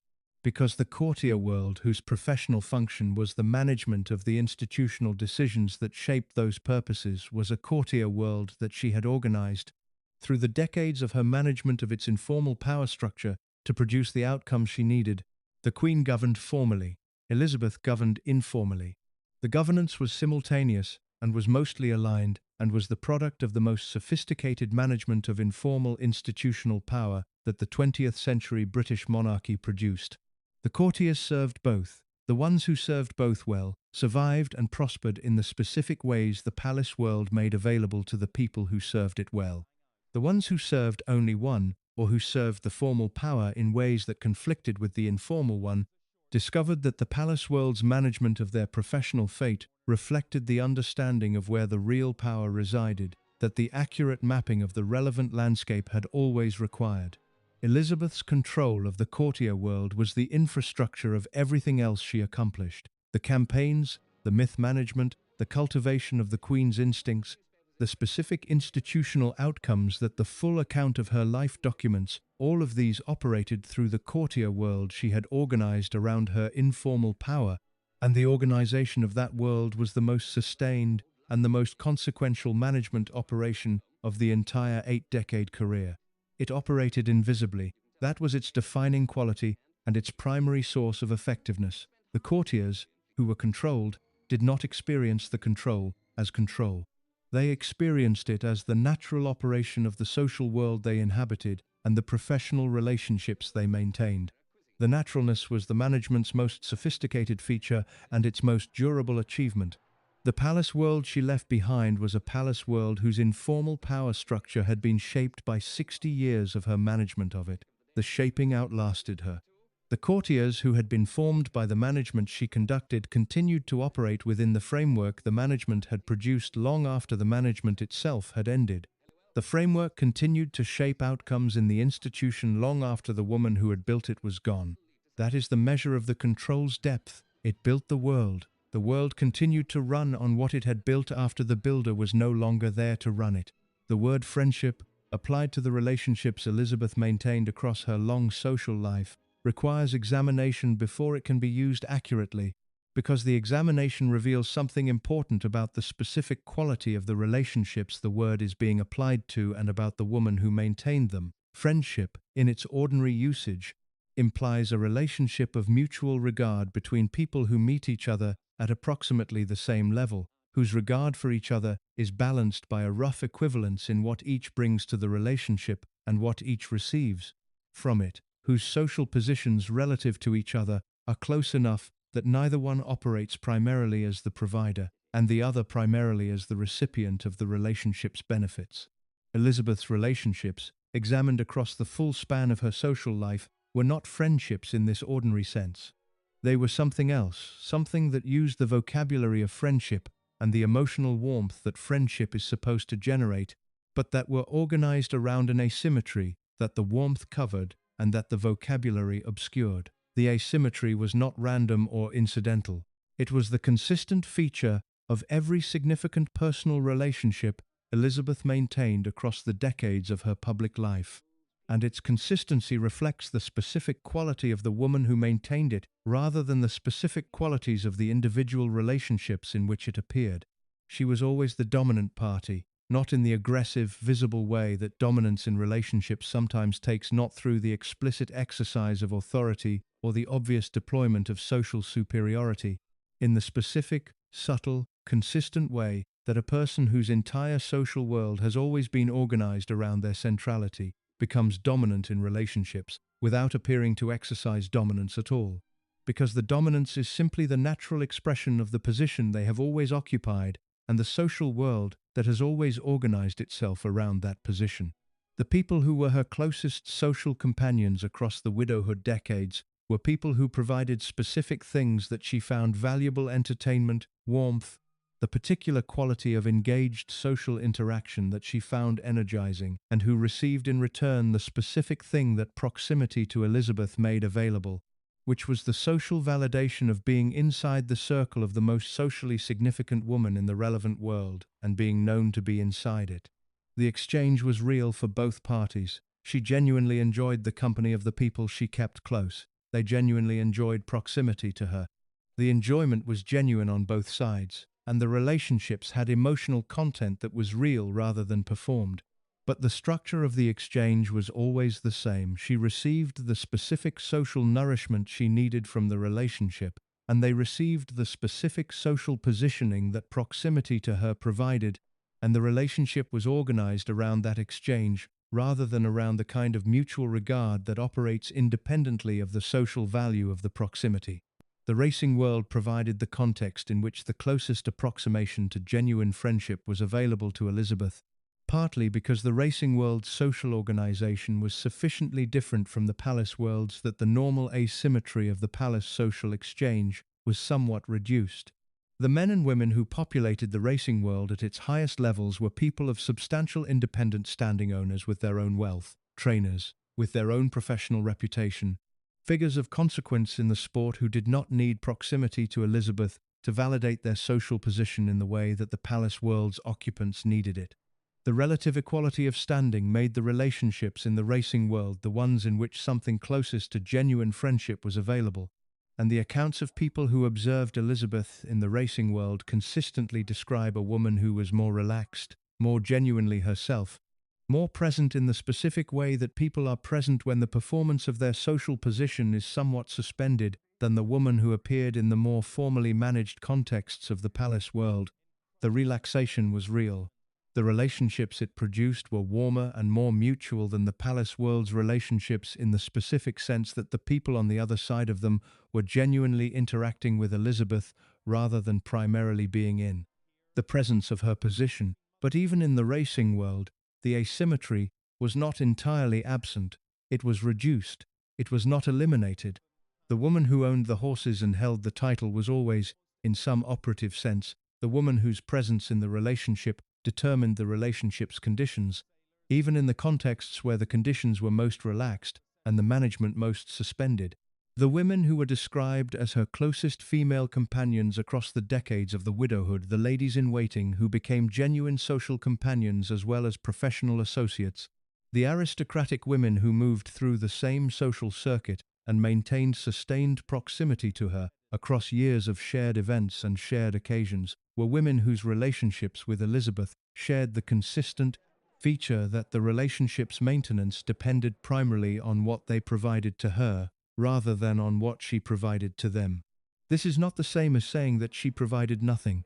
[SPEAKER 1] because the courtier world, whose professional function was the management of the institutional decisions that shaped those purposes, was a courtier world that she had organized through the decades of her management of its informal power structure to produce the outcomes she needed. The Queen governed formally. Elizabeth governed informally. The governance was simultaneous and was mostly aligned, and was the product of the most sophisticated management of informal institutional power that the 20th century British monarchy produced. The courtiers served both. The ones who served both well survived and prospered in the specific ways the palace world made available to the people who served it well. The ones who served only one, or who served the formal power in ways that conflicted with the informal one, discovered that the palace world's management of their professional fate reflected the understanding of where the real power resided, that the accurate mapping of the relevant landscape had always required. Elizabeth's control of the courtier world was the infrastructure of everything else she accomplished: the campaigns, the myth management, the cultivation of the Queen's instincts, the specific institutional outcomes that the full account of her life documents. All of these operated through the courtier world she had organized around her informal power, and the organization of that world was the most sustained and the most consequential management operation of the entire 8-decade career. It operated invisibly. That was its defining quality and its primary source of effectiveness. The courtiers, who were controlled, did not experience the control as control. They experienced it as the natural operation of the social world they inhabited and the professional relationships they maintained. The naturalness was the management's most sophisticated feature and its most durable achievement. The palace world she left behind was a palace world whose informal power structure had been shaped by 60 years of her management of it. The shaping outlasted her. The courtiers who had been formed by the management she conducted continued to operate within the framework the management had produced long after the management itself had ended. The framework continued to shape outcomes in the institution long after the woman who had built it was gone. That is the measure of the control's depth. It built the world. The world continued to run on what it had built after the builder was no longer there to run it. The word friendship, applied to the relationships Elizabeth maintained across her long social life, requires examination before it can be used accurately, because the examination reveals something important about the specific quality of the relationships the word is being applied to and about the woman who maintained them. Friendship, in its ordinary usage, implies a relationship of mutual regard between people who meet each other at approximately the same level, whose regard for each other is balanced by a rough equivalence in what each brings to the relationship and what each receives from it, whose social positions relative to each other are close enough that neither one operates primarily as the provider and the other primarily as the recipient of the relationship's benefits. Elizabeth's relationships, examined across the full span of her social life, were not friendships in this ordinary sense. They were something else, something that used the vocabulary of friendship and the emotional warmth that friendship is supposed to generate, but that were organized around an asymmetry that the warmth covered and that the vocabulary obscured. The asymmetry was not random or incidental. It was the consistent feature of every significant personal relationship Elizabeth maintained across the decades of her public life, and its consistency reflects the specific quality of the woman who maintained it rather than the specific qualities of the individual relationships in which it appeared. She was always the dominant party, not in the aggressive, visible way that dominance in relationships sometimes takes, not through the explicit exercise of authority or the obvious deployment of social superiority, in the specific, subtle, consistent way that a person whose entire social world has always been organized around their centrality becomes dominant in relationships without appearing to exercise dominance at all, because the dominance is simply the natural expression of the position they have always occupied and the social world that has always organized itself around that position. The people who were her closest social companions across the widowhood decades were people who provided specific things that she found valuable: entertainment, warmth, the particular quality of engaged social interaction that she found energizing, and who received in return the specific thing that proximity to Elizabeth made available, which was the social validation of being inside the circle of the most socially significant woman in the relevant world and being known to be inside it. The exchange was real for both parties. She genuinely enjoyed the company of the people she kept close. They genuinely enjoyed proximity to her. The enjoyment was genuine on both sides, and the relationships had emotional content that was real rather than performed. But the structure of the exchange was always the same. She received the specific social nourishment she needed from the relationship, and they received the specific social positioning that proximity to her provided, and the relationship was organized around that exchange rather than around the kind of mutual regard that operates independently of the social value of the proximity. The racing world provided the context in which the closest approximation to genuine friendship was available to Elizabeth, partly because the racing world's social organization was sufficiently different from the palace world's that the normal asymmetry of the palace social exchange was somewhat reduced. The men and women who populated the racing world at its highest levels were people of substantial independent standing, owners with their own wealth, trainers with their own professional reputation, figures of consequence in the sport who did not need proximity to Elizabeth to validate their social position in the way that the palace world's occupants needed it. The relative equality of standing made the relationships in the racing world the ones in which something closest to genuine friendship was available, and the accounts of people who observed Elizabeth in the racing world consistently describe a woman who was more relaxed, more genuinely herself, more present in the specific way that people are present when the performance of their social position is somewhat suspended than the woman who appeared in the more formally managed contexts of the palace world. The relaxation was real. The relationships it produced were warmer and more mutual than the palace world's relationships, in the specific sense that the people on the other side of them were genuinely interacting with Elizabeth rather than primarily being in the presence of her position. But even in the racing world, the asymmetry was not entirely absent. It was reduced. It was not eliminated. The woman who owned the horses and held the title was always, in some operative sense, the woman whose presence in the relationship determined the relationship's conditions, even in the contexts where the conditions were most relaxed and the management most suspended. The women who were described as her closest female companions across the decades of the widowhood, the ladies-in-waiting who became genuine social companions as well as professional associates, the aristocratic women who moved through the same social circuit and maintained sustained proximity to her across years of shared events and shared occasions, were women whose relationships with Elizabeth shared the consistent feature that the relationship's maintenance depended primarily on what they provided to her, rather than on what she provided to them. This is not the same as saying that she provided nothing.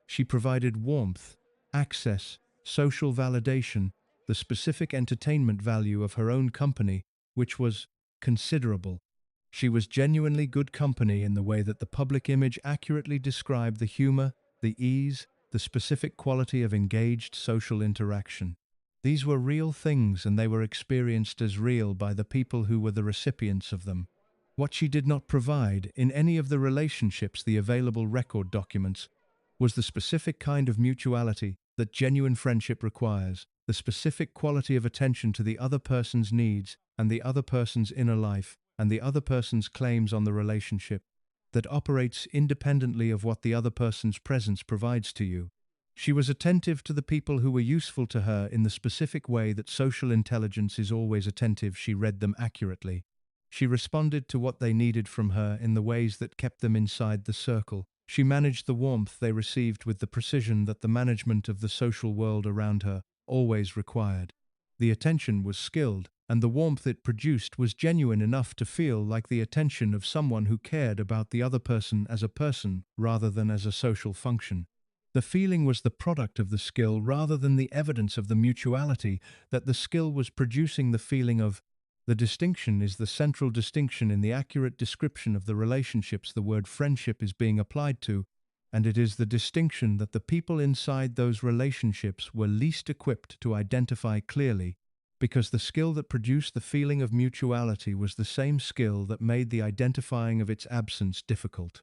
[SPEAKER 1] She provided warmth, access, social validation, the specific entertainment value of her own company, which was considerable. She was genuinely good company in the way that the public image accurately described the humor, the ease, the specific quality of engaged social interaction. These were real things, and they were experienced as real by the people who were the recipients of them. What she did not provide, in any of the relationships, the available record documents, was the specific kind of mutuality that genuine friendship requires, the specific quality of attention to the other person's needs and the other person's inner life and the other person's claims on the relationship, that operates independently of what the other person's presence provides to you. She was attentive to the people who were useful to her in the specific way that social intelligence is always attentive. She read them accurately. She responded to what they needed from her in the ways that kept them inside the circle. She managed the warmth they received with the precision that the management of the social world around her always required. The attention was skilled, and the warmth it produced was genuine enough to feel like the attention of someone who cared about the other person as a person rather than as a social function. The feeling was the product of the skill rather than the evidence of the mutuality that the skill was producing. The feeling of the distinction is the central distinction in the accurate description of the relationships the word friendship is being applied to, and it is the distinction that the people inside those relationships were least equipped to identify clearly, because the skill that produced the feeling of mutuality was the same skill that made the identifying of its absence difficult.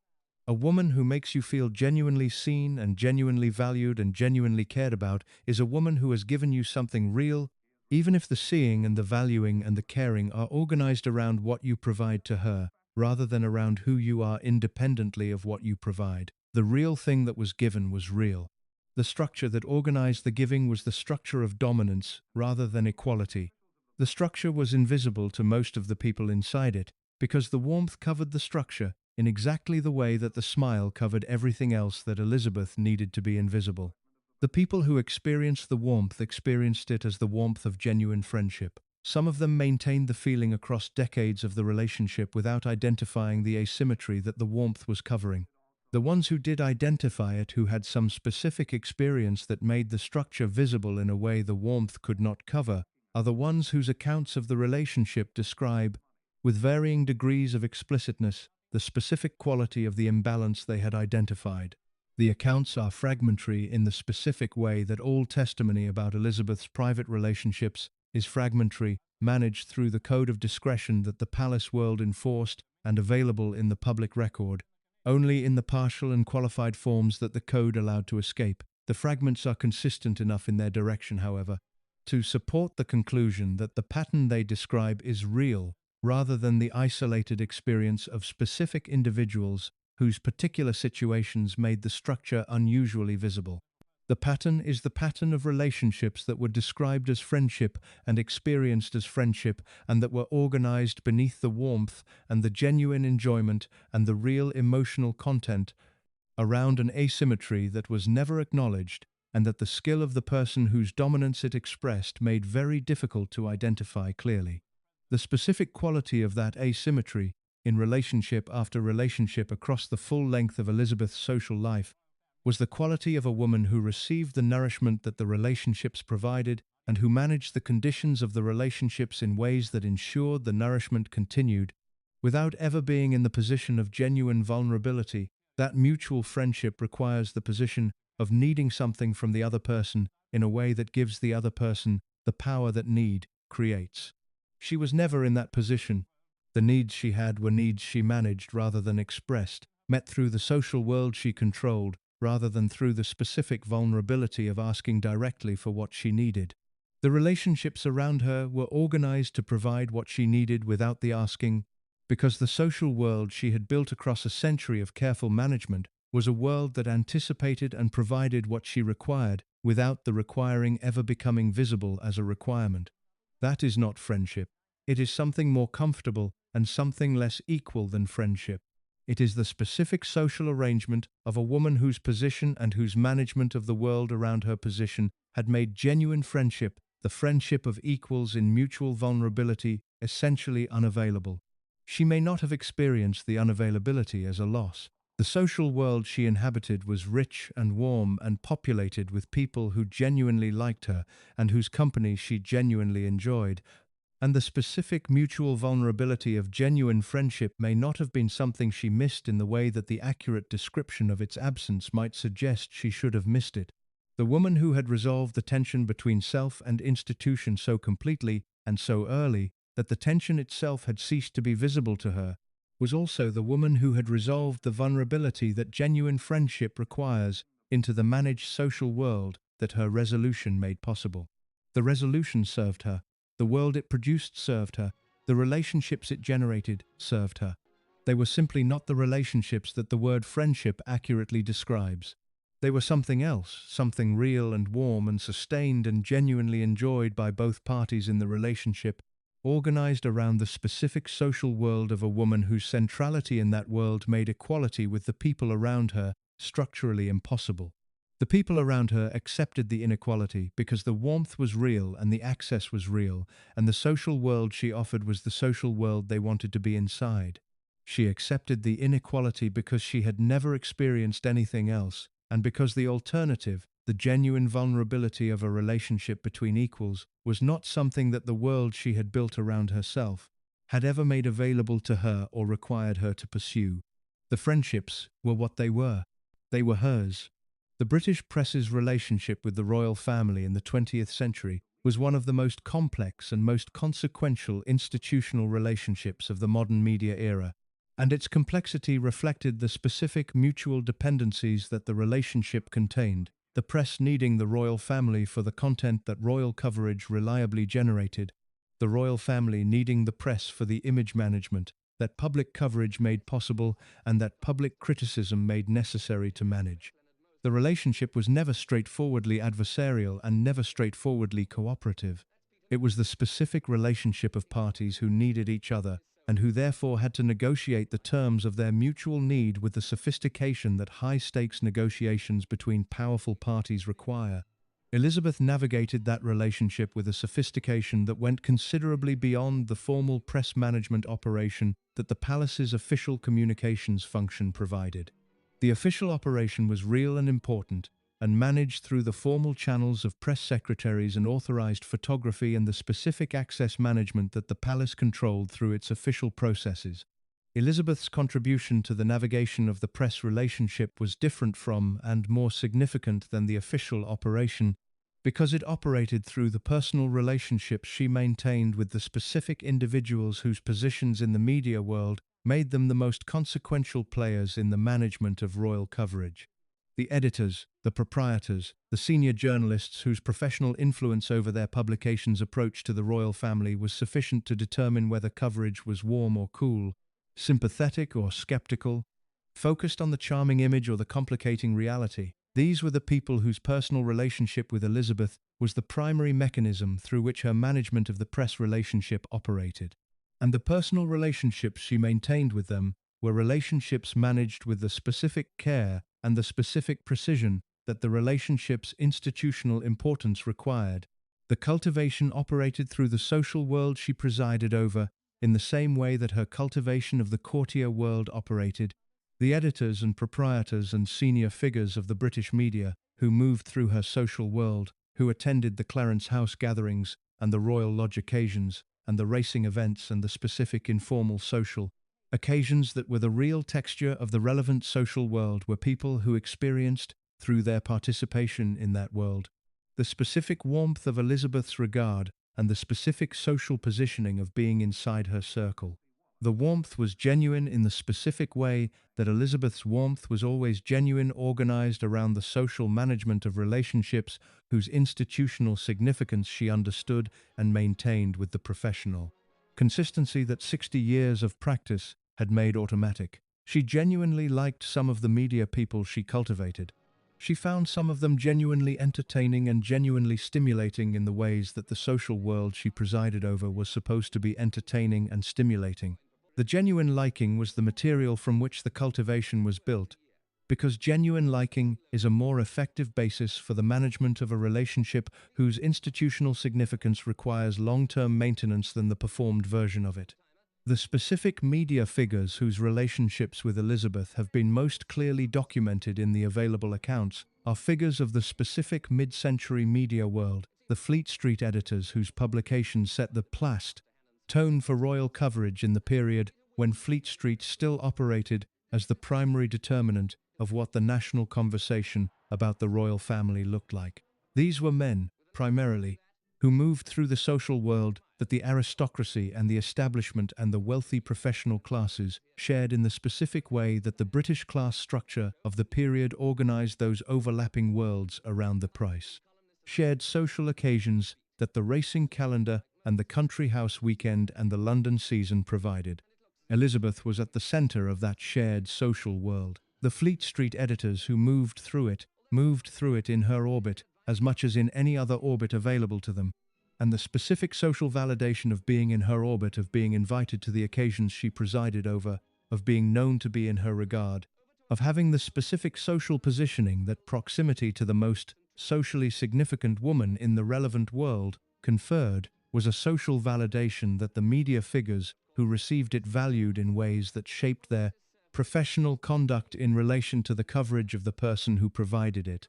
[SPEAKER 1] A woman who makes you feel genuinely seen and genuinely valued and genuinely cared about is a woman who has given you something real, even if the seeing and the valuing and the caring are organized around what you provide to her, rather than around who you are independently of what you provide. The real thing that was given was real. The structure that organized the giving was the structure of dominance rather than equality. The structure was invisible to most of the people inside it, because the warmth covered the structure in exactly the way that the smile covered everything else that Elizabeth needed to be invisible. The people who experienced the warmth experienced it as the warmth of genuine friendship. Some of them maintained the feeling across decades of the relationship without identifying the asymmetry that the warmth was covering. The ones who did identify it, who had some specific experience that made the structure visible in a way the warmth could not cover, are the ones whose accounts of the relationship describe, with varying degrees of explicitness, the specific quality of the imbalance they had identified. The accounts are fragmentary in the specific way that all testimony about Elizabeth's private relationships is fragmentary, managed through the code of discretion that the palace world enforced and available in the public record, only in the partial and qualified forms that the code allowed to escape. The fragments are consistent enough in their direction, however, to support the conclusion that the pattern they describe is real, rather than the isolated experience of specific individuals whose particular situations made the structure unusually visible. The pattern is the pattern of relationships that were described as friendship and experienced as friendship, and that were organized beneath the warmth and the genuine enjoyment and the real emotional content around an asymmetry that was never acknowledged, and that the skill of the person whose dominance it expressed made very difficult to identify clearly. The specific quality of that asymmetry, in relationship after relationship across the full length of Elizabeth's social life, was the quality of a woman who received the nourishment that the relationships provided and who managed the conditions of the relationships in ways that ensured the nourishment continued, without ever being in the position of genuine vulnerability. That mutual friendship requires the position of needing something from the other person in a way that gives the other person the power that need creates. She was never in that position. The needs she had were needs she managed rather than expressed, met through the social world she controlled rather than through the specific vulnerability of asking directly for what she needed. The relationships around her were organized to provide what she needed without the asking, because the social world she had built across a century of careful management was a world that anticipated and provided what she required without the requiring ever becoming visible as a requirement. That is not friendship. It is something more comfortable and something less equal than friendship. It is the specific social arrangement of a woman whose position and whose management of the world around her position had made genuine friendship, the friendship of equals in mutual vulnerability, essentially unavailable. She may not have experienced the unavailability as a loss. The social world she inhabited was rich and warm and populated with people who genuinely liked her and whose company she genuinely enjoyed, and the specific mutual vulnerability of genuine friendship may not have been something she missed in the way that the accurate description of its absence might suggest she should have missed it. The woman who had resolved the tension between self and institution so completely and so early that the tension itself had ceased to be visible to her was also the woman who had resolved the vulnerability that genuine friendship requires into the managed social world that her resolution made possible. The resolution served her. The world it produced served her. The relationships it generated served her. They were simply not the relationships that the word friendship accurately describes. They were something else, something real and warm and sustained and genuinely enjoyed by both parties in the relationship, organized around the specific social world of a woman whose centrality in that world made equality with the people around her structurally impossible. The people around her accepted the inequality because the warmth was real and the access was real, and the social world she offered was the social world they wanted to be inside. She accepted the inequality because she had never experienced anything else, and because the alternative, the genuine vulnerability of a relationship between equals, was not something that the world she had built around herself had ever made available to her or required her to pursue. The friendships were what they were. They were hers. The British press's relationship with the royal family in the 20th century was one of the most complex and most consequential institutional relationships of the modern media era, and its complexity reflected the specific mutual dependencies that the relationship contained, the press needing the royal family for the content that royal coverage reliably generated, the royal family needing the press for the image management that public coverage made possible and that public criticism made necessary to manage. The relationship was never straightforwardly adversarial and never straightforwardly cooperative. It was the specific relationship of parties who needed each other and who therefore had to negotiate the terms of their mutual need with the sophistication that high-stakes negotiations between powerful parties require. Elizabeth navigated that relationship with a sophistication that went considerably beyond the formal press management operation that the palace's official communications function provided. The official operation was real and important, and managed through the formal channels of press secretaries and authorized photography and the specific access management that the palace controlled through its official processes. Elizabeth's contribution to the navigation of the press relationship was different from and more significant than the official operation, because it operated through the personal relationships she maintained with the specific individuals whose positions in the media world made them the most consequential players in the management of royal coverage. The editors, the proprietors, the senior journalists whose professional influence over their publication's approach to the royal family was sufficient to determine whether coverage was warm or cool, sympathetic or skeptical, focused on the charming image or the complicating reality. These were the people whose personal relationship with Elizabeth was the primary mechanism through which her management of the press relationship operated. And the personal relationships she maintained with them were relationships managed with the specific care and the specific precision that the relationship's institutional importance required. The cultivation operated through the social world she presided over, in the same way that her cultivation of the courtier world operated. The editors and proprietors and senior figures of the British media, who moved through her social world, who attended the Clarence House gatherings and the Royal Lodge occasions, and the racing events and the specific informal social occasions that were the real texture of the relevant social world, were people who experienced, through their participation in that world, the specific warmth of Elizabeth's regard and the specific social positioning of being inside her circle. The warmth was genuine in the specific way that Elizabeth's warmth was always genuine, organized around the social management of relationships whose institutional significance she understood and maintained with the professional consistency that 60 years of practice had made automatic. She genuinely liked some of the media people she cultivated. She found some of them genuinely entertaining and genuinely stimulating in the ways that the social world she presided over was supposed to be entertaining and stimulating. The genuine liking was the material from which the cultivation was built, because genuine liking is a more effective basis for the management of a relationship whose institutional significance requires long-term maintenance than the performed version of it. The specific media figures whose relationships with Elizabeth have been most clearly documented in the available accounts are figures of the specific mid-century media world, the Fleet Street editors whose publications set the plast tone for royal coverage in the period when Fleet Street still operated as the primary determinant of what the national conversation about the royal family looked like. These were men, primarily, who moved through the social world that the aristocracy and the establishment and the wealthy professional classes shared in the specific way that the British class structure of the period organized those overlapping worlds around the price. Shared social occasions that the racing calendar and the country house weekend and the London season provided. Elizabeth was at the center of that shared social world. The Fleet Street editors who moved through it in her orbit as much as in any other orbit available to them, and the specific social validation of being in her orbit, of being invited to the occasions she presided over, of being known to be in her regard, of having the specific social positioning that proximity to the most socially significant woman in the relevant world conferred, was a social validation that the media figures who received it valued in ways that shaped their professional conduct in relation to the coverage of the person who provided it.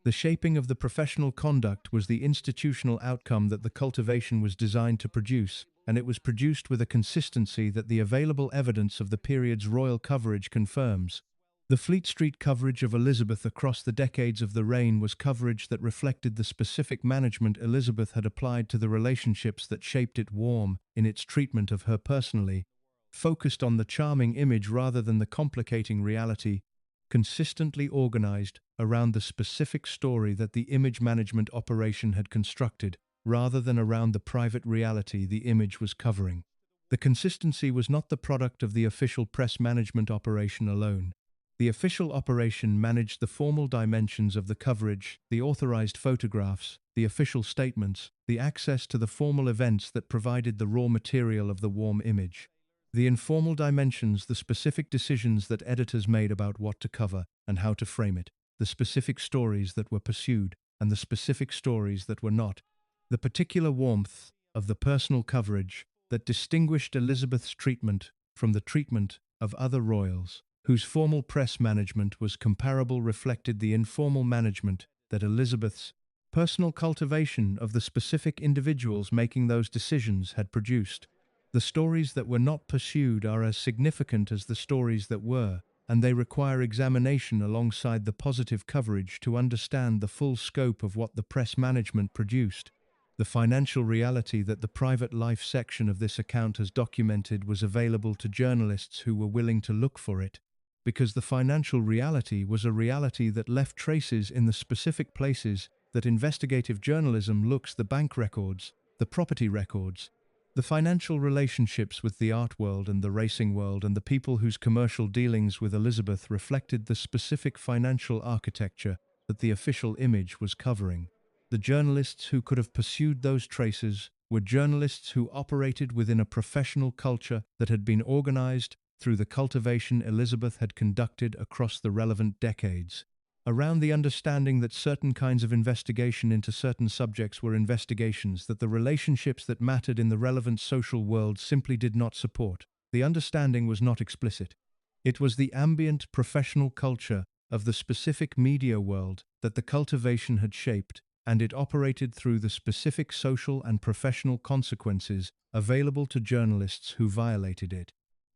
[SPEAKER 1] The shaping of the professional conduct was the institutional outcome that the cultivation was designed to produce, and it was produced with a consistency that the available evidence of the period's royal coverage confirms. The Fleet Street coverage of Elizabeth across the decades of the reign was coverage that reflected the specific management Elizabeth had applied to the relationships that shaped it, warm in its treatment of her personally, focused on the charming image rather than the complicating reality, consistently organized around the specific story that the image management operation had constructed, rather than around the private reality the image was covering. The consistency was not the product of the official press management operation alone. The official operation managed the formal dimensions of the coverage, the authorized photographs, the official statements, the access to the formal events that provided the raw material of the warm image. The informal dimensions, the specific decisions that editors made about what to cover and how to frame it, the specific stories that were pursued and the specific stories that were not, the particular warmth of the personal coverage that distinguished Elizabeth's treatment from the treatment of other royals, whose formal press management was comparable, reflected the informal management that Elizabeth's personal cultivation of the specific individuals making those decisions had produced. The stories that were not pursued are as significant as the stories that were, and they require examination alongside the positive coverage to understand the full scope of what the press management produced. The financial reality that the private life section of this account has documented was available to journalists who were willing to look for it, because the financial reality was a reality that left traces in the specific places that investigative journalism looks: the bank records, the property records, the financial relationships with the art world and the racing world, and the people whose commercial dealings with Elizabeth reflected the specific financial architecture that the official image was covering. The journalists who could have pursued those traces were journalists who operated within a professional culture that had been organized through the cultivation Elizabeth had conducted across the relevant decades. around the understanding that certain kinds of investigation into certain subjects were investigations that the relationships that mattered in the relevant social world simply did not support. The understanding was not explicit. It was the ambient professional culture of the specific media world that the cultivation had shaped, and it operated through the specific social and professional consequences available to journalists who violated it.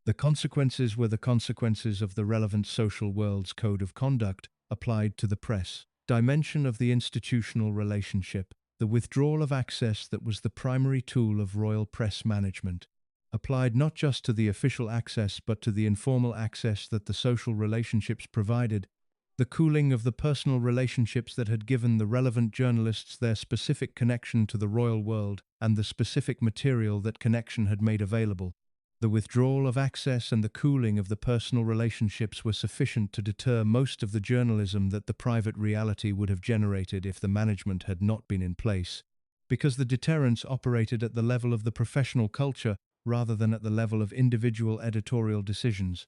[SPEAKER 1] The consequences were the consequences of the relevant social world's code of conduct applied to the press dimension of the institutional relationship, the withdrawal of access that was the primary tool of royal press management, applied not just to the official access but to the informal access that the social relationships provided, the cooling of the personal relationships that had given the relevant journalists their specific connection to the royal world and the specific material that connection had made available. The withdrawal of access and the cooling of the personal relationships were sufficient to deter most of the journalism that the private reality would have generated if the management had not been in place, because the deterrence operated at the level of the professional culture rather than at the level of individual editorial decisions.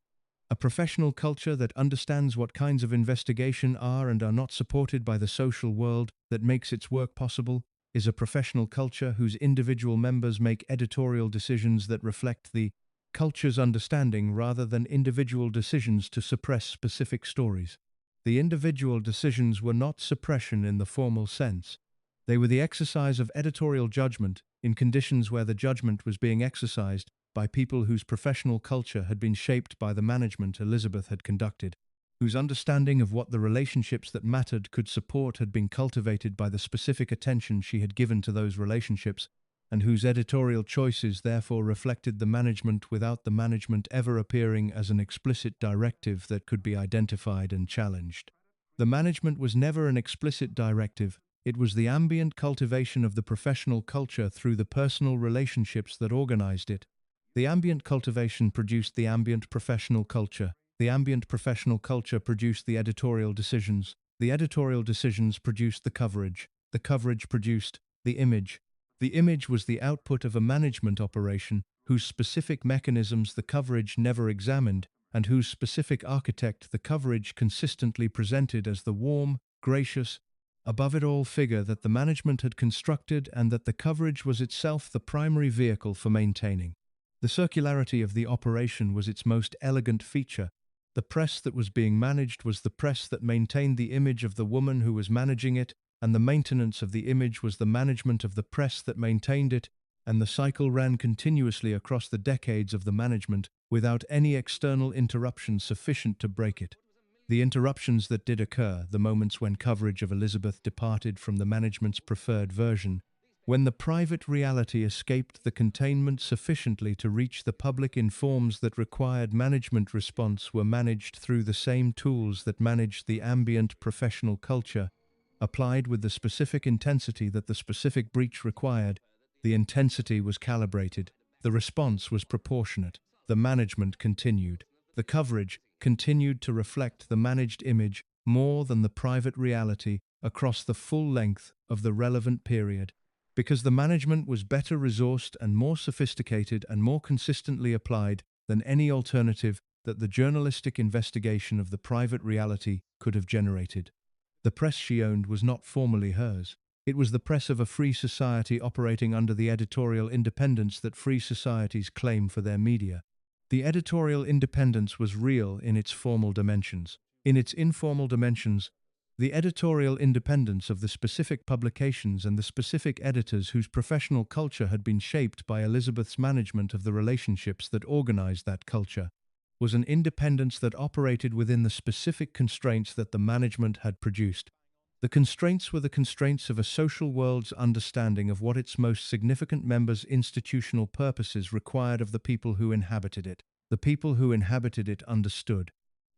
[SPEAKER 1] A professional culture that understands what kinds of investigation are and are not supported by the social world that makes its work possible is a professional culture whose individual members make editorial decisions that reflect the culture's understanding rather than individual decisions to suppress specific stories. The individual decisions were not suppression in the formal sense. They were the exercise of editorial judgment in conditions where the judgment was being exercised by people whose professional culture had been shaped by the management Elizabeth had conducted, whose understanding of what the relationships that mattered could support had been cultivated by the specific attention she had given to those relationships, and whose editorial choices therefore reflected the management without the management ever appearing as an explicit directive that could be identified and challenged. The management was never an explicit directive. It was the ambient cultivation of the professional culture through the personal relationships that organized it. The ambient cultivation produced the ambient professional culture. The ambient professional culture produced the editorial decisions. The editorial decisions produced the coverage. The coverage produced the image. The image was the output of a management operation whose specific mechanisms the coverage never examined, and whose specific architect the coverage consistently presented as the warm, gracious, above-it-all figure that the management had constructed and that the coverage was itself the primary vehicle for maintaining. The circularity of the operation was its most elegant feature. The press that was being managed was the press that maintained the image of the woman who was managing it, and the maintenance of the image was the management of the press that maintained it, and the cycle ran continuously across the decades of the management without any external interruption sufficient to break it. The interruptions that did occur, the moments when coverage of Elizabeth departed from the management's preferred version, when the private reality escaped the containment sufficiently to reach the public in forms that required management response, were managed through the same tools that managed the ambient professional culture, applied with the specific intensity that the specific breach required. The intensity was calibrated. The response was proportionate. The management continued. The coverage continued to reflect the managed image more than the private reality across the full length of the relevant period, because the management was better resourced and more sophisticated and more consistently applied than any alternative that the journalistic investigation of the private reality could have generated. The press she owned was not formally hers. It was the press of a free society operating under the editorial independence that free societies claim for their media. The editorial independence was real in its formal dimensions. In its informal dimensions, the editorial independence of the specific publications and the specific editors whose professional culture had been shaped by Elizabeth's management of the relationships that organized that culture was an independence that operated within the specific constraints that the management had produced. The constraints were the constraints of a social world's understanding of what its most significant members' institutional purposes required of the people who inhabited it. The people who inhabited it understood.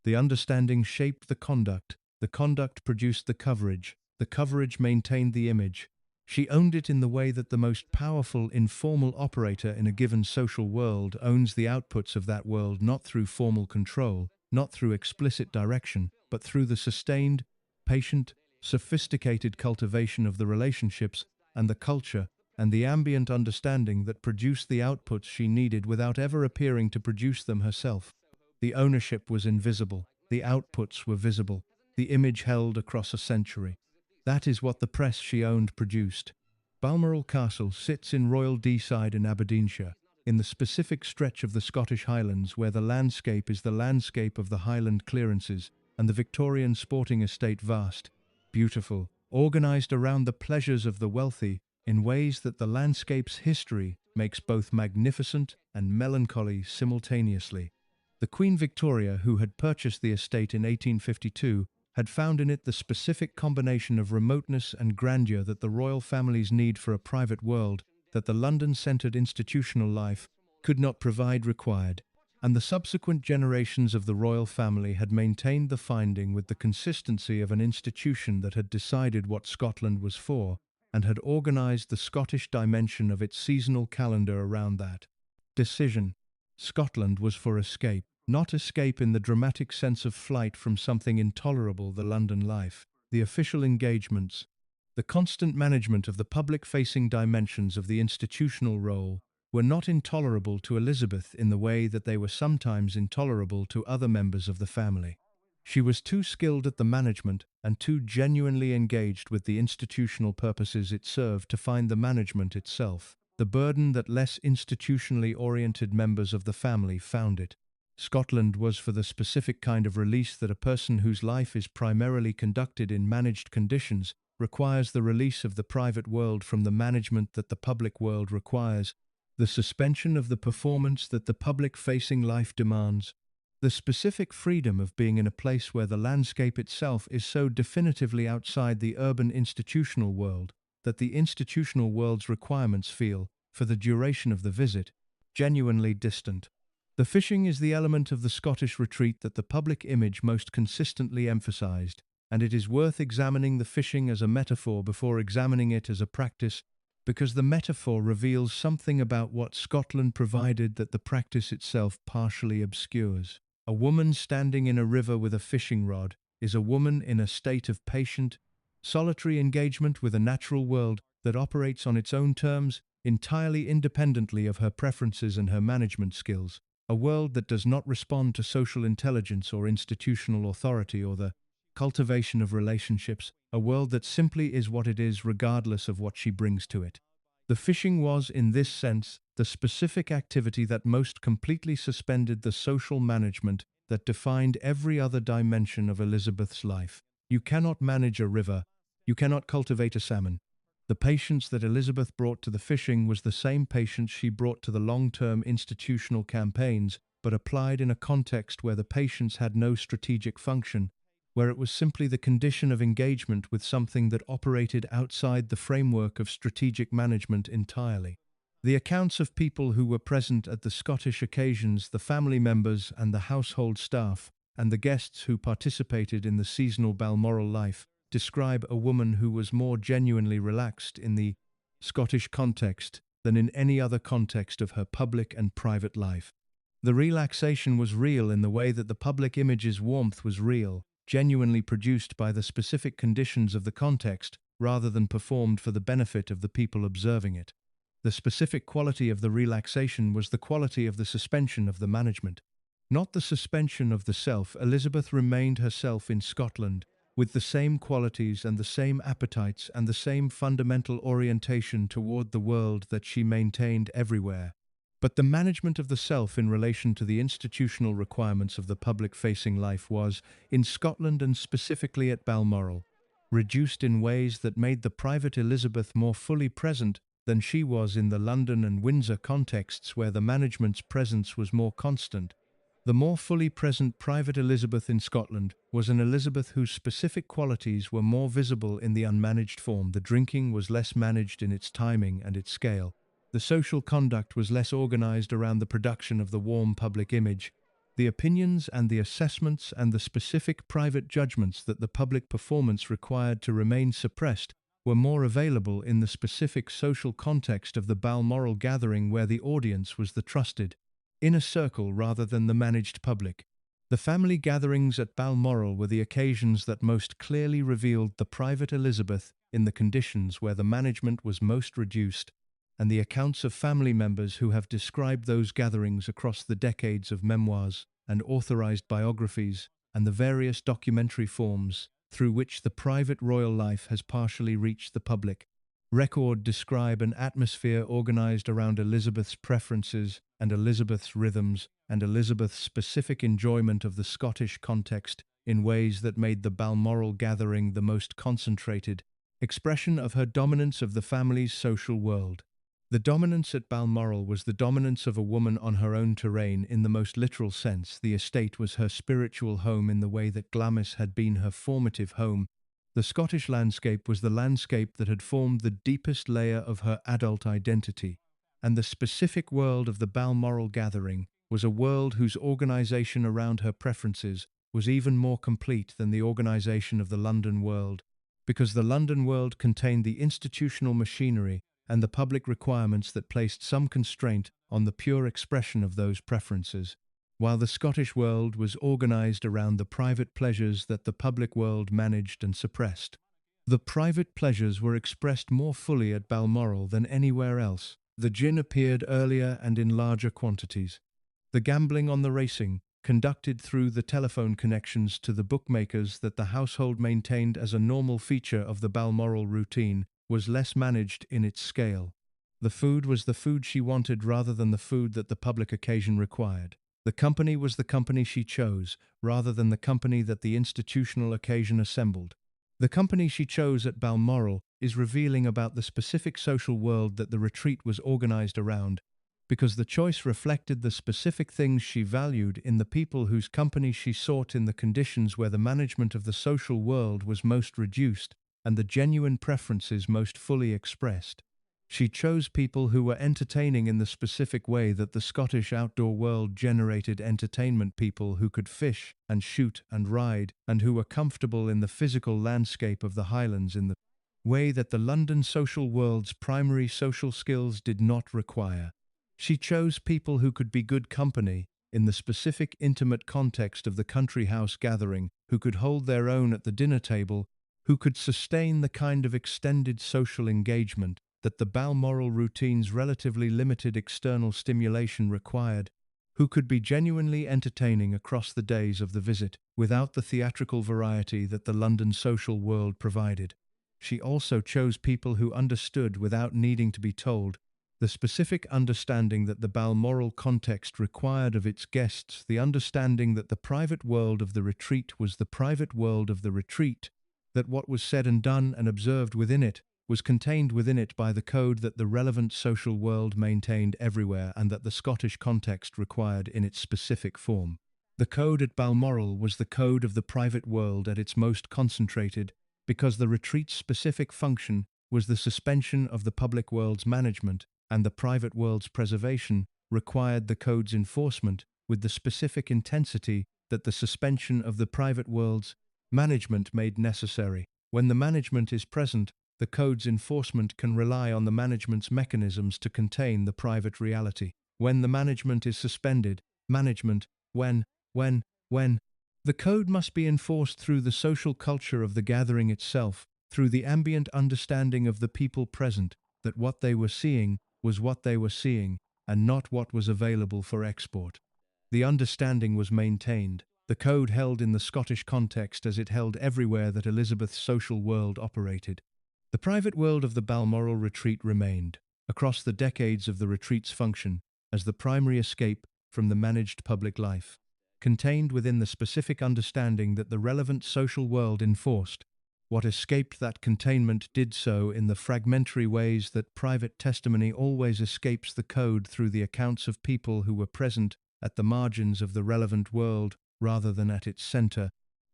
[SPEAKER 1] The understanding shaped the conduct produced the coverage maintained the image. She owned it in the way that the most powerful informal operator in a given social world owns the outputs of that world, not through formal control, not through explicit direction, but through the sustained, patient, sophisticated cultivation of the relationships and the culture and the ambient understanding that produced the outputs she needed without ever appearing to produce them herself. The ownership was invisible. The outputs were visible. the image held across a century. That is what the press she owned produced. Balmoral Castle sits in Royal Deeside in Aberdeenshire, in the specific stretch of the Scottish Highlands where the landscape is the landscape of the Highland clearances and the Victorian sporting estate vast, beautiful, organised around the pleasures of the wealthy in ways that the landscape's history makes both magnificent and melancholy simultaneously. The Queen Victoria, who had purchased the estate in 1852, had found in it the specific combination of remoteness and grandeur that the royal family's need for a private world that the London-centred institutional life could not provide required, and the subsequent generations of the royal family had maintained the finding with the consistency of an institution that had decided what Scotland was for, and had organised the Scottish dimension of its seasonal calendar around that decision. Scotland was for escape, not escape in the dramatic sense of flight from something intolerable, the London life, the official engagements, the constant management of the public-facing dimensions of the institutional role were not intolerable to Elizabeth in the way that they were sometimes intolerable to other members of the family. She was too skilled at the management and too genuinely engaged with the institutional purposes it served to find the management itself the burden that less institutionally oriented members of the family found it. Scotland was for the specific kind of release that a person whose life is primarily conducted in managed conditions requires, the release of the private world from the management that the public world requires, the suspension of the performance that the public-facing life demands, the specific freedom of being in a place where the landscape itself is so definitively outside the urban institutional world that the institutional world's requirements feel, for the duration of the visit, genuinely distant. The fishing is the element of the Scottish retreat that the public image most consistently emphasised, and it is worth examining the fishing as a metaphor before examining it as a practice, because the metaphor reveals something about what Scotland provided that the practice itself partially obscures. A woman standing in a river with a fishing rod is a woman in a state of patient, solitary engagement with a natural world that operates on its own terms, entirely independently of her preferences and her management skills, a world that does not respond to social intelligence or institutional authority or the cultivation of relationships, a world that simply is what it is regardless of what she brings to it. The fishing was, in this sense, the specific activity that most completely suspended the social management that defined every other dimension of Elizabeth's life. You cannot manage a river, you cannot cultivate a salmon. The patience that Elizabeth brought to the fishing was the same patience she brought to the long-term institutional campaigns, but applied in a context where the patience had no strategic function, where it was simply the condition of engagement with something that operated outside the framework of strategic management entirely. The accounts of people who were present at the Scottish occasions, the family members and the household staff, and the guests who participated in the seasonal Balmoral life, describe a woman who was more genuinely relaxed in the Scottish context than in any other context of her public and private life. The relaxation was real in the way that the public image's warmth was real, genuinely produced by the specific conditions of the context, rather than performed for the benefit of the people observing it. The specific quality of the relaxation was the quality of the suspension of the management. Not the suspension of the self. Elizabeth remained herself in Scotland, with the same qualities and the same appetites and the same fundamental orientation toward the world that she maintained everywhere. But the management of the self in relation to the institutional requirements of the public-facing life was, in Scotland and specifically at Balmoral, reduced in ways that made the private Elizabeth more fully present than she was in the London and Windsor contexts where the management's presence was more constant. The more fully present private Elizabeth in Scotland was an Elizabeth whose specific qualities were more visible in the unmanaged form. The drinking was less managed in its timing and its scale. The social conduct was less organised around the production of the warm public image. The opinions and the assessments and the specific private judgments that the public performance required to remain suppressed were more available in the specific social context of the Balmoral gathering where the audience was the trusted inner circle rather than the managed public. The family gatherings at Balmoral were the occasions that most clearly revealed the private Elizabeth in the conditions where the management was most reduced, and the accounts of family members who have described those gatherings across the decades of memoirs and authorized biographies and the various documentary forms through which the private royal life has partially reached the public record describe an atmosphere organized around Elizabeth's preferences and Elizabeth's rhythms and Elizabeth's specific enjoyment of the Scottish context in ways that made the Balmoral gathering the most concentrated expression of her dominance of the family's social world. The dominance at Balmoral was the dominance of a woman on her own terrain in the most literal sense. The estate was her spiritual home in the way that Glamis had been her formative home. The Scottish landscape was the landscape that had formed the deepest layer of her adult identity, and the specific world of the Balmoral gathering was a world whose organization around her preferences was even more complete than the organization of the London world, because the London world contained the institutional machinery and the public requirements that placed some constraint on the pure expression of those preferences, while the Scottish world was organized around the private pleasures that the public world managed and suppressed. The private pleasures were expressed more fully at Balmoral than anywhere else. The gin appeared earlier and in larger quantities. The gambling on the racing, conducted through the telephone connections to the bookmakers that the household maintained as a normal feature of the Balmoral routine, was less managed in its scale. The food was the food she wanted rather than the food that the public occasion required. The company was the company she chose, rather than the company that the institutional occasion assembled. The company she chose at Balmoral is revealing about the specific social world that the retreat was organized around, because the choice reflected the specific things she valued in the people whose company she sought in the conditions where the management of the social world was most reduced and the genuine preferences most fully expressed. She chose people who were entertaining in the specific way that the Scottish outdoor world generated entertainment, people who could fish and shoot and ride, and who were comfortable in the physical landscape of the Highlands in the way that the London social world's primary social skills did not require. She chose people who could be good company in the specific intimate context of the country house gathering, who could hold their own at the dinner table, who could sustain the kind of extended social engagement that the Balmoral routine's relatively limited external stimulation required, who could be genuinely entertaining across the days of the visit, without the theatrical variety that the London social world provided. She also chose people who understood, without needing to be told, the specific understanding that the Balmoral context required of its guests, the understanding that the private world of the retreat was the private world of the retreat, that what was said and done and observed within it was contained within it by the code that the relevant social world maintained everywhere and that the Scottish context required in its specific form. The code at Balmoral was the code of the private world at its most concentrated, because the retreat's specific function was the suspension of the public world's management, and the private world's preservation required the code's enforcement with the specific intensity that the suspension of the private world's management made necessary. When the management is present, the code's enforcement can rely on the management's mechanisms to contain the private reality. When the management is suspended, management, when, the code must be enforced through the social culture of the gathering itself, through the ambient understanding of the people present, that what they were seeing was what they were seeing, and not what was available for export. The understanding was maintained. The code held in the Scottish context as it held everywhere that Elizabeth's social world operated. The private world of the Balmoral retreat remained, across the decades of the retreat's function, as the primary escape from the managed public life, contained within the specific understanding that the relevant social world enforced. What escaped that containment did so in the fragmentary ways that private testimony always escapes the code, through the accounts of people who were present at the margins of the relevant world rather than at its center,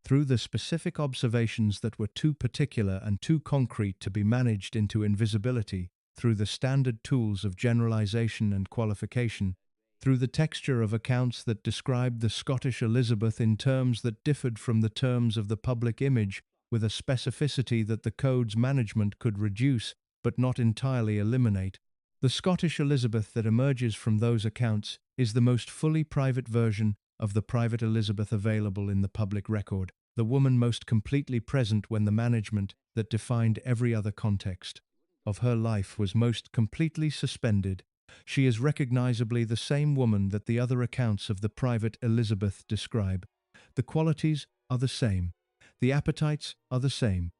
[SPEAKER 1] through the specific observations that were too particular and too concrete to be managed into invisibility, through the standard tools of generalization and qualification, through the texture of accounts that described the Scottish Elizabeth in terms that differed from the terms of the public image, with a specificity that the code's management could reduce but not entirely eliminate. The Scottish Elizabeth that emerges from those accounts is the most fully private version of the private Elizabeth available in the public record, the woman most completely present when the management that defined every other context of her life was most completely suspended. She is recognizably the same woman that the other accounts of the private Elizabeth describe. The qualities are the same. The appetites are the same.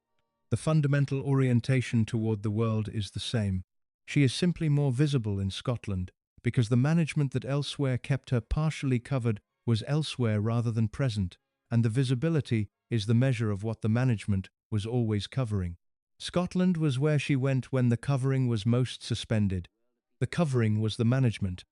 [SPEAKER 1] The fundamental orientation toward the world is the same. She is simply more visible in Scotland, because the management that elsewhere kept her partially covered was elsewhere rather than present, and the visibility is the measure of what the management was always covering. Scotland was where she went when the covering was most suspended. The covering was the management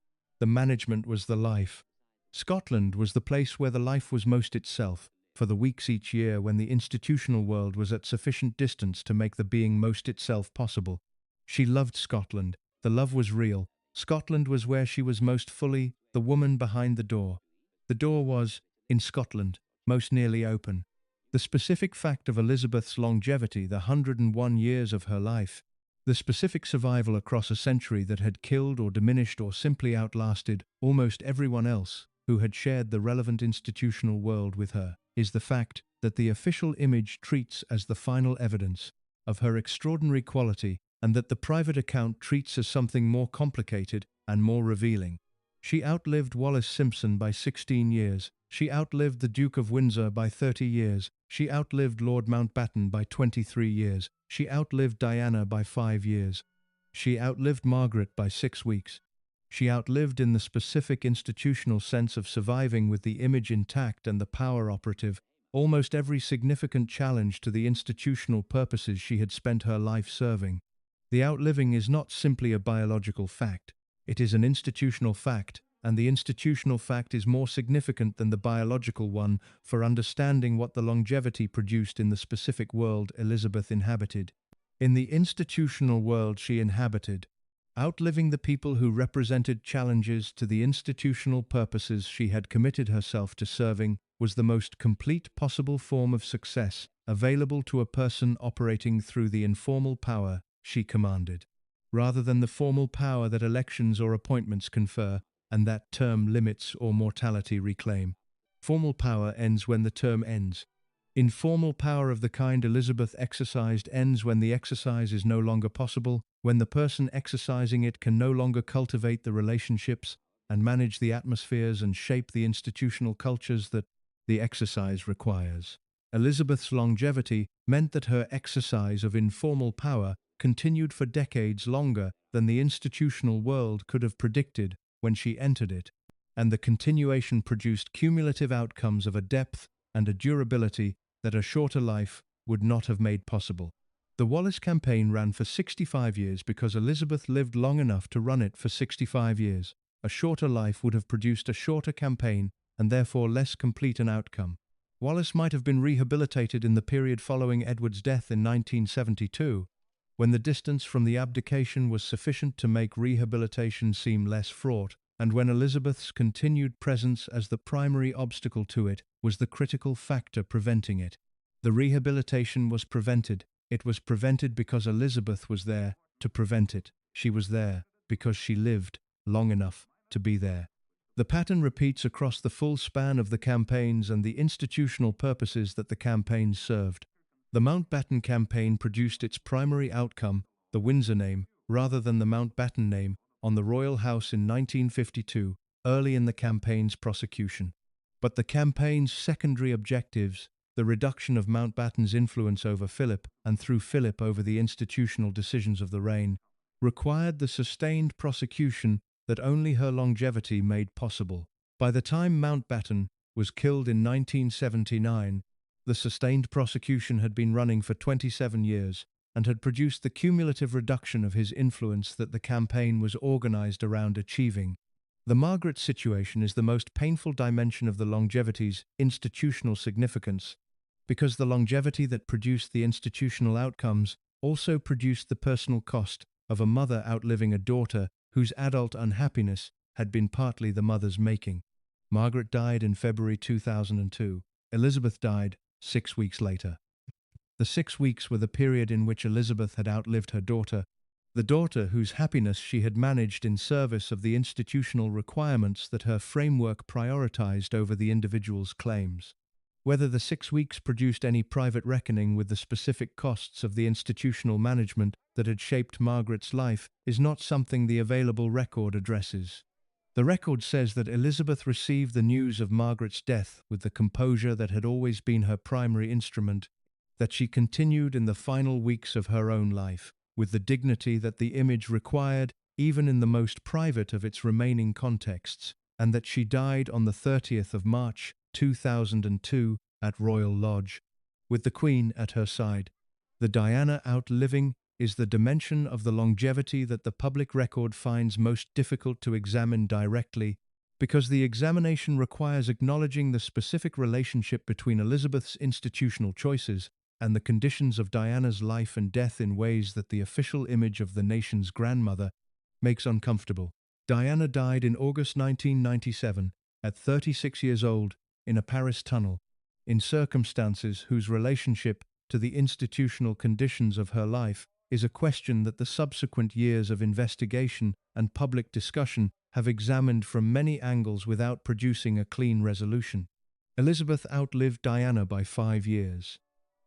[SPEAKER 1] was the life. Scotland was the place where the life was most itself, for the weeks each year when the institutional world was at sufficient distance to make the being most itself possible. She loved Scotland. The love was real. Scotland was where she was most fully the woman behind the door. The door was, in Scotland, most nearly open. The specific fact of Elizabeth's longevity, the 101 years of her life, the specific survival across a century that had killed or diminished or simply outlasted almost everyone else who had shared the relevant institutional world with her, is the fact that the official image treats as the final evidence of her extraordinary quality, and that the private account treats as something more complicated and more revealing. She outlived Wallis Simpson by 16 years. She outlived the Duke of Windsor by 30 years. She outlived Lord Mountbatten by 23 years. She outlived Diana by 5 years. She outlived Margaret by 6 weeks. She outlived in the specific institutional sense of surviving with the image intact and the power operative almost every significant challenge to the institutional purposes she had spent her life serving. The outliving is not simply a biological fact. It is an institutional fact, and the institutional fact is more significant than the biological one for understanding what the longevity produced in the specific world Elizabeth inhabited. In the institutional world she inhabited, outliving the people who represented challenges to the institutional purposes she had committed herself to serving was the most complete possible form of success available to a person operating through the informal power she commanded, rather than the formal power that elections or appointments confer, and that term limits or mortality reclaim. Formal power ends when the term ends. Informal power of the kind Elizabeth exercised ends when the exercise is no longer possible, when the person exercising it can no longer cultivate the relationships and manage the atmospheres and shape the institutional cultures that the exercise requires. Elizabeth's longevity meant that her exercise of informal power continued for decades longer than the institutional world could have predicted when she entered it, and the continuation produced cumulative outcomes of a depth and a durability that a shorter life would not have made possible. The Wallis campaign ran for 65 years because Elizabeth lived long enough to run it for 65 years. A shorter life would have produced a shorter campaign and therefore less complete an outcome. Wallis might have been rehabilitated in the period following Edward's death in 1972, when the distance from the abdication was sufficient to make rehabilitation seem less fraught, and when Elizabeth's continued presence as the primary obstacle to it was the critical factor preventing it. The rehabilitation was prevented. It was prevented because Elizabeth was there to prevent it. She was there because she lived long enough to be there. The pattern repeats across the full span of the campaigns and the institutional purposes that the campaigns served. The Mountbatten campaign produced its primary outcome, the Windsor name, rather than the Mountbatten name, on the royal house in 1952, early in the campaign's prosecution. But the campaign's secondary objectives, the reduction of Mountbatten's influence over Philip and through Philip over the institutional decisions of the reign, required the sustained prosecution that only her longevity made possible. By the time Mountbatten was killed in 1979, the sustained prosecution had been running for 27 years and had produced the cumulative reduction of his influence that the campaign was organized around achieving. The Margaret situation is the most painful dimension of the longevity's institutional significance, because the longevity that produced the institutional outcomes also produced the personal cost of a mother outliving a daughter whose adult unhappiness had been partly the mother's making. Margaret died in February 2002. Elizabeth died 6 weeks later. The 6 weeks were the period in which Elizabeth had outlived her daughter, the daughter whose happiness she had managed in service of the institutional requirements that her framework prioritized over the individual's claims. Whether the 6 weeks produced any private reckoning with the specific costs of the institutional management that had shaped Margaret's life is not something the available record addresses. The record says that Elizabeth received the news of Margaret's death with the composure that had always been her primary instrument, that she continued in the final weeks of her own life, with the dignity that the image required, even in the most private of its remaining contexts, and that she died on the 30th of March, 2002, at Royal Lodge, with the Queen at her side. The Diana outliving is the dimension of the longevity that the public record finds most difficult to examine directly, because the examination requires acknowledging the specific relationship between Elizabeth's institutional choices and the conditions of Diana's life and death in ways that the official image of the nation's grandmother makes uncomfortable. Diana died in August 1997, at 36 years old, in a Paris tunnel, in circumstances whose relationship to the institutional conditions of her life is a question that the subsequent years of investigation and public discussion have examined from many angles without producing a clean resolution. Elizabeth outlived Diana by 5 years.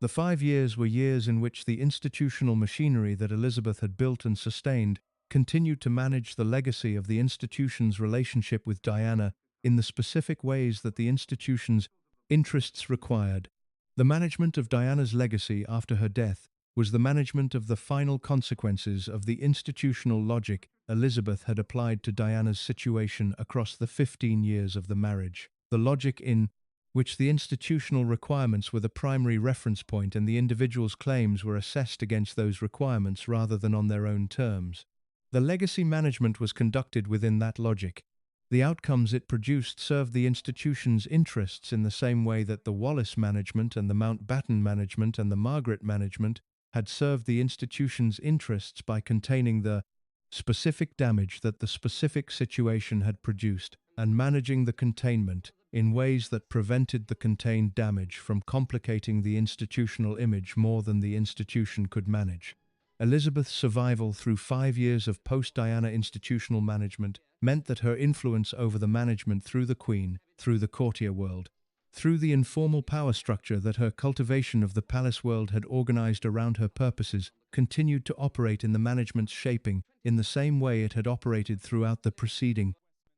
[SPEAKER 1] The 5 years were years in which the institutional machinery that Elizabeth had built and sustained continued to manage the legacy of the institution's relationship with Diana in the specific ways that the institution's interests required. The management of Diana's legacy after her death was the management of the final consequences of the institutional logic Elizabeth had applied to Diana's situation across the 15 years of the marriage. The logic in which the institutional requirements were the primary reference point and the individual's claims were assessed against those requirements rather than on their own terms. The legacy management was conducted within that logic. The outcomes it produced served the institution's interests in the same way that the Wallis management and the Mountbatten management and the Margaret management had served the institution's interests by containing the specific damage that the specific situation had produced and managing the containment in ways that prevented the contained damage from complicating the institutional image more than the institution could manage. Elizabeth's survival through 5 years of post-Diana institutional management meant that her influence over the management through the Queen, through the courtier world, through the informal power structure that her cultivation of the palace world had organized around her purposes, continued to operate in the management's shaping in the same way it had operated throughout the preceding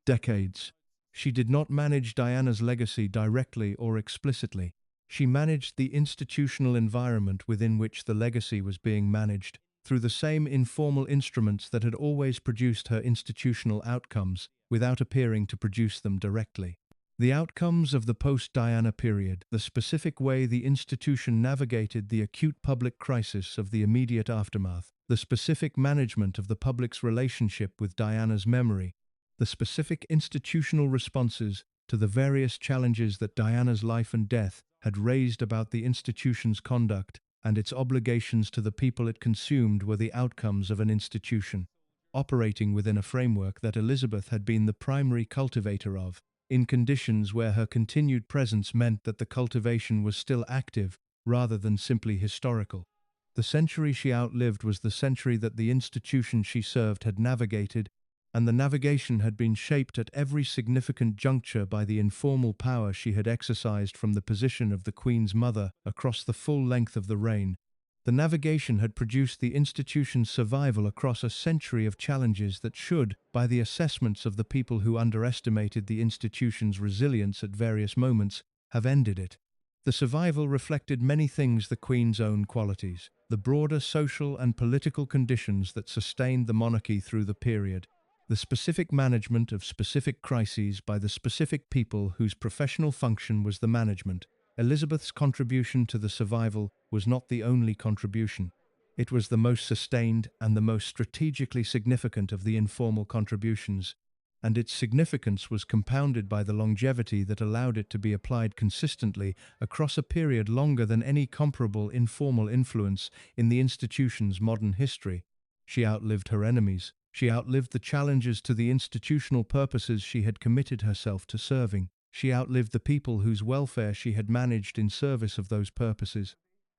[SPEAKER 1] decades. She did not manage Diana's legacy directly or explicitly. She managed the institutional environment within which the legacy was being managed, through the same informal instruments that had always produced her institutional outcomes, without appearing to produce them directly. The outcomes of the post-Diana period, the specific way the institution navigated the acute public crisis of the immediate aftermath, the specific management of the public's relationship with Diana's memory, the specific institutional responses to the various challenges that Diana's life and death had raised about the institution's conduct and its obligations to the people it consumed were the outcomes of an institution, operating within a framework that Elizabeth had been the primary cultivator of, in conditions where her continued presence meant that the cultivation was still active rather than simply historical. The century she outlived was the century that the institution she served had navigated, and the navigation had been shaped at every significant juncture by the informal power she had exercised from the position of the Queen's mother across the full length of the reign. The navigation had produced the institution's survival across a century of challenges that should, by the assessments of the people who underestimated the institution's resilience at various moments, have ended it. The survival reflected many things: the Queen's own qualities, the broader social and political conditions that sustained the monarchy through the period, the specific management of specific crises by the specific people whose professional function was the management. Elizabeth's contribution to the survival was not the only contribution. It was the most sustained and the most strategically significant of the informal contributions, and its significance was compounded by the longevity that allowed it to be applied consistently across a period longer than any comparable informal influence in the institution's modern history. She outlived her enemies. She outlived the challenges to the institutional purposes she had committed herself to serving. She outlived the people whose welfare she had managed in service of those purposes.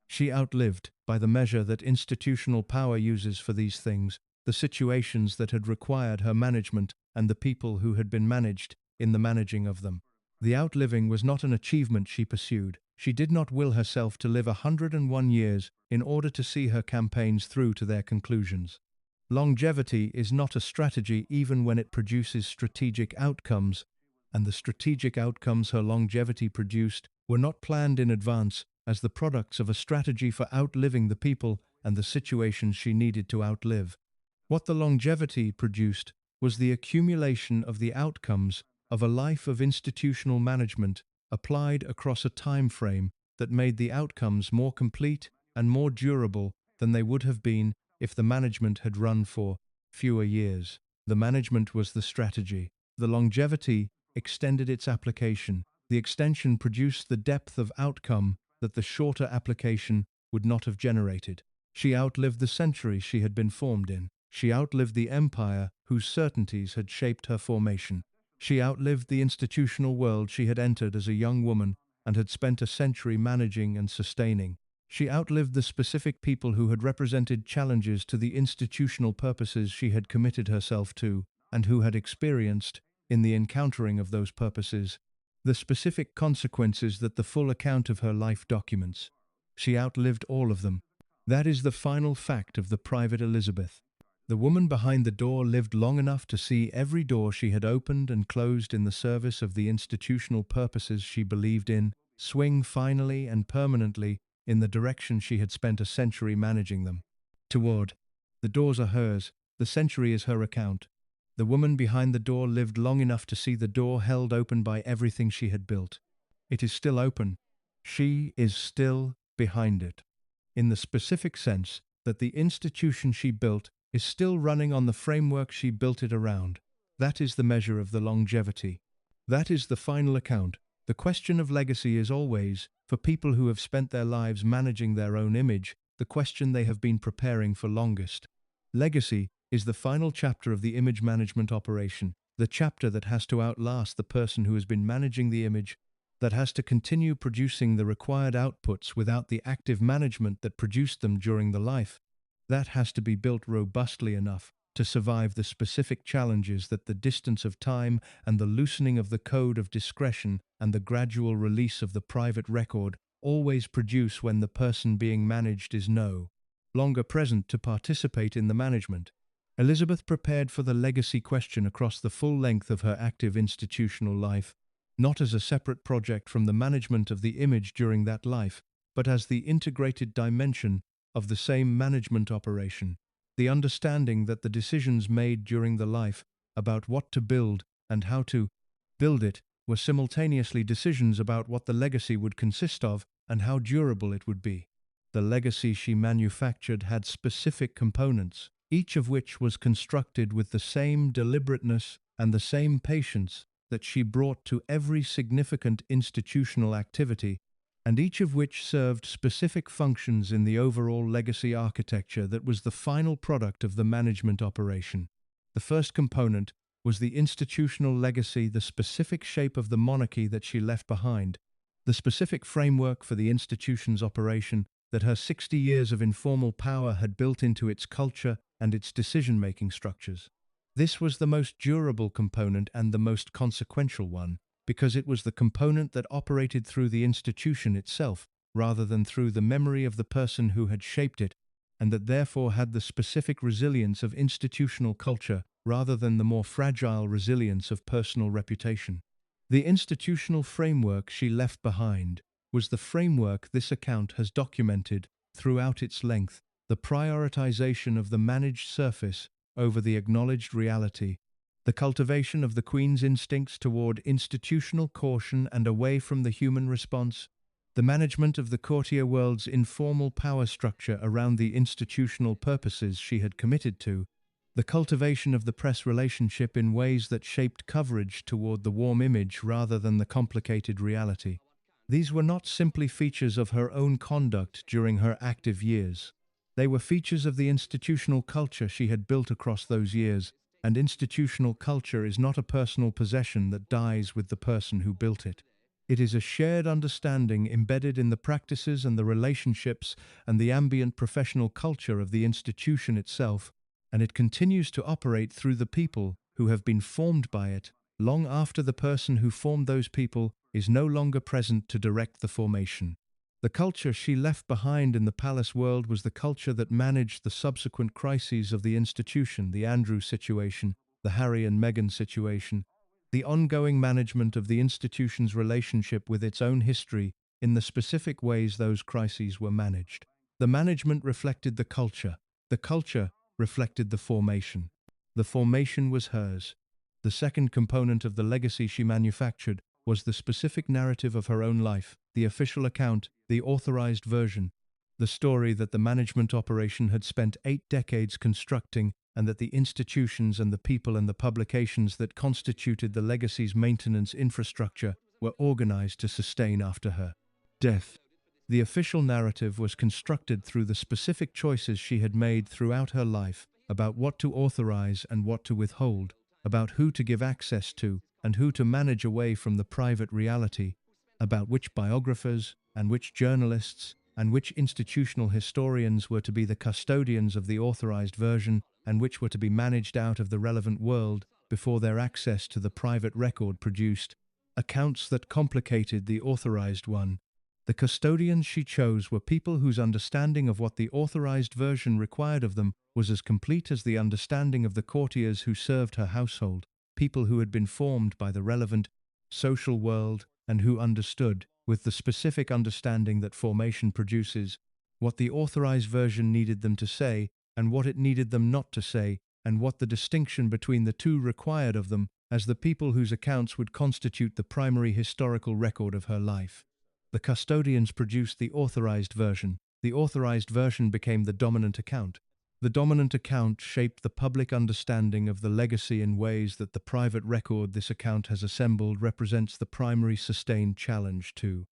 [SPEAKER 1] She outlived, by the measure that institutional power uses for these things, the situations that had required her management and the people who had been managed in the managing of them. The outliving was not an achievement she pursued. She did not will herself to live 101 years in order to see her campaigns through to their conclusions. Longevity is not a strategy even when it produces strategic outcomes, and the strategic outcomes her longevity produced were not planned in advance as the products of a strategy for outliving the people and the situations she needed to outlive. What the longevity produced was the accumulation of the outcomes of a life of institutional management applied across a time frame that made the outcomes more complete and more durable than they would have been if the management had run for fewer years. The management was the strategy. The longevity extended its application. The extension produced the depth of outcome that the shorter application would not have generated. She outlived the century she had been formed in. She outlived the empire whose certainties had shaped her formation. She outlived the institutional world she had entered as a young woman and had spent a century managing and sustaining. She outlived the specific people who had represented challenges to the institutional purposes she had committed herself to, and who had experienced, in the encountering of those purposes, the specific consequences that the full account of her life documents. She outlived all of them. That is the final fact of the private Elizabeth. The woman behind the door lived long enough to see every door she had opened and closed in the service of the institutional purposes she believed in swing finally and permanently in the direction she had spent a century managing them toward. The doors are hers, the century is her account. The woman behind the door lived long enough to see the door held open by everything she had built. It is still open. She is still behind it. In the specific sense that the institution she built is still running on the framework she built it around. That is the measure of the longevity. That is the final account. The question of legacy is always, for people who have spent their lives managing their own image, the question they have been preparing for longest. Legacy is the final chapter of the image management operation, the chapter that has to outlast the person who has been managing the image, that has to continue producing the required outputs without the active management that produced them during the life. That has to be built robustly enough to survive the specific challenges that the distance of time and the loosening of the code of discretion and the gradual release of the private record always produce when the person being managed is no longer present to participate in the management. Elizabeth prepared for the legacy question across the full length of her active institutional life, not as a separate project from the management of the image during that life, but as the integrated dimension of the same management operation. The understanding that the decisions made during the life about what to build and how to build it were simultaneously decisions about what the legacy would consist of and how durable it would be. The legacy she manufactured had specific components, each of which was constructed with the same deliberateness and the same patience that she brought to every significant institutional activity, and each of which served specific functions in the overall legacy architecture that was the final product of the management operation. The first component was the institutional legacy, the specific shape of the monarchy that she left behind, the specific framework for the institution's operation that her 60 years of informal power had built into its culture and its decision-making structures. This was the most durable component and the most consequential one, because it was the component that operated through the institution itself, rather than through the memory of the person who had shaped it, and that therefore had the specific resilience of institutional culture, rather than the more fragile resilience of personal reputation. The institutional framework she left behind was the framework this account has documented throughout its length, the prioritization of the managed surface over the acknowledged reality, the cultivation of the Queen's instincts toward institutional caution and away from the human response, the management of the courtier world's informal power structure around the institutional purposes she had committed to, the cultivation of the press relationship in ways that shaped coverage toward the warm image rather than the complicated reality. These were not simply features of her own conduct during her active years. They were features of the institutional culture she had built across those years, and institutional culture is not a personal possession that dies with the person who built it. It is a shared understanding embedded in the practices and the relationships and the ambient professional culture of the institution itself, and it continues to operate through the people who have been formed by it, long after the person who formed those people is no longer present to direct the formation. The culture she left behind in the palace world was the culture that managed the subsequent crises of the institution, the Andrew situation, the Harry and Meghan situation, the ongoing management of the institution's relationship with its own history in the specific ways those crises were managed. The management reflected the culture reflected the formation. The formation was hers. The second component of the legacy she manufactured was the specific narrative of her own life, the official account, the authorized version, the story that the management operation had spent 8 decades constructing and that the institutions and the people and the publications that constituted the legacy's maintenance infrastructure were organized to sustain after her death. The official narrative was constructed through the specific choices she had made throughout her life about what to authorize and what to withhold, about who to give access to and who to manage away from the private reality, about which biographers and which journalists and which institutional historians were to be the custodians of the authorized version and which were to be managed out of the relevant world before their access to the private record produced accounts that complicated the authorized one. The custodians she chose were people whose understanding of what the authorized version required of them was as complete as the understanding of the courtiers who served her household, people who had been formed by the relevant social world and who understood, with the specific understanding that formation produces, what the authorized version needed them to say and what it needed them not to say, and what the distinction between the two required of them as the people whose accounts would constitute the primary historical record of her life. The custodians produced the authorized version. The authorized version became the dominant account. The dominant account shaped the public understanding of the legacy in ways that the private record this account has assembled represents the primary sustained challenge too.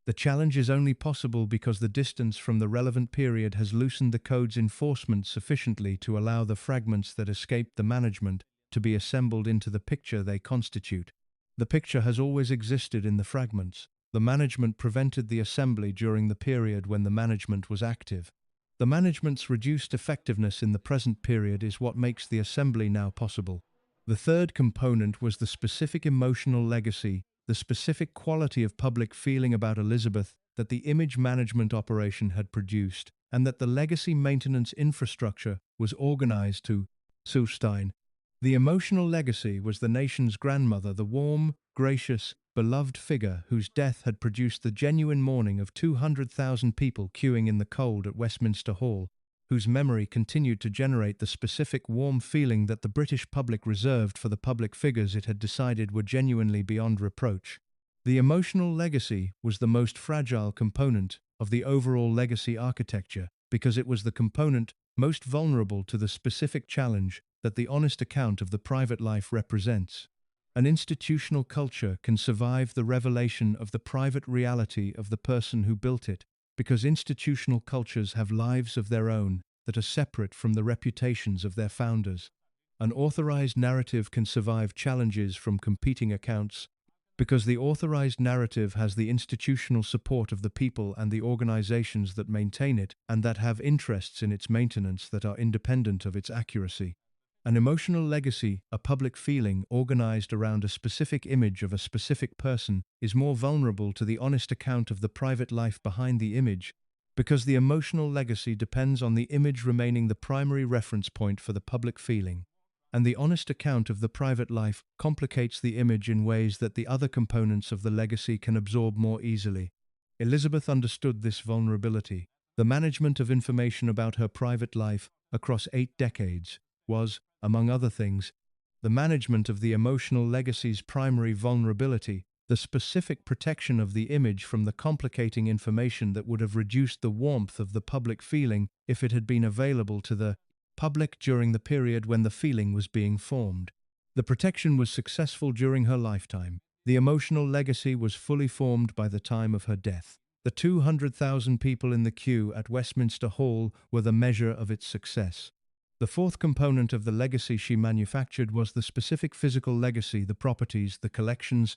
[SPEAKER 1] The challenge is only possible because the distance from the relevant period has loosened the code's enforcement sufficiently to allow the fragments that escaped the management to be assembled into the picture they constitute. The picture has always existed in the fragments. The management prevented the assembly during the period when the management was active. The management's reduced effectiveness in the present period is what makes the assembly now possible. The third component was the specific emotional legacy, the specific quality of public feeling about Elizabeth that the image management operation had produced, and that the legacy maintenance infrastructure was organized to sustain. The emotional legacy was the nation's grandmother, the warm, gracious, beloved figure whose death had produced the genuine mourning of 200,000 people queuing in the cold at Westminster Hall, whose memory continued to generate the specific warm feeling that the British public reserved for the public figures it had decided were genuinely beyond reproach. The emotional legacy was the most fragile component of the overall legacy architecture because it was the component most vulnerable to the specific challenge that the honest account of the private life represents. An institutional culture can survive the revelation of the private reality of the person who built it, because institutional cultures have lives of their own that are separate from the reputations of their founders. An authorized narrative can survive challenges from competing accounts, because the authorized narrative has the institutional support of the people and the organizations that maintain it and that have interests in its maintenance that are independent of its accuracy. An emotional legacy, a public feeling organized around a specific image of a specific person, is more vulnerable to the honest account of the private life behind the image, because the emotional legacy depends on the image remaining the primary reference point for the public feeling, and the honest account of the private life complicates the image in ways that the other components of the legacy can absorb more easily. Elizabeth understood this vulnerability. The management of information about her private life across 8 decades was, among other things, the management of the emotional legacy's primary vulnerability, the specific protection of the image from the complicating information that would have reduced the warmth of the public feeling if it had been available to the public during the period when the feeling was being formed. The protection was successful during her lifetime. The emotional legacy was fully formed by the time of her death. The 200,000 people in the queue at Westminster Hall were the measure of its success. The fourth component of the legacy she manufactured was the specific physical legacy, the properties, the collections,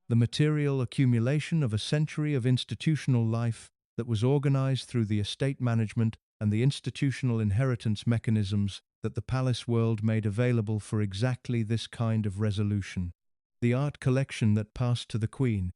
[SPEAKER 1] the material accumulation of a century of institutional life that was organized through the estate management and the institutional inheritance mechanisms that the palace world made available for exactly this kind of resolution. The art collection that passed to the Queen,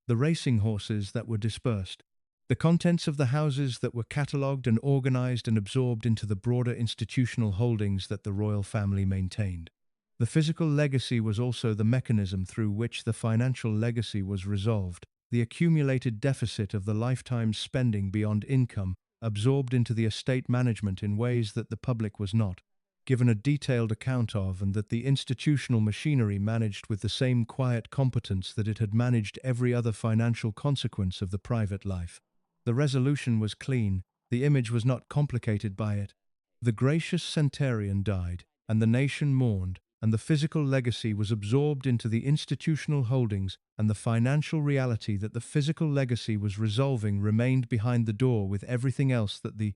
[SPEAKER 1] the racing horses that were dispersed, The contents of the houses that were catalogued and organized and absorbed into the broader institutional holdings that the royal family maintained. The physical legacy was also the mechanism through which the financial legacy was resolved, the accumulated deficit of the lifetime's spending beyond income absorbed into the estate management in ways that the public was not given a detailed account of, and that the institutional machinery managed with the same quiet competence that it had managed every other financial consequence of the private life. The resolution was clean, the image was not complicated by it. The gracious centenarian died, and the nation mourned, and the physical legacy was absorbed into the institutional holdings, and the financial reality that the physical legacy was resolving remained behind the door with everything else that the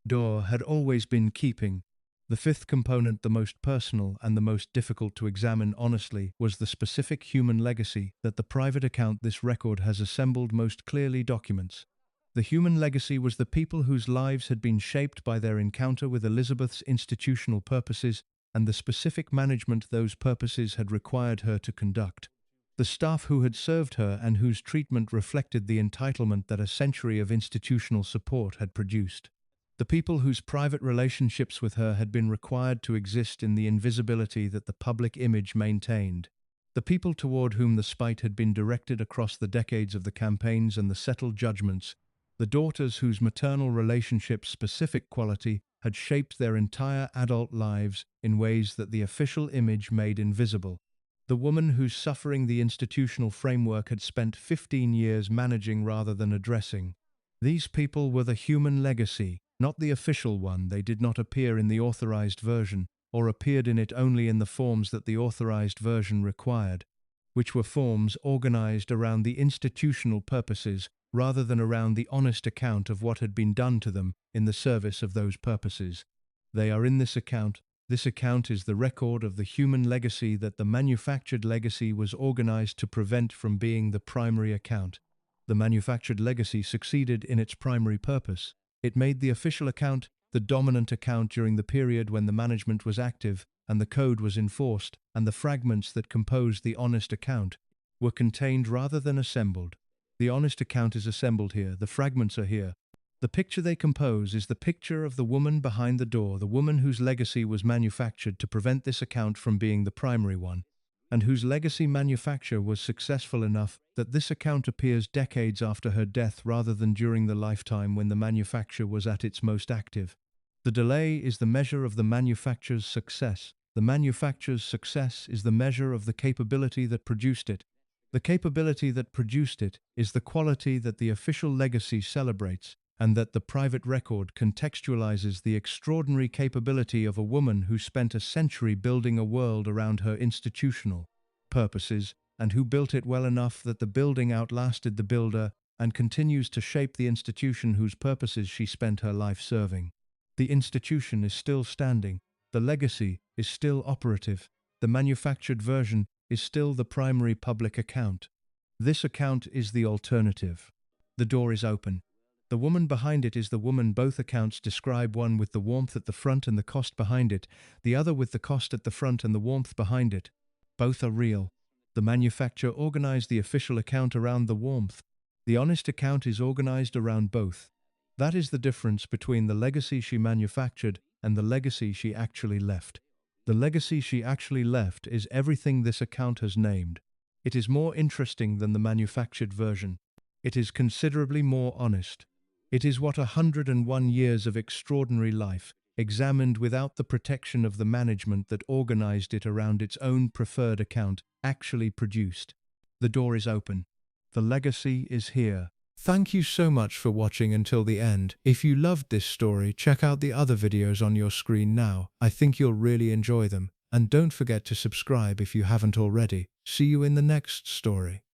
[SPEAKER 1] door had always been keeping. The fifth component, the most personal and the most difficult to examine honestly, was the specific human legacy that the private account this record has assembled most clearly documents. The human legacy was the people whose lives had been shaped by their encounter with Elizabeth's institutional purposes and the specific management those purposes had required her to conduct. The staff who had served her and whose treatment reflected the entitlement that a century of institutional support had produced. The people whose private relationships with her had been required to exist in the invisibility that the public image maintained. The people toward whom the spite had been directed across the decades of the campaigns and the settled judgments. The daughters whose maternal relationship's specific quality had shaped their entire adult lives in ways that the official image made invisible. The woman whose suffering the institutional framework had spent 15 years managing rather than addressing. These people were the human legacy, not the official one. They did not appear in the authorized version, or appeared in it only in the forms that the authorized version required, which were forms organized around the institutional purposes rather than around the honest account of what had been done to them in the service of those purposes. They are in this account. This account is the record of the human legacy that the manufactured legacy was organized to prevent from being the primary account. The manufactured legacy succeeded in its primary purpose. It made the official account the dominant account during the period when the management was active and the code was enforced, and the fragments that composed the honest account were contained rather than assembled. The honest account is assembled here, the fragments are here. The picture they compose is the picture of the woman behind the door, the woman whose legacy was manufactured to prevent this account from being the primary one, and whose legacy manufacture was successful enough that this account appears decades after her death rather than during the lifetime when the manufacture was at its most active. The delay is the measure of the manufacture's success. The manufacture's success is the measure of the capability that produced it. The capability that produced it is the quality that the official legacy celebrates, and that the private record contextualizes the extraordinary capability of a woman who spent a century building a world around her institutional purposes, and who built it well enough that the building outlasted the builder and continues to shape the institution whose purposes she spent her life serving. The institution is still standing, the legacy is still operative, the manufactured version is still the primary public account. This account is the alternative. The door is open. The woman behind it is the woman. Both accounts describe one with the warmth at the front and the cost behind it, the other with the cost at the front and the warmth behind it. Both are real. The manufacturer organized the official account around the warmth. The honest account is organized around both. That is the difference between the legacy she manufactured and the legacy she actually left. The legacy she actually left is everything this account has named. It is more interesting than the manufactured version. It is considerably more honest. It is what 101 years of extraordinary life, examined without the protection of the management that organized it around its own preferred account, actually produced. The door is open. The legacy is here. Thank you so much for watching until the end. If you loved this story, check out the other videos on your screen now. I think you'll really enjoy them. And don't forget to subscribe if you haven't already. See you in the next story.